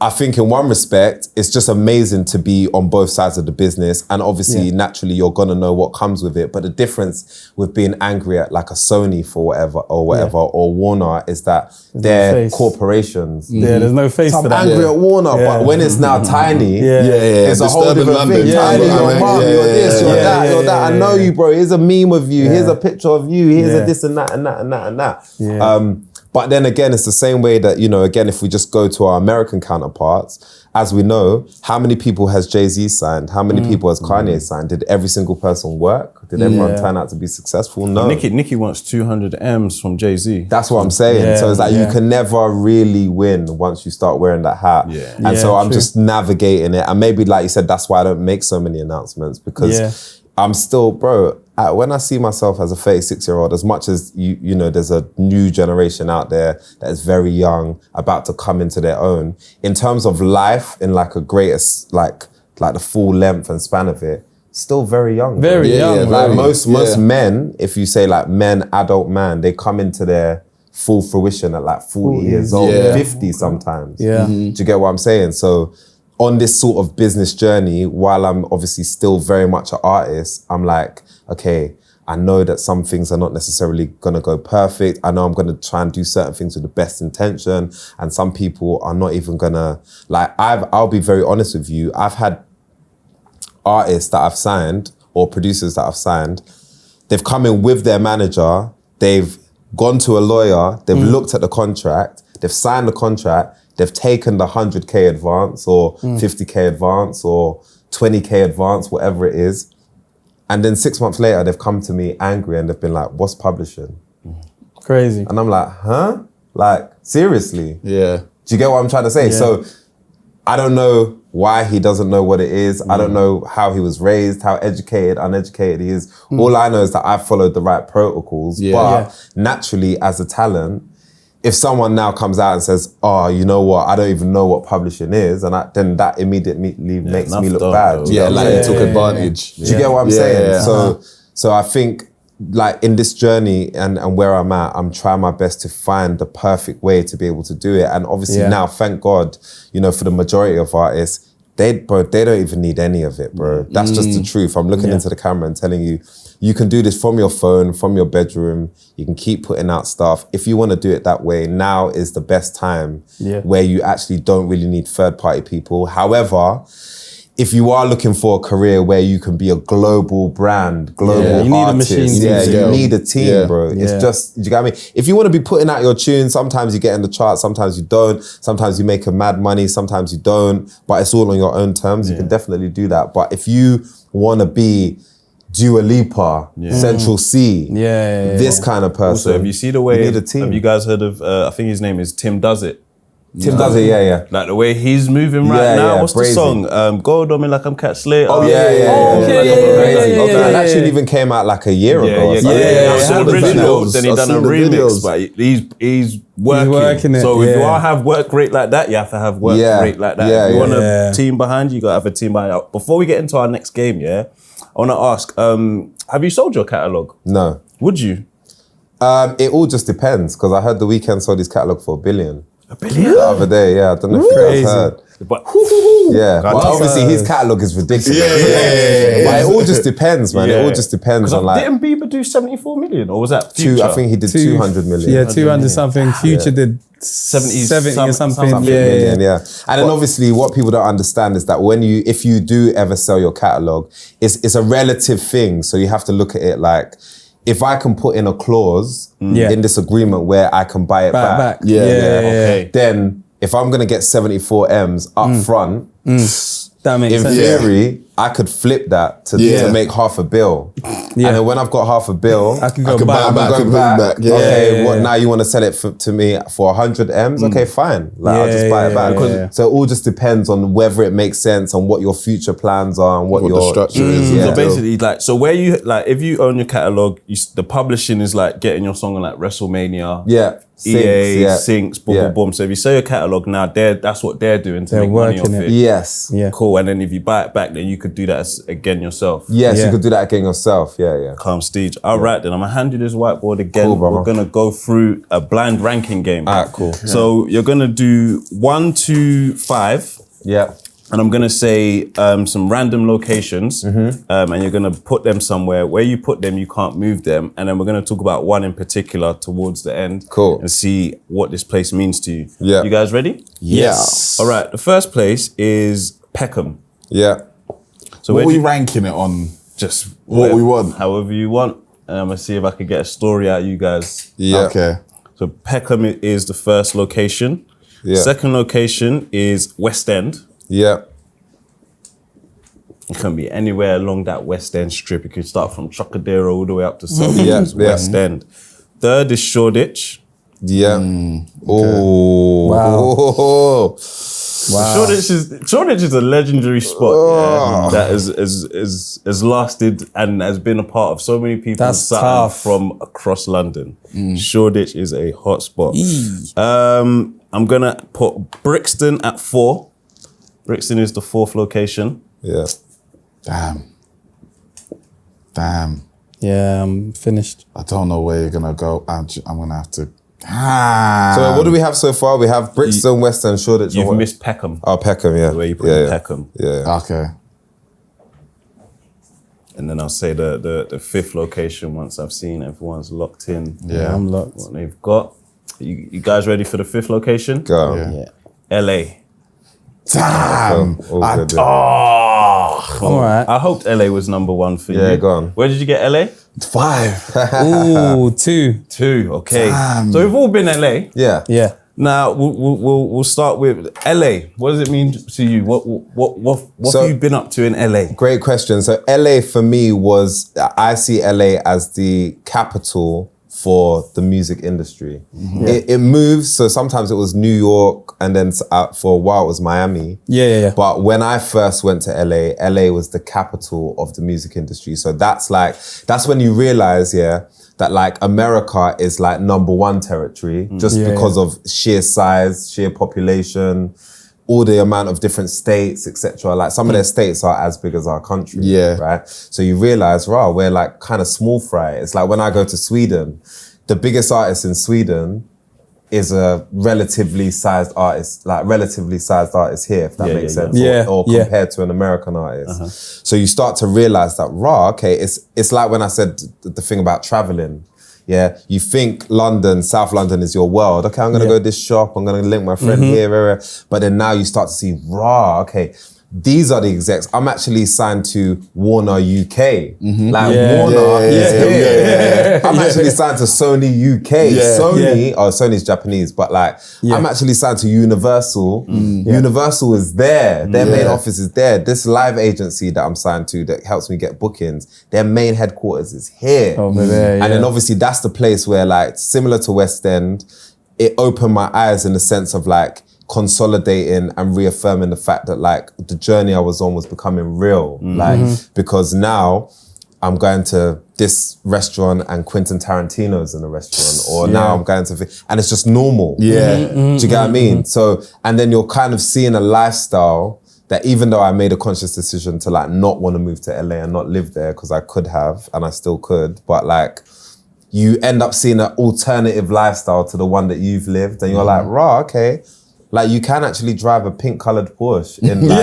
I think in one respect, it's just amazing to be on both sides of the business. And obviously, naturally, you're gonna know what comes with it. But the difference with being angry at like a Sony for whatever, or Warner, is that they're corporations. Yeah, there's no face So for I'm that. angry at Warner, but when it's now Tiny, it's a whole Disturbing different London. thing. Tiny, your mum, you're this, you're that, you're that. I know you, bro. Here's a meme of you. Here's a picture of you. Here's a this and that and that and that and that. But then again, it's the same way that, you know, again, if we just go to our American counterparts, as we know, how many people has Jay-Z signed? How many people has Kanye signed? Did every single person work? Did everyone turn out to be successful? No. Nicki wants 200 M's from Jay-Z. That's what I'm saying. So it's like you can never really win once you start wearing that hat. And so I'm just navigating it. And maybe, like you said, that's why I don't make so many announcements, because I'm still, bro, when I see myself as a 36-year-old, as much as you know, there's a new generation out there that is very young, about to come into their own. In terms of life, in like a greatest, like the full length and span of it, still very young. Very young. Like most men, if you say like men, adult man, they come into their full fruition at like 40 years old, 50 sometimes. Do you get what I'm saying? So on this sort of business journey, while I'm obviously still very much an artist, I'm like, okay, I know that some things are not necessarily gonna go perfect. I know I'm gonna try and do certain things with the best intention, and some people are not even gonna, like, I'll be very honest with you, I've had artists that I've signed, or producers that I've signed, they've come in with their manager, they've gone to a lawyer, they've looked at the contract, they've signed the contract, they've taken the 100K advance or 50K advance or 20K advance, whatever it is. And then 6 months later, they've come to me angry and they've been like, what's publishing? Crazy. And I'm like, huh? Like, seriously? Yeah. Do you get what I'm trying to say? So I don't know why he doesn't know what it is. I don't know how he was raised, how educated, uneducated he is. All I know is that I've followed the right protocols. But naturally, as a talent, if someone now comes out and says, oh, you know what, I don't even know what publishing is, and then that immediately makes me look bad. Yeah, like they took advantage. Do you get what I'm saying? So I think, like, in this journey and where I'm at, I'm trying my best to find the perfect way to be able to do it. And obviously now, thank God, you know, for the majority of artists, they don't even need any of it, bro. That's just the truth. I'm looking into the camera and telling you, you can do this from your phone, from your bedroom. You can keep putting out stuff. If you want to do it that way, now is the best time where you actually don't really need third-party people. However, if you are looking for a career where you can be a global brand, global you artist, need a machine. you need a team, bro. It's just, do you get what I mean? If you want to be putting out your tunes, sometimes you get in the charts, sometimes you don't. Sometimes you make a mad money, sometimes you don't. But it's all on your own terms. You can definitely do that. But if you want to be Dua Lipa, Central C, this kind of person. Also, have you seen the way, you need a team. have you guys heard of, I think his name is Tim Does It? Tim Does It, Like the way he's moving right now. What's Brazy. the song? Gold on me like I'm Cat Slater. Oh, that actually even came out like a year ago. I saw the original, then he done a remix, but he's working. So if you want to have work rate like that, you have to have work rate like that. If you want a team behind you, you got to have a team behind you. Before we get into our next game, I want to ask, have you sold your catalogue? No. Would you? It all just depends, because I heard The Weeknd sold his catalogue for $1 billion. $1 billion? The other day, yeah. I don't know if you guys heard. But Yeah, but obviously his catalogue is ridiculous. Yeah. But it all just depends, man. It all just depends on like. Didn't Bieber do 74 million, or was that Future? I think he did 200 million. Yeah, 200 something. Future did 70 or something. Yeah. And then obviously what people don't understand is that if you do ever sell your catalogue, it's a relative thing. So you have to look at it like, if I can put in a clause in this agreement where I can buy it back. Okay. Then if I'm gonna get 74 M's up front, that makes in sense. theory, I could flip that to make $500 million. And then when I've got $500 million, I can go back. Okay, what now you want to sell it to me for 100 M's? Okay, fine. Like I'll just buy it back. So it all just depends on whether it makes sense and what your future plans are and what your the structure is. So basically, like, so where you like, if you own your catalog, the publishing is like getting your song on like WrestleMania. Yeah. EA, syncs, boom, boom, boom. So if you sell your catalog now, that's what they're doing to make money off it. Yes. Yeah. Cool. And then if you buy it back, then you could do that again yourself. Yes, you could do that again yourself. Yeah. Calm Stage. All right, then I'm gonna hand you this whiteboard again. Cool, brother. We're gonna go through a blind ranking game. All right, cool. So you're gonna do 1 to 5. Yeah. And I'm gonna say some random locations, and you're gonna put them somewhere. Where you put them, you can't move them. And then we're gonna talk about one in particular towards the end. Cool. And see what this place means to you. Yeah. You guys ready? Yes. All right. The first place is Peckham. Yeah. So What are we ranking it on? just What we want. however you want. And I'm gonna see if I can get a story out of you guys. Yeah. Okay. So Peckham is the first location. Yeah. Second location is West End. Yeah. It can be anywhere along that West End strip. You can start from Trocadero all the way up to Selfridges, Yeah, yeah. West End. Third is Shoreditch. Yeah. Oh. Wow. Shoreditch is a legendary spot that has lasted and has been a part of so many people. That's tough. From across London. Shoreditch is a hot spot. I'm gonna put Brixton at 4. Brixton is the 4th location. Yeah. Damn. Yeah, I'm finished. I don't know where you're gonna go. I'm gonna have to. So what do we have so far? We have Brixton, West End, Shoreditch. You've missed Peckham. Oh, Peckham, yeah. Where you put in Peckham. Yeah. Okay. And then I'll say the 5th location once I've seen everyone's locked in. Yeah. I'm locked. What they've got. You guys ready for the 5th location? Go. Yeah. LA. Damn. All good, All right. I hoped LA was number 1 for you. Yeah, go on. Where did you get LA? 5. Ooh, 2. 2. Okay. Damn. So we've all been LA. Yeah. Yeah. Now we'll start with LA. What does it mean to you? What So- have you been up to in LA? Great question. So LA for me I see LA as the capital for the music industry. It moves, so sometimes it was New York and then for a while it was Miami. Yeah. But when I first went to LA, LA was the capital of the music industry. So that's when you realize, that like America is like #1 territory just because of sheer size, sheer population, all the amount of different states, etc. Like some of their states are as big as our country, right? So you realize, wow, we're like kind of small fry. It's like when I go to Sweden, the biggest artist in Sweden is a relatively sized artist here, if that makes sense, or compared to an American artist. So you start to realize that, okay, it's like when I said the thing about traveling. Yeah, you think London, South London is your world. Okay, I'm gonna go to this shop. I'm gonna link my friend here. But then now you start to see, okay, these are the execs. I'm actually signed to Warner UK. Warner is here. I'm actually signed to Sony UK. Sony's Japanese, but like I'm actually signed to Universal. Universal is there. Their main office is there. This live agency that I'm signed to that helps me get bookings, their main headquarters is here. Over there, And then obviously that's the place where, like, similar to West End, it opened my eyes in the sense of like consolidating and reaffirming the fact that like the journey I was on was becoming real. Because now I'm going to this restaurant and Quentin Tarantino's in the restaurant, or now I'm going to, and it's just normal. Do you get what I mean? So, and then you're kind of seeing a lifestyle that, even though I made a conscious decision to like not want to move to LA and not live there, because I could have and I still could, but like you end up seeing an alternative lifestyle to the one that you've lived, and you're like, rah, okay. Like, you can actually drive a pink-coloured Porsche in LA.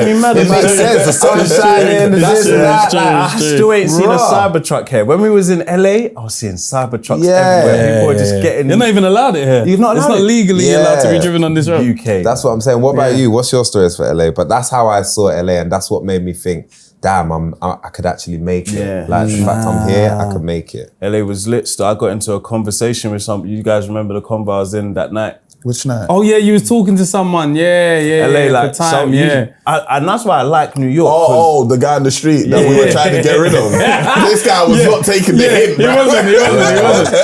It makes sense. The sun's shining, this and that. I still ain't seen a Cybertruck here. When we was in LA, I was seeing Cybertrucks everywhere. People were just getting... You're not even allowed it here. You're not allowed It's not legally allowed to be driven on this road. UK. That's what I'm saying. What about you? What's your stories for LA? But that's how I saw LA, and that's what made me think, damn, I could actually make it. Like, the fact I'm here, I could make it. LA was lit. So I got into a conversation with some. You guys remember the convo I was in that night? Which night? Oh yeah, you was talking to someone. Yeah. LA, like, at the time, and that's why I like New York. Oh, the guy in the street that we were trying to get rid of. This guy was not taking the hint. He wasn't.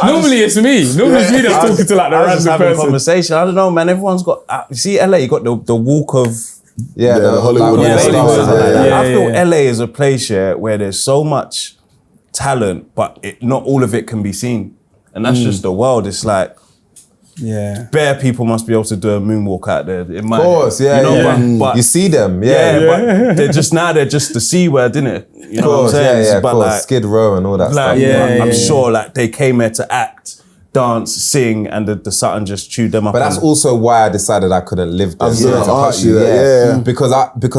Normally it's me. Normally it's me that's talking to like the I was just random having a person. conversation. I don't know, man. Everyone's got. You see, LA, you got the walk of. The Hollywood. I feel LA is a place where there's so much talent, but not all of it can be seen, and that's just the world. It's like. Bare people must be able to do a moonwalk out there. In my Of course, head. But you see them, but they're just the C word, isn't it? You know what I'm saying? But like, Skid Row and all that stuff. I'm sure like they came here to act, dance, sing, and the Sutton just chewed them up. But that's also why I decided I couldn't live there. Because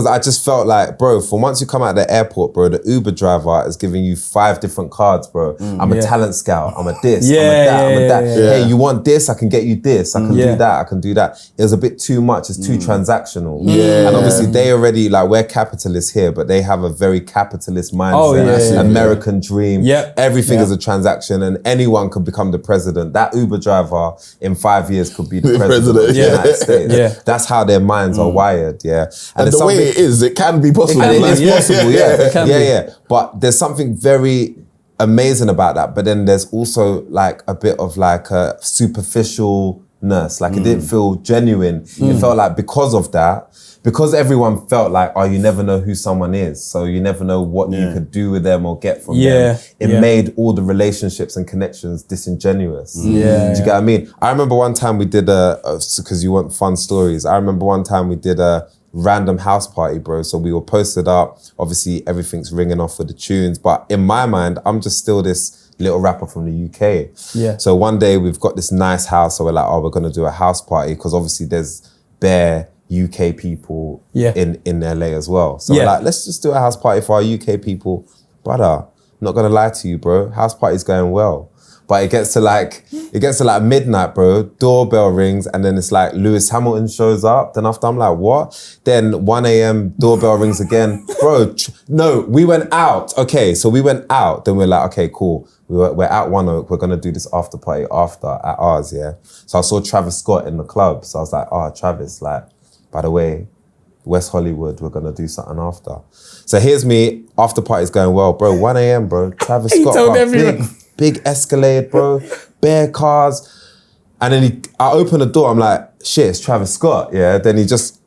I just felt like, bro, for once you come out of the airport, bro, the Uber driver is giving you 5 different cards, bro. I'm a talent scout. I'm a this. I'm a that. I'm a that. Hey, you want this? I can get you this. I can do that. I can do that. It was a bit too much. It's too transactional. And obviously they already, like, we're capitalists here, but they have a very capitalist mindset. American dream. Everything is a transaction, and anyone could become the president. That Uber driver in 5 years could be the president of the United States. That's how their minds are wired, And the way it is, it can be possible. It is possible, But there's something very amazing about that. But then there's also like a bit of like a superficialness. Like it didn't feel genuine. It felt like because of that, because everyone felt like, oh, you never know who someone is, so you never know what you could do with them or get from them. It made all the relationships and connections disingenuous. Do you get what I mean? I remember one time we did because you want fun stories, I remember one time we did a random house party, bro. So we were posted up. Obviously, everything's ringing off with the tunes. But in my mind, I'm just still this little rapper from the UK. So one day we've got this nice house. So we're like, oh, we're going to do a house party. Because obviously there's bare UK people in LA as well. So we're like, let's just do a house party for our UK people. Brother, I'm not going to lie to you, bro. House party's going well. But it gets to like midnight, bro. Doorbell rings, and then it's like Lewis Hamilton shows up. Then after I'm like, what? Then 1 a.m. doorbell rings again, bro. No, we went out. Okay, so we went out. Then we're like, okay, cool. We're at One Oak. We're gonna do this after party after at ours, So I saw Travis Scott in the club. So I was like, oh, Travis, like, by the way, West Hollywood, we're gonna do something after. So here's me. After party's going well, bro. 1 a.m., bro. Travis Scott, told everyone. Big Escalade, bro. Bare cars. And then I open the door. I'm like, shit, it's Travis Scott. Then he just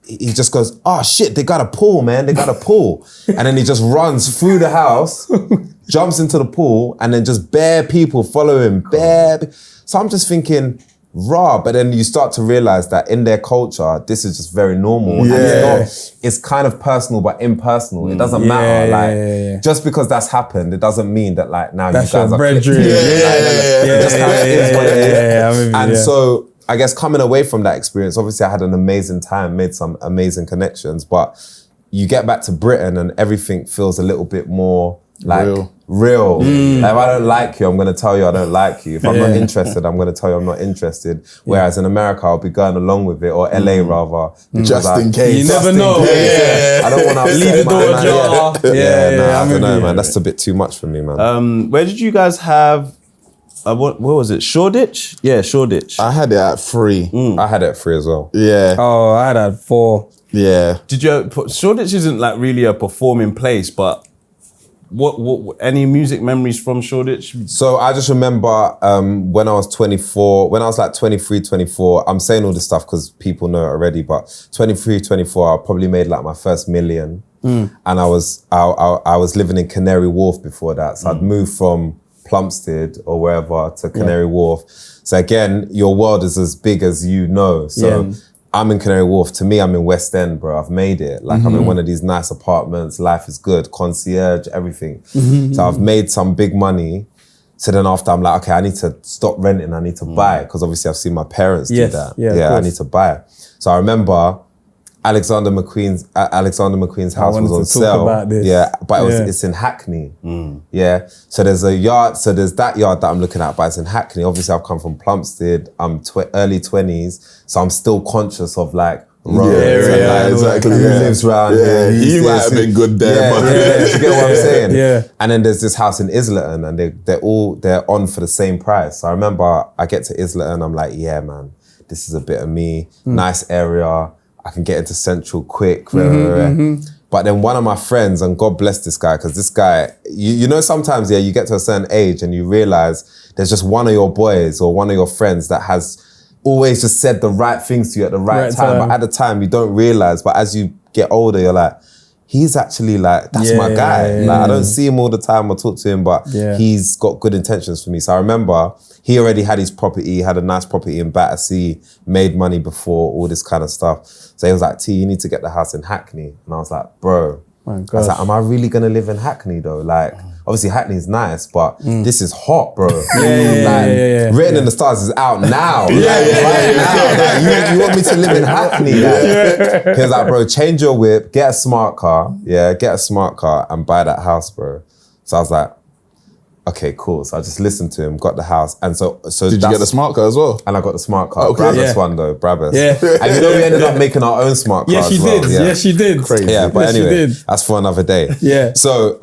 goes, oh shit, they got a pool, man. They got a pool. And then he just runs through the house, jumps into the pool, and then just bare people follow him. So I'm just thinking, raw, but then you start to realize that in their culture, this is just very normal. And it's kind of personal, but impersonal. It doesn't matter. Just because that's happened, it doesn't mean that like now that's you guys are brethren. It just kind of is what it is. And so I guess coming away from that experience, obviously I had an amazing time, made some amazing connections, but you get back to Britain and everything feels a little bit more like real. Like, if I don't like you, I'm going to tell you I don't like you. If I'm not interested, I'm going to tell you I'm not interested. Whereas in America, I'll be going along with it, or LA rather. Just in case. You never know. I don't want to leave the door ajar. I don't know, man. That's a bit too much for me, man. Where did you guys have, what was it, Shoreditch? Yeah, Shoreditch. I had it at 3. I had it at 3 as well. Oh, I had at 4. Did you, Shoreditch isn't like really a performing place, but what any music memories from Shoreditch? So I just remember when I was 24, when I was like 23, 24, I'm saying all this stuff because people know it already, but 23, 24, I probably made like my first million. And I was living in Canary Wharf before that. So I'd moved from Plumstead or wherever to Canary Wharf. So again, your world is as big as you know. So I'm in Canary Wharf. To me, I'm in West End, bro. I've made it. Like I'm in one of these nice apartments. Life is good. Concierge, everything. So I've made some big money. So then after I'm like, okay, I need to stop renting. I need to buy, because obviously I've seen my parents do that. Yeah, I need to buy. So I remember Alexander McQueen's house was on sale. Yeah, but it's in Hackney. Yeah, so there's a yard. So there's that yard that I'm looking at, but it's in Hackney. Obviously, I've come from Plumstead. I'm early 20s, so I'm still conscious of like roads exactly. Who lives around here? He might have been good there, but you get what I'm saying? Yeah. And then there's this house in Islington, and they're on for the same price. So I remember I get to Islington, I'm like, yeah, man, this is a bit of me. Nice area. I can get into Central quick. But then one of my friends, and God bless this guy, because this guy, you know, sometimes, you get to a certain age and you realize there's just one of your boys or one of your friends that has always just said the right things to you at the right time. But at the time, you don't realize. But as you get older, you're like, he's actually like, that's my guy. Like, I don't see him all the time or talk to him, but he's got good intentions for me. So I remember he already had his property, had a nice property in Battersea, made money before, all this kind of stuff. So he was like, T, you need to get the house in Hackney. And I was like, bro, I was like, am I really gonna live in Hackney though? Like, obviously Hackney's nice, but this is hot, bro. Written in the Stars is out now. Right now. Like, you want me to live in Hackney? Like, he was like, bro, change your whip, get a smart car, and buy that house, bro. So I was like, okay, cool. So I just listened to him, got the house. And so did you get the smart car as well? And I got the smart car. Okay. Brabus one though, Brabus. Yeah. And you know, we ended up making our own smart car. Yes, you did. Yes, you did. Crazy. Yeah, but Yes, anyway, you did. that's for another day. Yeah. So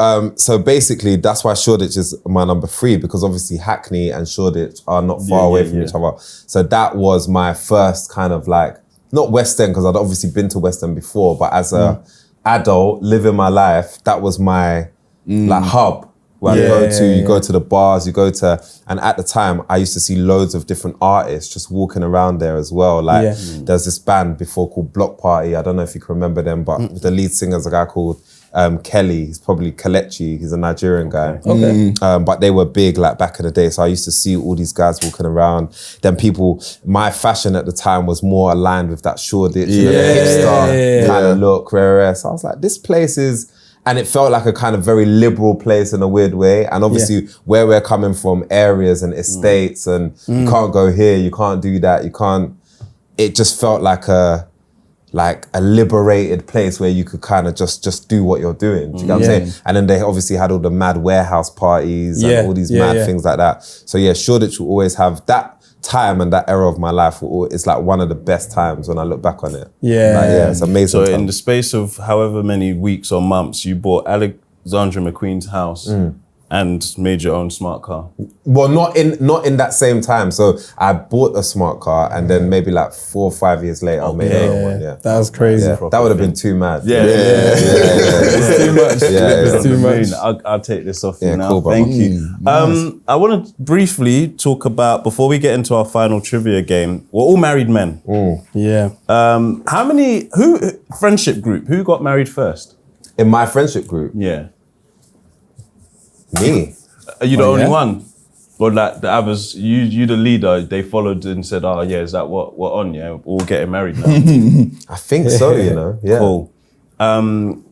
basically that's why Shoreditch is my number 3, because obviously Hackney and Shoreditch are not far away from each other. So that was my first kind of like, not West End, because I'd obviously been to West End before, but as a adult living my life, that was my like hub. Where you go to the bars, and at the time I used to see loads of different artists just walking around there as well. Like there's this band before called Block Party. I don't know if you can remember them, but the lead singer is a guy called Kelly. He's probably Kelechi. He's a Nigerian guy. But they were big like back in the day. So I used to see all these guys walking around. Then my fashion at the time was more aligned with that Shoreditch, the hipster kind of look. So I was like, this place is. And it felt like a kind of very liberal place in a weird way. And obviously where we're coming from, areas and estates, and you can't go here, you can't do that, you can't. It just felt like a liberated place where you could kind of just do what you're doing. Do you get what I'm saying? And then they obviously had all the mad warehouse parties and all these mad things like that. So yeah, Shoreditch will always have that time, and that era of my life it's like one of the best times when I look back on it. It's amazing. So in the space of however many weeks or months, you bought Alexandre McQueen's house and made your own smart car. Well, not in that same time. So I bought a smart car, and then maybe like 4 or 5 years later, I made my own one. Yeah, that was crazy. Yeah. That would have been too mad. It's too much. It's too much. I'll take this off you now. Cool, Thank you. I want to briefly talk about, before we get into our final trivia game, we're all married men. Friendship group, who got married first? In my friendship group? Yeah. Me. Are you the only one? Or like the others, you the leader, they followed and said, oh yeah, is that what we're on? Yeah, we're all getting married now. I think so, you know. Yeah. Cool. And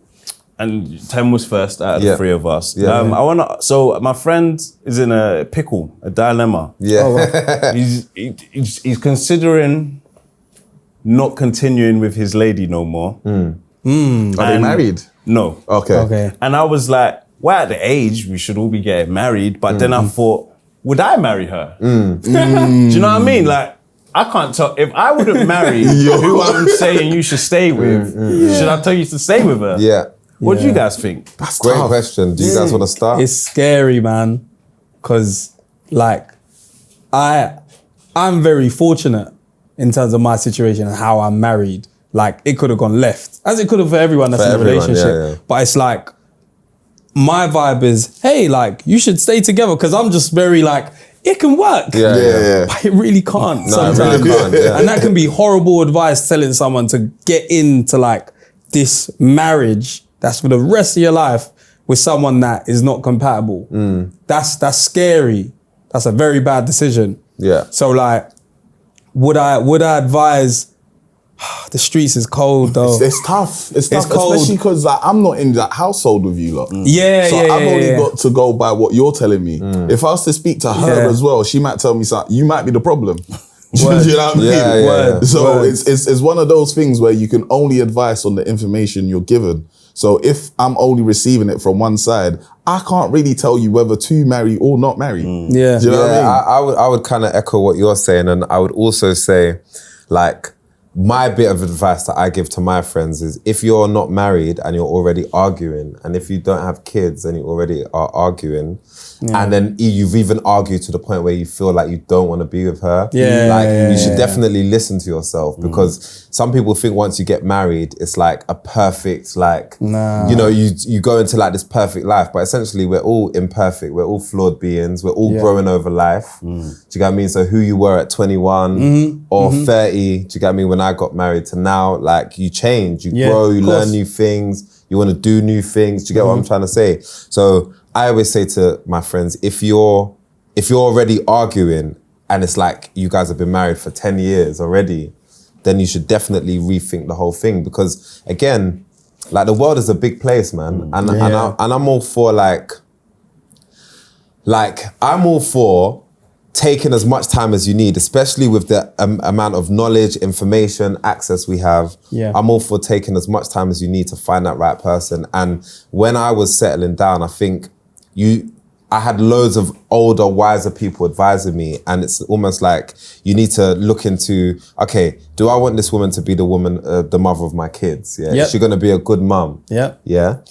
Tem was first out of the 3 of us. So my friend is in a pickle, a dilemma. Yeah. He's considering not continuing with his lady no more. Are they married? No. Okay. And I was like, we're at the age we should all be getting married, but then I thought, would I marry her? Do you know what I mean? Like, I can't tell, if I wouldn't marry who I'm saying you should stay with, should I tell you to stay with her? Yeah. What do you guys think? That's a great question. Do you guys want to start? It's scary, man, because like I'm very fortunate in terms of my situation and how I'm married. Like, it could have gone left, as it could have for everyone that's in a relationship. But it's like, my vibe is, hey, like, you should stay together, because I'm just very like, it can work. But it really can't sometimes. It really can't, And that can be horrible advice, telling someone to get into like this marriage that's for the rest of your life with someone that is not compatible. That's scary. That's a very bad decision. Yeah. So like, would I advise The streets is cold though. It's tough. It's tough, cold. especially because like I'm not in that household with you lot. Yeah, so yeah, I've yeah, only yeah. got to go by what you're telling me. If I was to speak to her as well, she might tell me something. You might be the problem. Do you know what I mean? Yeah. So it's one of those things where you can only advise on the information you're given. So if I'm only receiving it from one side, I can't really tell you whether to marry or not marry. Yeah. Do you know what I mean? I would kind of echo what you're saying, and I would also say, like, my bit of advice that I give to my friends is if you're not married and you're already arguing, and if you don't have kids and you already are arguing, and then you've even argued to the point where you feel like you don't want to be with her, you should definitely listen to yourself, because some people think once you get married, it's like a perfect, like, you know, you go into like this perfect life, but essentially we're all imperfect, we're all flawed beings, we're all growing over life. Do you get what I mean? So who you were at 21 or 30, do you get what I mean, when I got married to now, like you change, you grow, you learn new things, you want to do new things. Do you get what I'm trying to say? So I always say to my friends, if you're already arguing and it's like you guys have been married for 10 years already, then you should definitely rethink the whole thing, because again, like the world is a big place, man. And I'm all for like I'm all for taking as much time as you need, especially with the amount of knowledge, information, access we have. I'm all for taking as much time as you need to find that right person. And when I was settling down, I think I had loads of older, wiser people advising me, and it's almost like you need to look into, okay, do I want this woman to be the woman, the mother of my kids? Yeah, is she going to be a good mum? Yeah.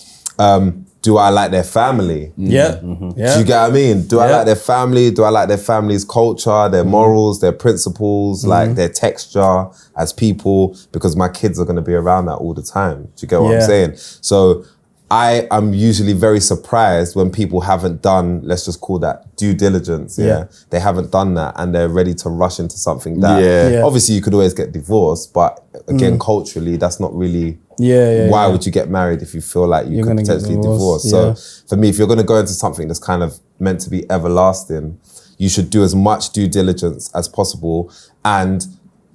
Do I like their family? Do you get what I mean? Do I like their family? Do I like their family's culture, their morals, their principles, like their texture as people? Because my kids are going to be around that all the time. Do you get what I'm saying? So I am usually very surprised when people haven't done, let's just call that due diligence. They haven't done that and they're ready to rush into something that obviously you could always get divorced, but again, culturally, that's not really why would you get married if you feel like you could potentially divorce? So for me, if you're going to go into something that's kind of meant to be everlasting, you should do as much due diligence as possible. And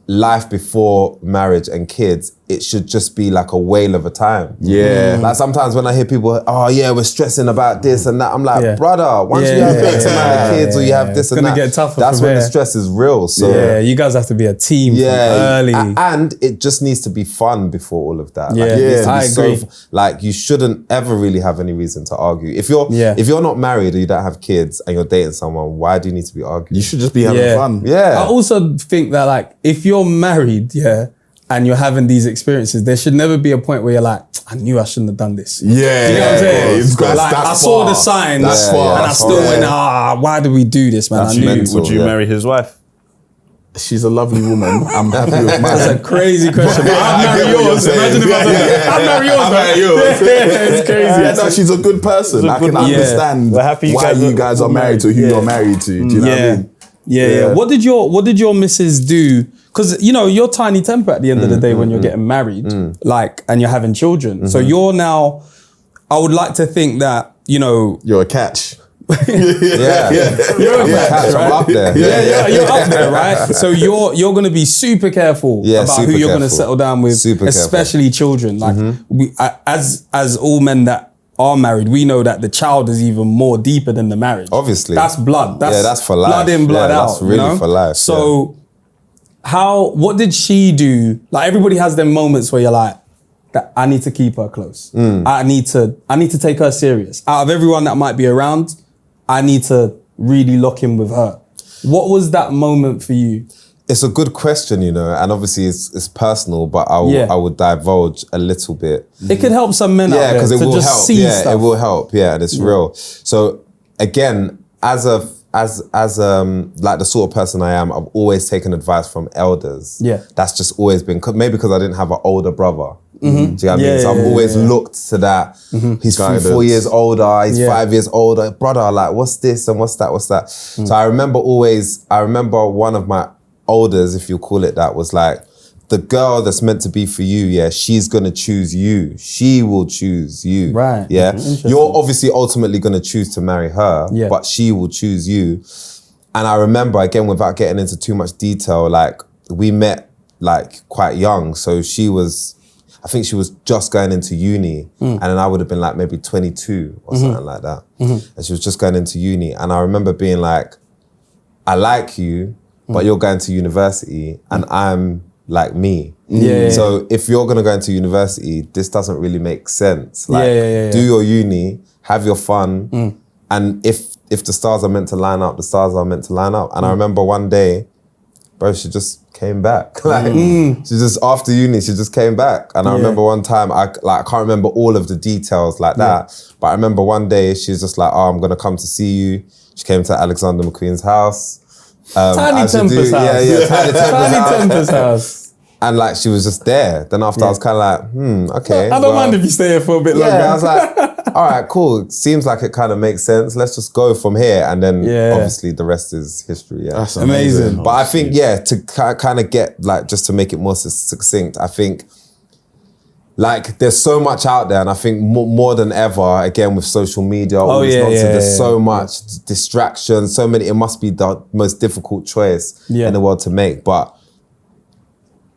life before marriage and kids, it should just be like a whale of a time. Like sometimes when I hear people, oh yeah, we're stressing about this and that, I'm like, brother, once you have X amount of kids or you have this and that, get tougher that's when the stress is real. So you guys have to be a team from early. And it just needs to be fun before all of that. I agree. Like you shouldn't ever really have any reason to argue. If you're not married or you don't have kids and you're dating someone, why do you need to be arguing? You should just be having fun. I also think that like if you're married, and you're having these experiences, there should never be a point where you're like, I knew I shouldn't have done this. You know what I'm saying? Like, I saw the signs and I still went, why did we do this, man? That's mental. Would you marry his wife? She's a lovely woman. I'm happy with mine. That's a crazy question. But I'd marry yours. Imagine if I'd marry yours. I'd marry yours. It's crazy. No, she's a good person. I can understand why you guys are married to who you're married to. Do you know what I mean? Yeah. What did your missus do? Because you know you're tiny temper at the end of the day when you're getting married, like, and you're having children. So you're now. I would like to think that you're a catch. You're a catch, right? I'm up there. You're up there, right? So you're going to be super careful about who you're going to settle down with, especially children. Like we, as all men that are married, we know that the child is even more deeper than the marriage. Obviously, that's blood. That's for life. Blood in, blood out. That's really for life. So. What did she do? Like everybody has them moments where you're like, I need to keep her close. I need to take her serious. Out of everyone that might be around, I need to really lock in with her. What was that moment for you? It's a good question, and obviously it's personal, but I would divulge a little bit. It could help some men out there because it to will just help. see stuff. It will help. And it's real. So again, as like the sort of person I am, I've always taken advice from elders. That's just always been, maybe because I didn't have an older brother. Do you know what I mean? So I've always looked to that. He's 4 years older, he's 5 years older. Brother, like, what's this and what's that? So I remember one of my elders, if you call it that, was like, the girl that's meant to be for you, she's gonna choose you. She will choose you. Right. You're obviously ultimately gonna choose to marry her, but she will choose you. And I remember, again, without getting into too much detail, like we met like quite young. So I think she was just going into uni, and then I would have been like maybe 22 or something like that. And she was just going into uni, and I remember being like, I like you, but you're going to university, and I'm like me. So if you're gonna go into university, this doesn't really make sense. Like, do your uni, have your fun, and if the stars are meant to line up, the stars are meant to line up. And I remember one day, bro, she just came back. Like, she just, after uni, she just came back. And I remember one time, I can't remember all of the details like that, but I remember one day she was just like, oh, I'm gonna come to see you. She came to Alexander McQueen's house. Tiny Tempah's house. Yeah, Tiny Tempah's house. And like, she was just there. Then after I was kind of like, okay. I don't mind if you stay here for a bit longer. Yeah, I was like, all right, cool. Seems like it kind of makes sense. Let's just go from here. And then obviously the rest is history. Yeah, that's amazing. But I think, to kind of get, like, just to make it more succinct, I think, like, there's so much out there, and I think more than ever, again, with social media, there's so much distraction, so many, it must be the most difficult choice in the world to make. But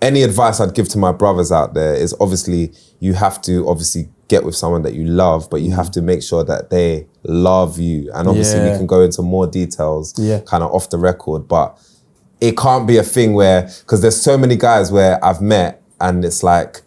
any advice I'd give to my brothers out there is, obviously, you have to obviously get with someone that you love, but you have to make sure that they love you. And obviously we can go into more details kind of off the record, but it can't be a thing where, because there's so many guys where I've met, and it's like,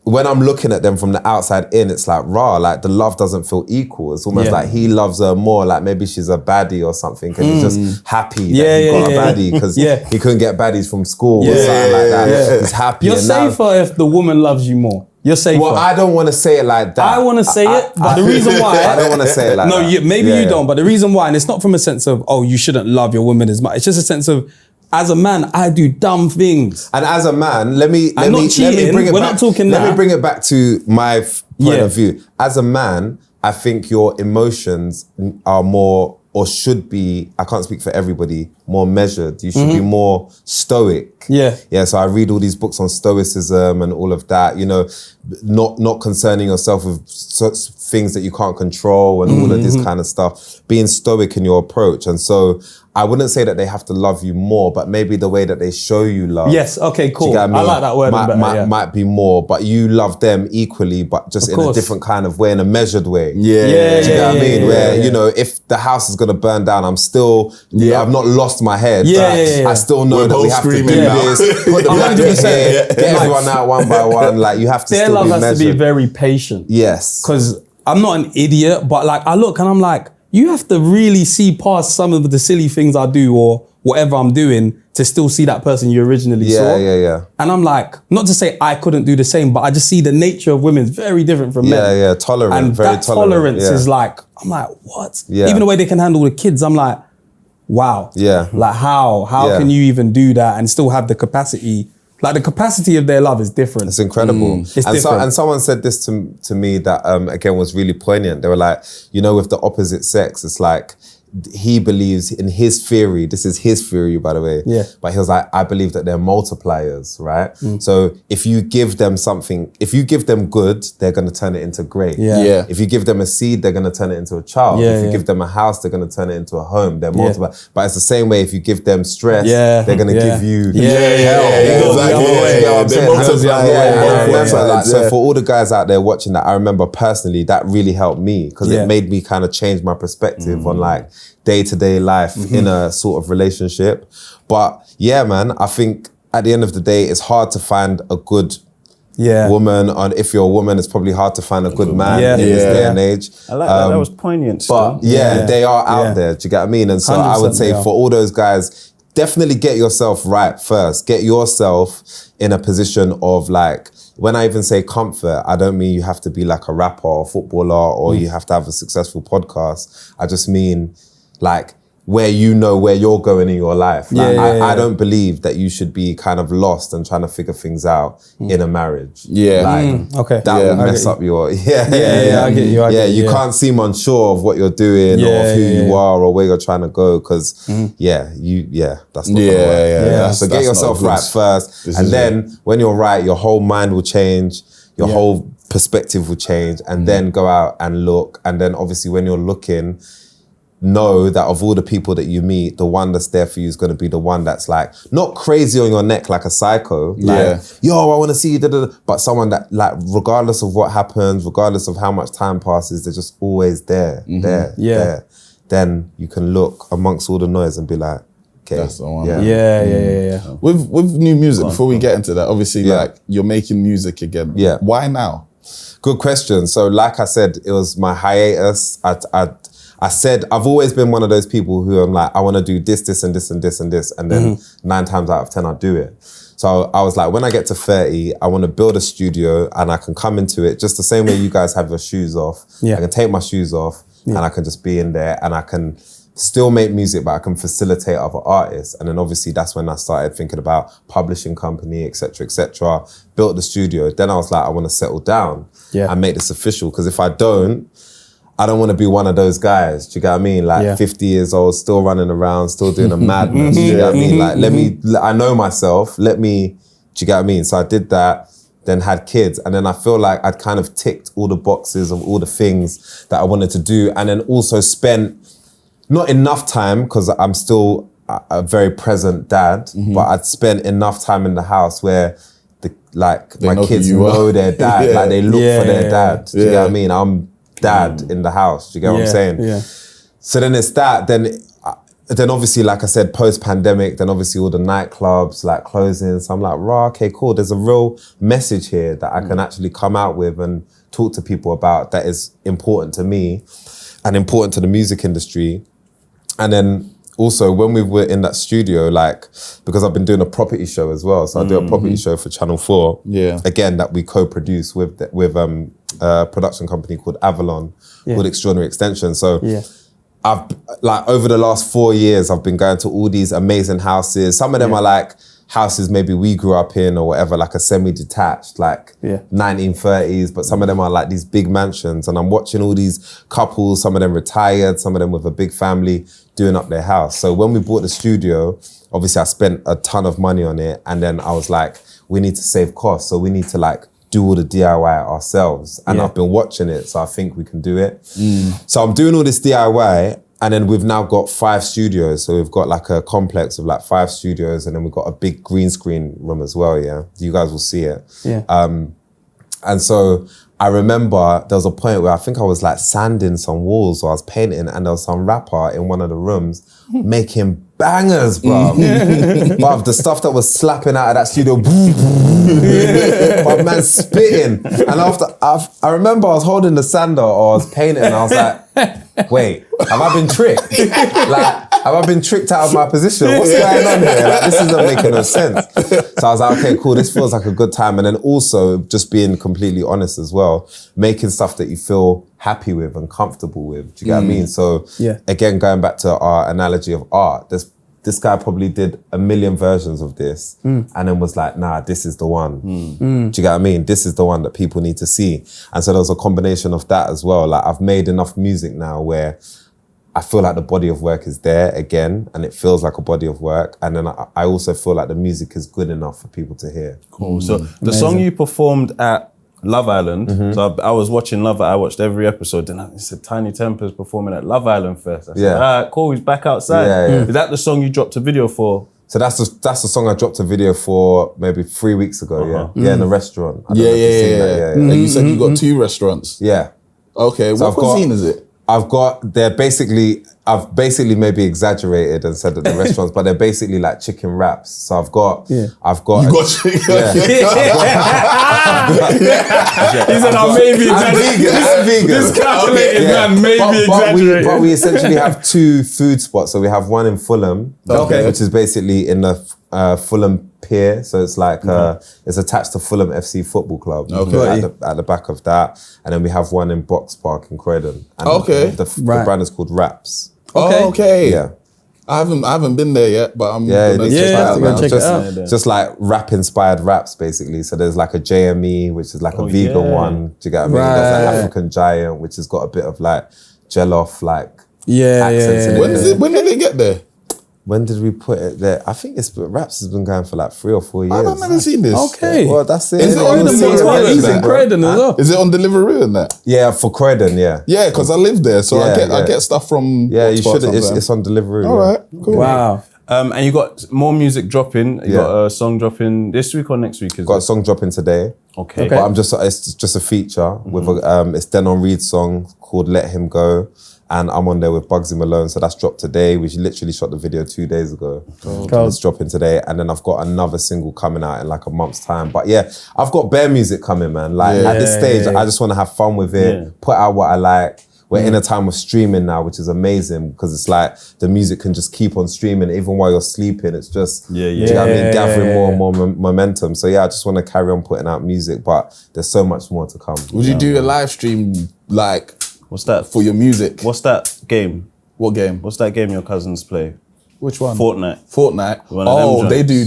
when I'm looking at them from the outside in, it's like, rah, like the love doesn't feel equal. It's almost like he loves her more, like maybe she's a baddie or something, and he's just happy that he got a baddie because he couldn't get baddies from school or something like that. He's happy. You're safer if the woman loves you more. You're safer. Well, I don't want to say it like that. I want to say it, but the reason why... I don't want to say it like that. No, maybe you don't, but the reason why, and it's not from a sense of, oh, you shouldn't love your woman as much. It's just a sense of, as a man, I do dumb things. And as a man, let me bring it back to my point of view. As a man, I think your emotions are more, or should be, I can't speak for everybody, more measured. You should be more stoic. Yeah, so I read all these books on stoicism and all of that, you know, not concerning yourself with things that you can't control and all of this kind of stuff, being stoic in your approach. And so I wouldn't say that they have to love you more, but maybe the way that they show you love. Yes, okay, cool. I like that word might be more, but you love them equally, but just in a different kind of way, in a measured way. Do you know what I mean? Where, you know, if the house is going to burn down, I'm still, I've not lost my head. I still know that we have to do this, put the blanket here, get everyone out one by one. Like, you have to still be measured. Their love has to be very patient. Yes. Because I'm not an idiot, but like, I look and I'm like, you have to really see past some of the silly things I do or whatever I'm doing to still see that person you originally saw. And I'm like, not to say I couldn't do the same, but I just see the nature of women is very different from men. Tolerant, and very that tolerant. Tolerance is like, I'm like, what? Even the way they can handle the kids, I'm like, wow. Like how can you even do that and still have the capacity? Like, the capacity of their love is different. It's incredible. It's different. And someone said this to me that, again, was really poignant. They were like, you know, with the opposite sex, it's like, he believes in his theory, this is his theory, by the way, but he was like, I believe that they're multipliers, right? So if you give them something, if you give them good, they're going to turn it into great. If you give them a seed, they're going to turn it into a child. If you give them a house, they're going to turn it into a home. They're multipliers. But it's the same way, if you give them stress, they're going to give you hell. So for all the guys out there watching that, I remember personally, that really helped me, because it made me kind of change my perspective on like day-to-day life in a sort of relationship. But yeah, man, I think at the end of the day, it's hard to find a good woman. And if you're a woman, it's probably hard to find a good man in this day and age. I like that. That was poignant. But they are out there. Do you get what I mean? And so I would say for all those guys, definitely get yourself right first. Get yourself in a position of, like, when I even say comfort, I don't mean you have to be like a rapper or footballer or you have to have a successful podcast. I just mean, like, where you know where you're going in your life. Like, I don't believe that you should be kind of lost and trying to figure things out in a marriage. That will mess up your... I get you. You can't seem unsure of what you're doing or of who you are or where you're trying to go, because that's not gonna work. So get yourself right first, and then when you're right, your whole mind will change, your whole perspective will change, and then go out and look. And then obviously when you're looking, know that of all the people that you meet, the one that's there for you is going to be the one that's like not crazy on your neck like a psycho. Like, yo, I want to see you, but someone that like, regardless of what happens, regardless of how much time passes, they're just always there, there. Then you can look amongst all the noise and be like, okay, that's the one. Yeah. With new music, before we get into that, obviously, like you're making music again. Yeah. Why now? Good question. So, like I said, it was my hiatus. I said, I've always been one of those people who I'm like, I want to do this, this, and this, and this, and this. And then 9 times out of 10, I'll do it. So I was like, when I get to 30, I want to build a studio and I can come into it just the same way you guys have your shoes off. I can take my shoes off and I can just be in there and I can still make music, but I can facilitate other artists. And then obviously that's when I started thinking about publishing company, et cetera, built the studio. Then I was like, I want to settle down and make this official. Because if I don't want to be one of those guys. Do you get what I mean? Like 50 years old, still running around, still doing a madness. Do you get what I mean? Like, I know myself. Do you get what I mean? So I did that, then had kids. And then I feel like I'd kind of ticked all the boxes of all the things that I wanted to do. And then also spent not enough time, because I'm still a very present dad, but I'd spent enough time in the house where my kids know their dad. Like they look for their dad. Do you get what I mean? I'm dad in the house. Do you get what I'm saying? So then it's that. Then obviously, like I said, post-pandemic, then obviously all the nightclubs like closing. So I'm like, okay, cool. There's a real message here that I can actually come out with and talk to people about that is important to me and important to the music industry. And then also when we were in that studio, like, because I've been doing a property show as well. So I do a property show for Channel 4. Again, that we co-produce with a production company called Avalon, called Extraordinary Extension. So I've, like, over the last 4 years, I've been going to all these amazing houses. Some of them are like houses maybe we grew up in or whatever, like a semi-detached, like 1930s, but some of them are like these big mansions. And I'm watching all these couples, some of them retired, some of them with a big family, doing up their house. So when we bought the studio, obviously I spent a ton of money on it. And then I was like, we need to save costs. So we need to like do all the DIY ourselves. And I've been watching it, so I think we can do it. So I'm doing all this DIY, and then we've now got 5 studios. So we've got like a complex of like 5 studios, and then we've got a big green screen room as well, You guys will see it. And so I remember there was a point where I think I was like sanding some walls or I was painting, and there was some rapper in one of the rooms making bangers, bruv. Bruv, the stuff that was slapping out of that studio, my man spitting. And after, I remember I was holding the sander or I was painting and I was like, wait, have I been tricked? Like, have I been tricked out of my position? What's going on here? Like, this isn't making no sense. So I was like, okay, cool, this feels like a good time. And then also just being completely honest as well, making stuff that you feel happy with and comfortable with. Do you get what I mean? So again, going back to our analogy of art, this guy probably did a million versions of this and then was like, nah, this is the one. Do you get what I mean? This is the one that people need to see. And so there was a combination of that as well. Like, I've made enough music now where I feel like the body of work is there again, and it feels like a body of work. And then I also feel like the music is good enough for people to hear. Cool. So the song you performed at Love Island, so I was watching Love Island, I watched every episode, and I said, TINIE TEMPAH's performing at Love Island first. I said, all right, cool, he's back outside. Is that the song you dropped a video for? So that's the song I dropped a video for maybe 3 weeks ago, in a restaurant. I don't know if you've seen that. And you said you got 2 restaurants? Yeah. Okay, so what cuisine is it? I've basically maybe exaggerated and said that the restaurants, but they're basically like chicken wraps. So I've got You got chicken? He said, I may be exaggerating. I'm vegan. This calculated man may be exaggerating. But we essentially have 2 food spots. So we have one in Fulham, which is basically in the Fulham Pier. So it's like it's attached to Fulham FC Football Club. At the back of that, and then we have one in Box Park in Croydon. And the brand is called Wraps. Yeah. I haven't been there yet, but I'm gonna check it out. Just like rap inspired wraps, basically. So there's like a JME, which is like a vegan one. Do you get what I mean? There's an African Giant, which has got a bit of like jollof like accents in it. When did it get there? When did we put it there? I think Raps has been going for like 3 or 4 years. I've never seen this. Okay. Well, that's it. Is it on He's in Croydon as well. Is it on Deliveroo and that? Yeah, for Croydon, yeah. Yeah, because I live there, so I get stuff from. Yeah, you should. Spots It's on Deliveroo. All right, cool. Wow. And you got more music dropping. You got a song dropping this week or next week? Got a song dropping today. Okay. But it's just a feature with it's Den Reed's song called Let Him Go. And I'm on there with Bugsy Malone. So that's dropped today. We literally shot the video 2 days ago. So it's dropping today. And then I've got another single coming out in like a month's time. But yeah, I've got bare music coming, man. Like at this stage, I just want to have fun with it, put out what I like. We're in a time of streaming now, which is amazing because it's like the music can just keep on streaming even while you're sleeping. It's just, do you know what I mean? Gathering more and more momentum. So yeah, I just want to carry on putting out music, but there's so much more to come. Would you do a live stream like? What's that? For your music. What's that game? What game? What's that game your cousins play? Which one? Fortnite. Oh, they do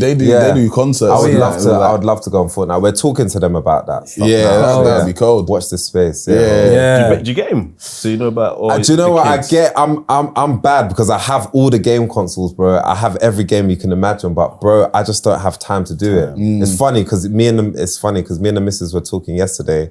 concerts. I would love to go on Fortnite. We're talking to them about that stuff. Yeah, that'd be cold. Watch this space. Yeah. Do you get him? So you know about all do you know what kids? I get? I'm bad because I have all the game consoles, bro. I have every game you can imagine, but bro, I just don't have time to do it. It's funny because me and the missus were talking yesterday.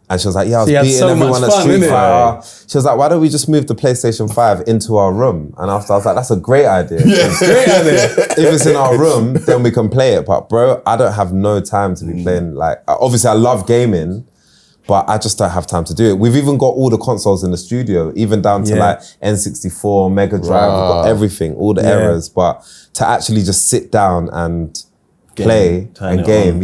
And she was like, yeah, I was beating everyone at Street Fighter. She was like, why don't we just move the PlayStation 5 into our room? And after I was like, that's a great idea. Great idea. If it's in our room, then we can play it. But bro, I don't have no time to be playing. Like, obviously I love gaming, but I just don't have time to do it. We've even got all the consoles in the studio, even down to like N64, Mega Drive, we've got everything, all the errors. But to actually just sit down and play and game,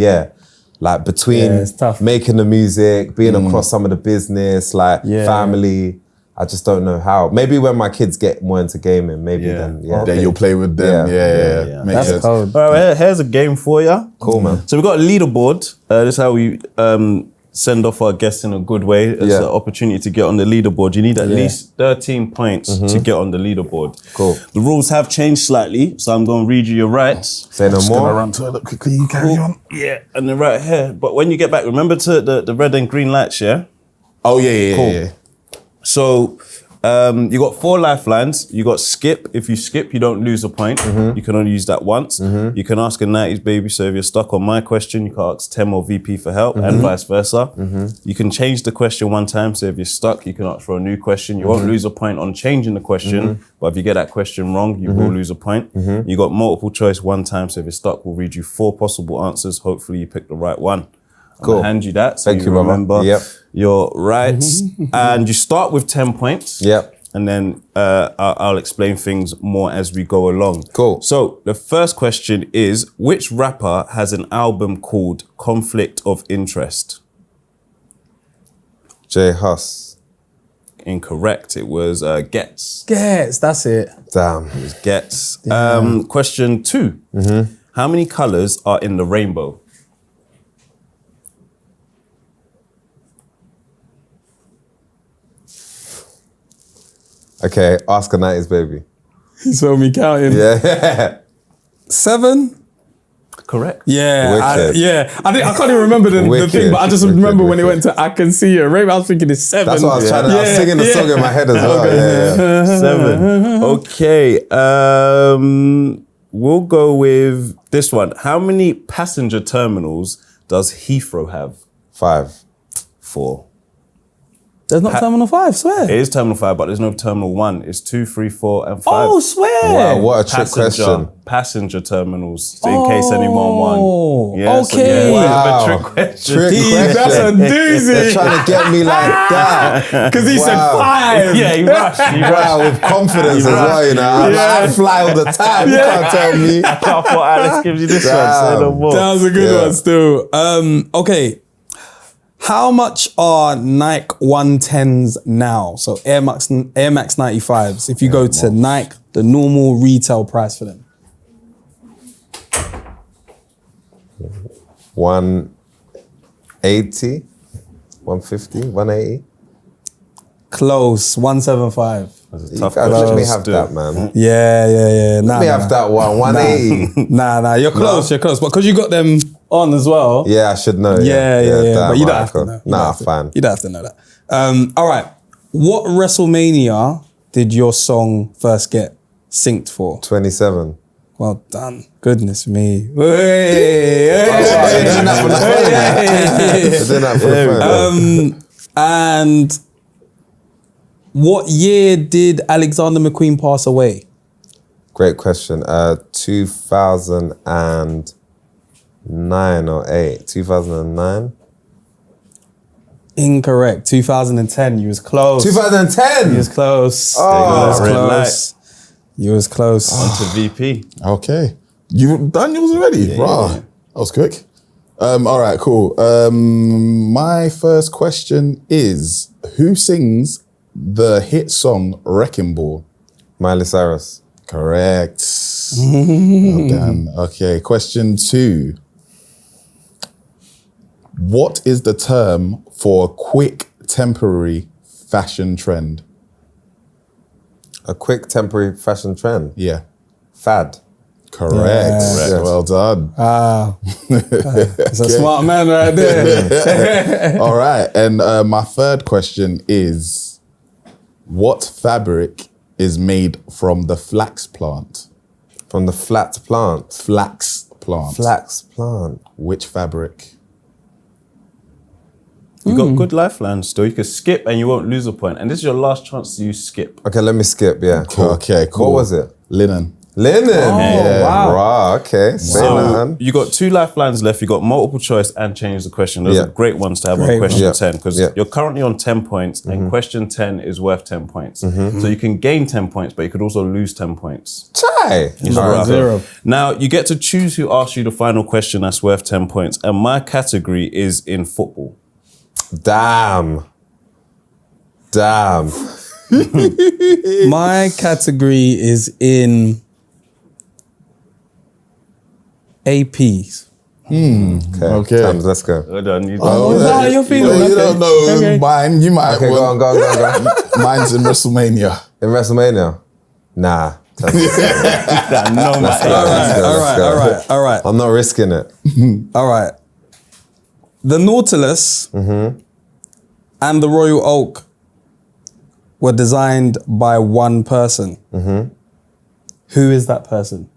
like between making the music, being across some of the business, like family, I just don't know how. Maybe when my kids get more into gaming, then you'll play with them. Yeah. That's sense. cold. All right, here's a game for you. Cool, man. So we've got a leaderboard. This is how we send off our guests in a good way. It's an opportunity to get on the leaderboard. You need at least 13 points to get on the leaderboard. Cool. The rules have changed slightly, so I'm going to read you your rights. Say no more. Gonna run toilet quickly. You carry on. Yeah, and then right here. But when you get back, remember to the red and green lights, yeah? Oh yeah. Cool. Yeah. So you got 4 lifelines. You got skip. If you skip, you don't lose a point. You can only use that once. You can ask a 90s baby. So if you're stuck on my question, you can ask Tem or VP for help and vice versa. You can change the question one time. So if you're stuck, you can ask for a new question. You won't lose a point on changing the question. But if you get that question wrong, you will lose a point. You got multiple choice one time. So if you're stuck, we'll read you 4 possible answers. Hopefully you pick the right one. Cool. I'll hand you that so Thank you, remember Yep. your rights. And you start with 10 points. Yep. And then I'll explain things more as we go along. Cool. So the first question is, which rapper has an album called Conflict of Interest? J Hus. Incorrect. It was Gets. Yes, that's it. Damn. It was Gets. Question 2. How many colors are in the rainbow? Okay, ask a 90s baby. He saw me counting. Yeah. 7? Correct. Yeah, I Wicked. can't even remember the Wicked. thing, but I just Wicked, remember when it wicked. went to I Can See You. Maybe I was thinking it's 7. That's what I was trying to, I was singing the song in my head as well. 7. Okay. We'll go with this one. How many passenger terminals does Heathrow have? 5. 4. There's not Terminal 5, swear. It is Terminal 5, but there's no Terminal 1. It's 2, 3, 4, and 5. Oh, swear. Wow, what a trick question. Passenger terminals, so in case anyone won. Yeah, okay. So yeah, Wow. a trick question. Trick question. That's a doozy. They're trying to get me like that. Because he said 5. Yeah, he rushed. Wow, with confidence as well, you know. I fly all the time. You can't tell me. I thought Alex gives you this one, say no more. That was a good one still. Okay. How much are Nike 110s now? So Air Max 95s. If you go to Nike, the normal retail price for them. 180, 150, 180. Close, 175. You guys let me have that, man. Yeah. Let me have that one, 180. Nah, you're close, you're close. But because you got them on as well. Yeah, I should know. Yeah. Damn, But you don't have to know. Nah, fine. You don't have to know that. All right. What WrestleMania did your song first get? synced for? 27. Well done. Goodness me. Doing that for the phone. And what year did Alexander McQueen pass away? Great question. 2009 or 8? 2009? Incorrect. 2010. You was close. 2010? You was close. Oh, you was close. You was close. On to VP. Okay. You've done yours already? Yeah, Rah. yeah. That was quick. All right, cool. My first question is, who sings the hit song Wrecking Ball? Miley Cyrus. Correct. Well done. Okay, question 2. What is the term for a quick temporary fashion trend? A quick temporary fashion trend. Yeah. Fad. Correct. Yeah. Well done. It's a smart man right there. All right. And my third question is, what fabric is made from the flax plant? From the flat plant. Flax plant. Flax plant. Which fabric? You got good lifelines still. You can skip and you won't lose a point. And this is your last chance to use skip. Okay, let me skip. Yeah, cool. Okay, cool. What was it? Linen. Linen. Yeah. Wow. Rah, okay. Say So that. you got 2 lifelines left. You got multiple choice and change the question. Those Yeah. are great ones to have Great on question ones. 10 because Yeah. you're currently on 10 points and question 10 is worth 10 points. So you can gain 10 points, but you could also lose 10 points. Chai. Alright. Zero. Now you get to choose who asks you the final question that's worth 10 points. And my category is in football. Damn. My category is in APs. Okay. Tams, let's go. Hold on, you Oh, is that how you're feeling? You don't know Okay. mine. You might. Okay, go on. Mine's in WrestleMania. In WrestleMania? Nah. no, Let's go. All right. I'm not risking it. All right. The Nautilus and the Royal Oak were designed by one person. Who is that person?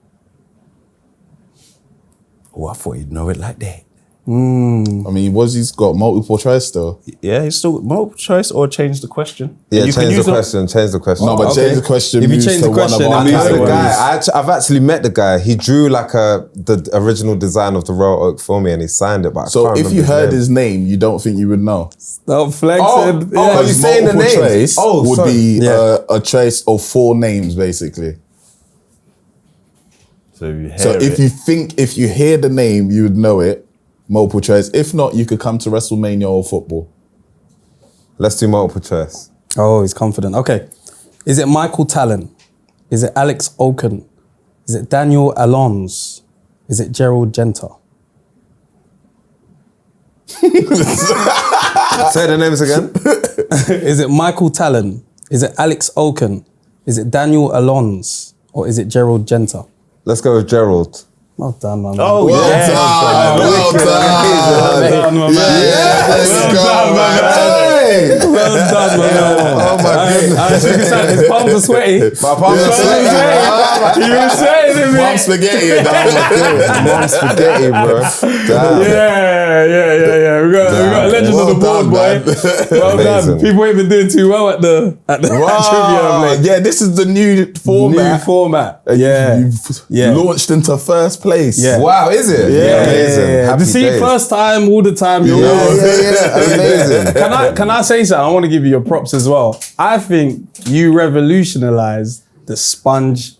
Oh, I thought you'd know it like that. I mean, he's got multiple choice still. Yeah, it's still multiple choice or change the question. Yeah, You can change use the a- question. Change the question. No, but okay. change the question. If you moves change to the question, one of then our moves I know the to categories. guy. I've actually met the guy. He drew like the original design of the Royal Oak for me, and he signed it. But I So can't if remember you heard name. his name, you don't think you would know. Stop flexing. Oh, Because you saying the multiple names? choice Oh, would sorry. be Yeah. a choice of 4 names, basically. So, So if you hear the name, you would know it. Multiple choice. If not, you could come to WrestleMania or football. Let's do multiple choice. Oh, he's confident. Okay. Is it Michael Talon? Is it Alex Oken? Is it Daniel Alonso? Is it Gerald Genter? Say the names again. Is it Michael Talon? Is it Alex Oken? Is it Daniel Alonso? Or is it Gerald Genter? Let's go with Gerald. Well done, my man. Oh, Well yeah. done. Well Well done. done, my man. Let's go, man. Well done, my man. Oh my goodness. I should be saying his palms are sweaty. My palms are sweaty. You were saying it, Mom man. spaghetti. Mom spaghetti, bro. Damn. Yeah. We got a legend Well on the board, done, boy. man. Well Amazing. done. People ain't been doing too well at the trivia. Wow. Like, Yeah, this is the new format. new format. You've Yeah. launched into first place. Yeah. Wow, is it? Amazing. Happy To see days. first time, all the time. You're Amazing. Can I say something? I want to give you your props as well. I think you revolutionized the sponge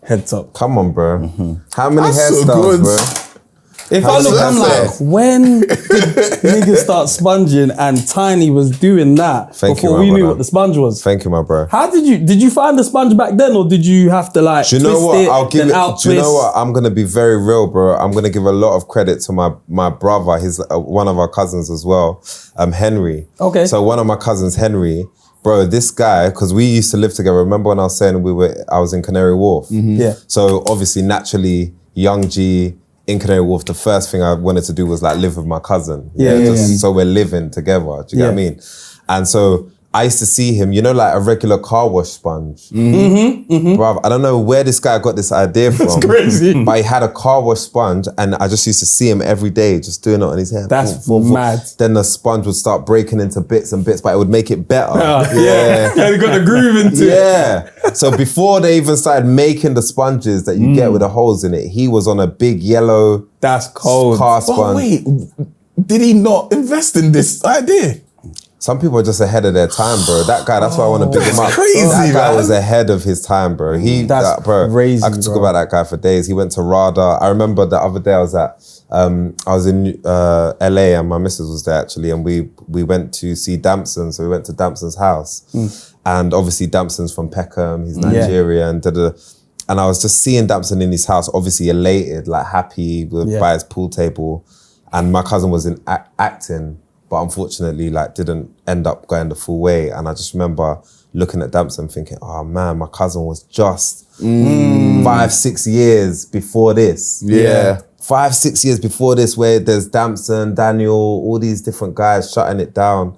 head top. Come on, bro. How many That's so hairstyles, good. bro? If I How's look, that I'm fair? like, when did niggas start sponging and Tiny was doing that Thank you, before my we knew brother. what the sponge was? Thank you, my bro. How did you find the sponge back then, or did you have to like Do you know twist what? it, I'll give then it. out Do you know twist? what? I'm gonna be very real, bro. I'm gonna give a lot of credit to my brother. He's one of our cousins as well, Henry. Okay. So one of my cousins, Henry, bro. This guy, because we used to live together. Remember when I was saying I was in Canary Wharf? Yeah. So obviously, naturally, young G in Canary Wharf, the first thing I wanted to do was like live with my cousin. Yeah. So we're living together. Do you get what I mean? And so I used to see him, you know, like a regular car wash sponge. Bruv, I don't know where this guy got this idea from. That's crazy. But he had a car wash sponge and I just used to see him every day just doing it on his hair. That's mad. Then the sponge would start breaking into bits and bits, but it would make it better. Yeah, they got the groove into it. Yeah. So before they even started making the sponges that you get with the holes in it, he was on a big yellow That's cold. car But sponge. wait, did he not invest in this idea? Some people are just ahead of their time, bro. That guy, that's why I want to big him up. crazy, That guy man. was ahead of his time, bro. That's bro, crazy, I could talk bro. about that guy for days. He went to RADA. I remember the other day I was in LA and my missus was there actually, and we went to see Damson. So we went to Damson's house. And obviously Damson's from Peckham, he's Nigerian, and I was just seeing Damson in his house, obviously elated, like happy by his pool table. And my cousin was in acting, but unfortunately, like, didn't end up going the full way. And I just remember looking at Damson thinking, oh man, my cousin was just 5-6 years before this. Yeah. 5-6 years before this, where there's Damson, Daniel, all these different guys shutting it down.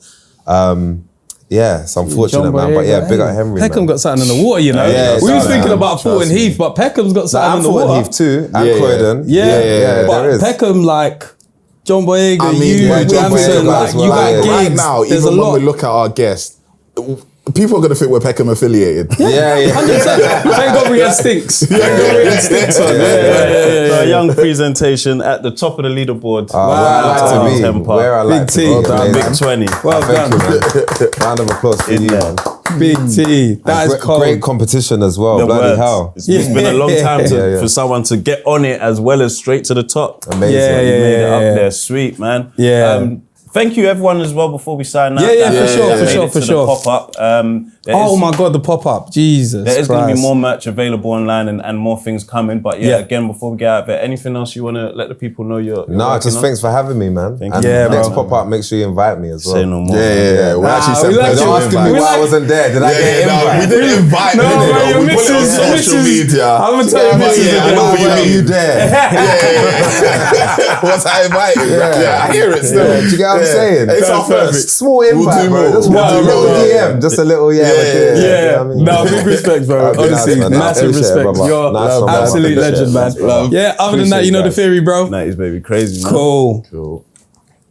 Yeah, it's unfortunate, man. But yeah, big up Henry, Peckham man. got something in the water, you know. Yeah, we was trust thinking me. about Fulton Heath, but Peckham's got something in the Fulton water. Heath too, and Yeah, Croydon. Yeah, there but is. Peckham, like John Boyega, I mean, you, yeah, John Williamson, Boyega like as you well, got yeah. gigs. Right now, There's even a lot. when we look at our guests, people are going to think we're Peckham affiliated. Yeah. 100%. Thank God we had Stinks. Thank God we had Stinks on. So a young presentation at the top of the leaderboard. Where I like to TINIE be. Tempah. Where I like to Big be. T, Big amazing. 20. Well Thank done. you, man. Round of applause for you, man. Big T. That is cold. Great competition as well. The Bloody words. hell. It's been a long time Yeah. for someone to get on it as well as straight to the top. Amazing. Yeah, You made it up yeah. there. Sweet, man. Yeah. Thank you everyone as well before we sign out. Yeah, that for sure, made for it sure, to for the sure. Pop-up. Oh my God, the pop-up. Jesus There is going to be Christ. more merch available online and more things coming. But again, before we get out of it, anything else you want to let the people know you're No, working just on? thanks for having me, man. Thank And you. Yeah, next bro. pop-up, make sure you invite me as well. Say no more. Yeah. We actually sent we like personal you. Asking me invites. why I wasn't there. Did I get invited? we didn't invite No, you. man, your We put it on missus- social media. I'm gonna tell you, missus Yeah, I know what you Why were you mean. there? Was I invited? Yeah, I hear it still. Yeah, do you get what I'm saying? It's our That's perfect. first. Small invite, do bro. more. Just We'll one do little more. DM. Just a little, Yeah. You know what I mean? No, big respect, bro. Okay, Honestly, nice, man. massive Appreciate it, respect. brother. You're Nice one, brother. absolute Appreciate legend, it, man. brother. Yeah, other than that, Appreciate you know the guys. theory, bro. 90s baby, crazy, man. Cool.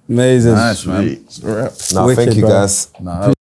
Amazing. Nice, man. It's a wrap. No, Wicked, thank you, bro. guys. Nah,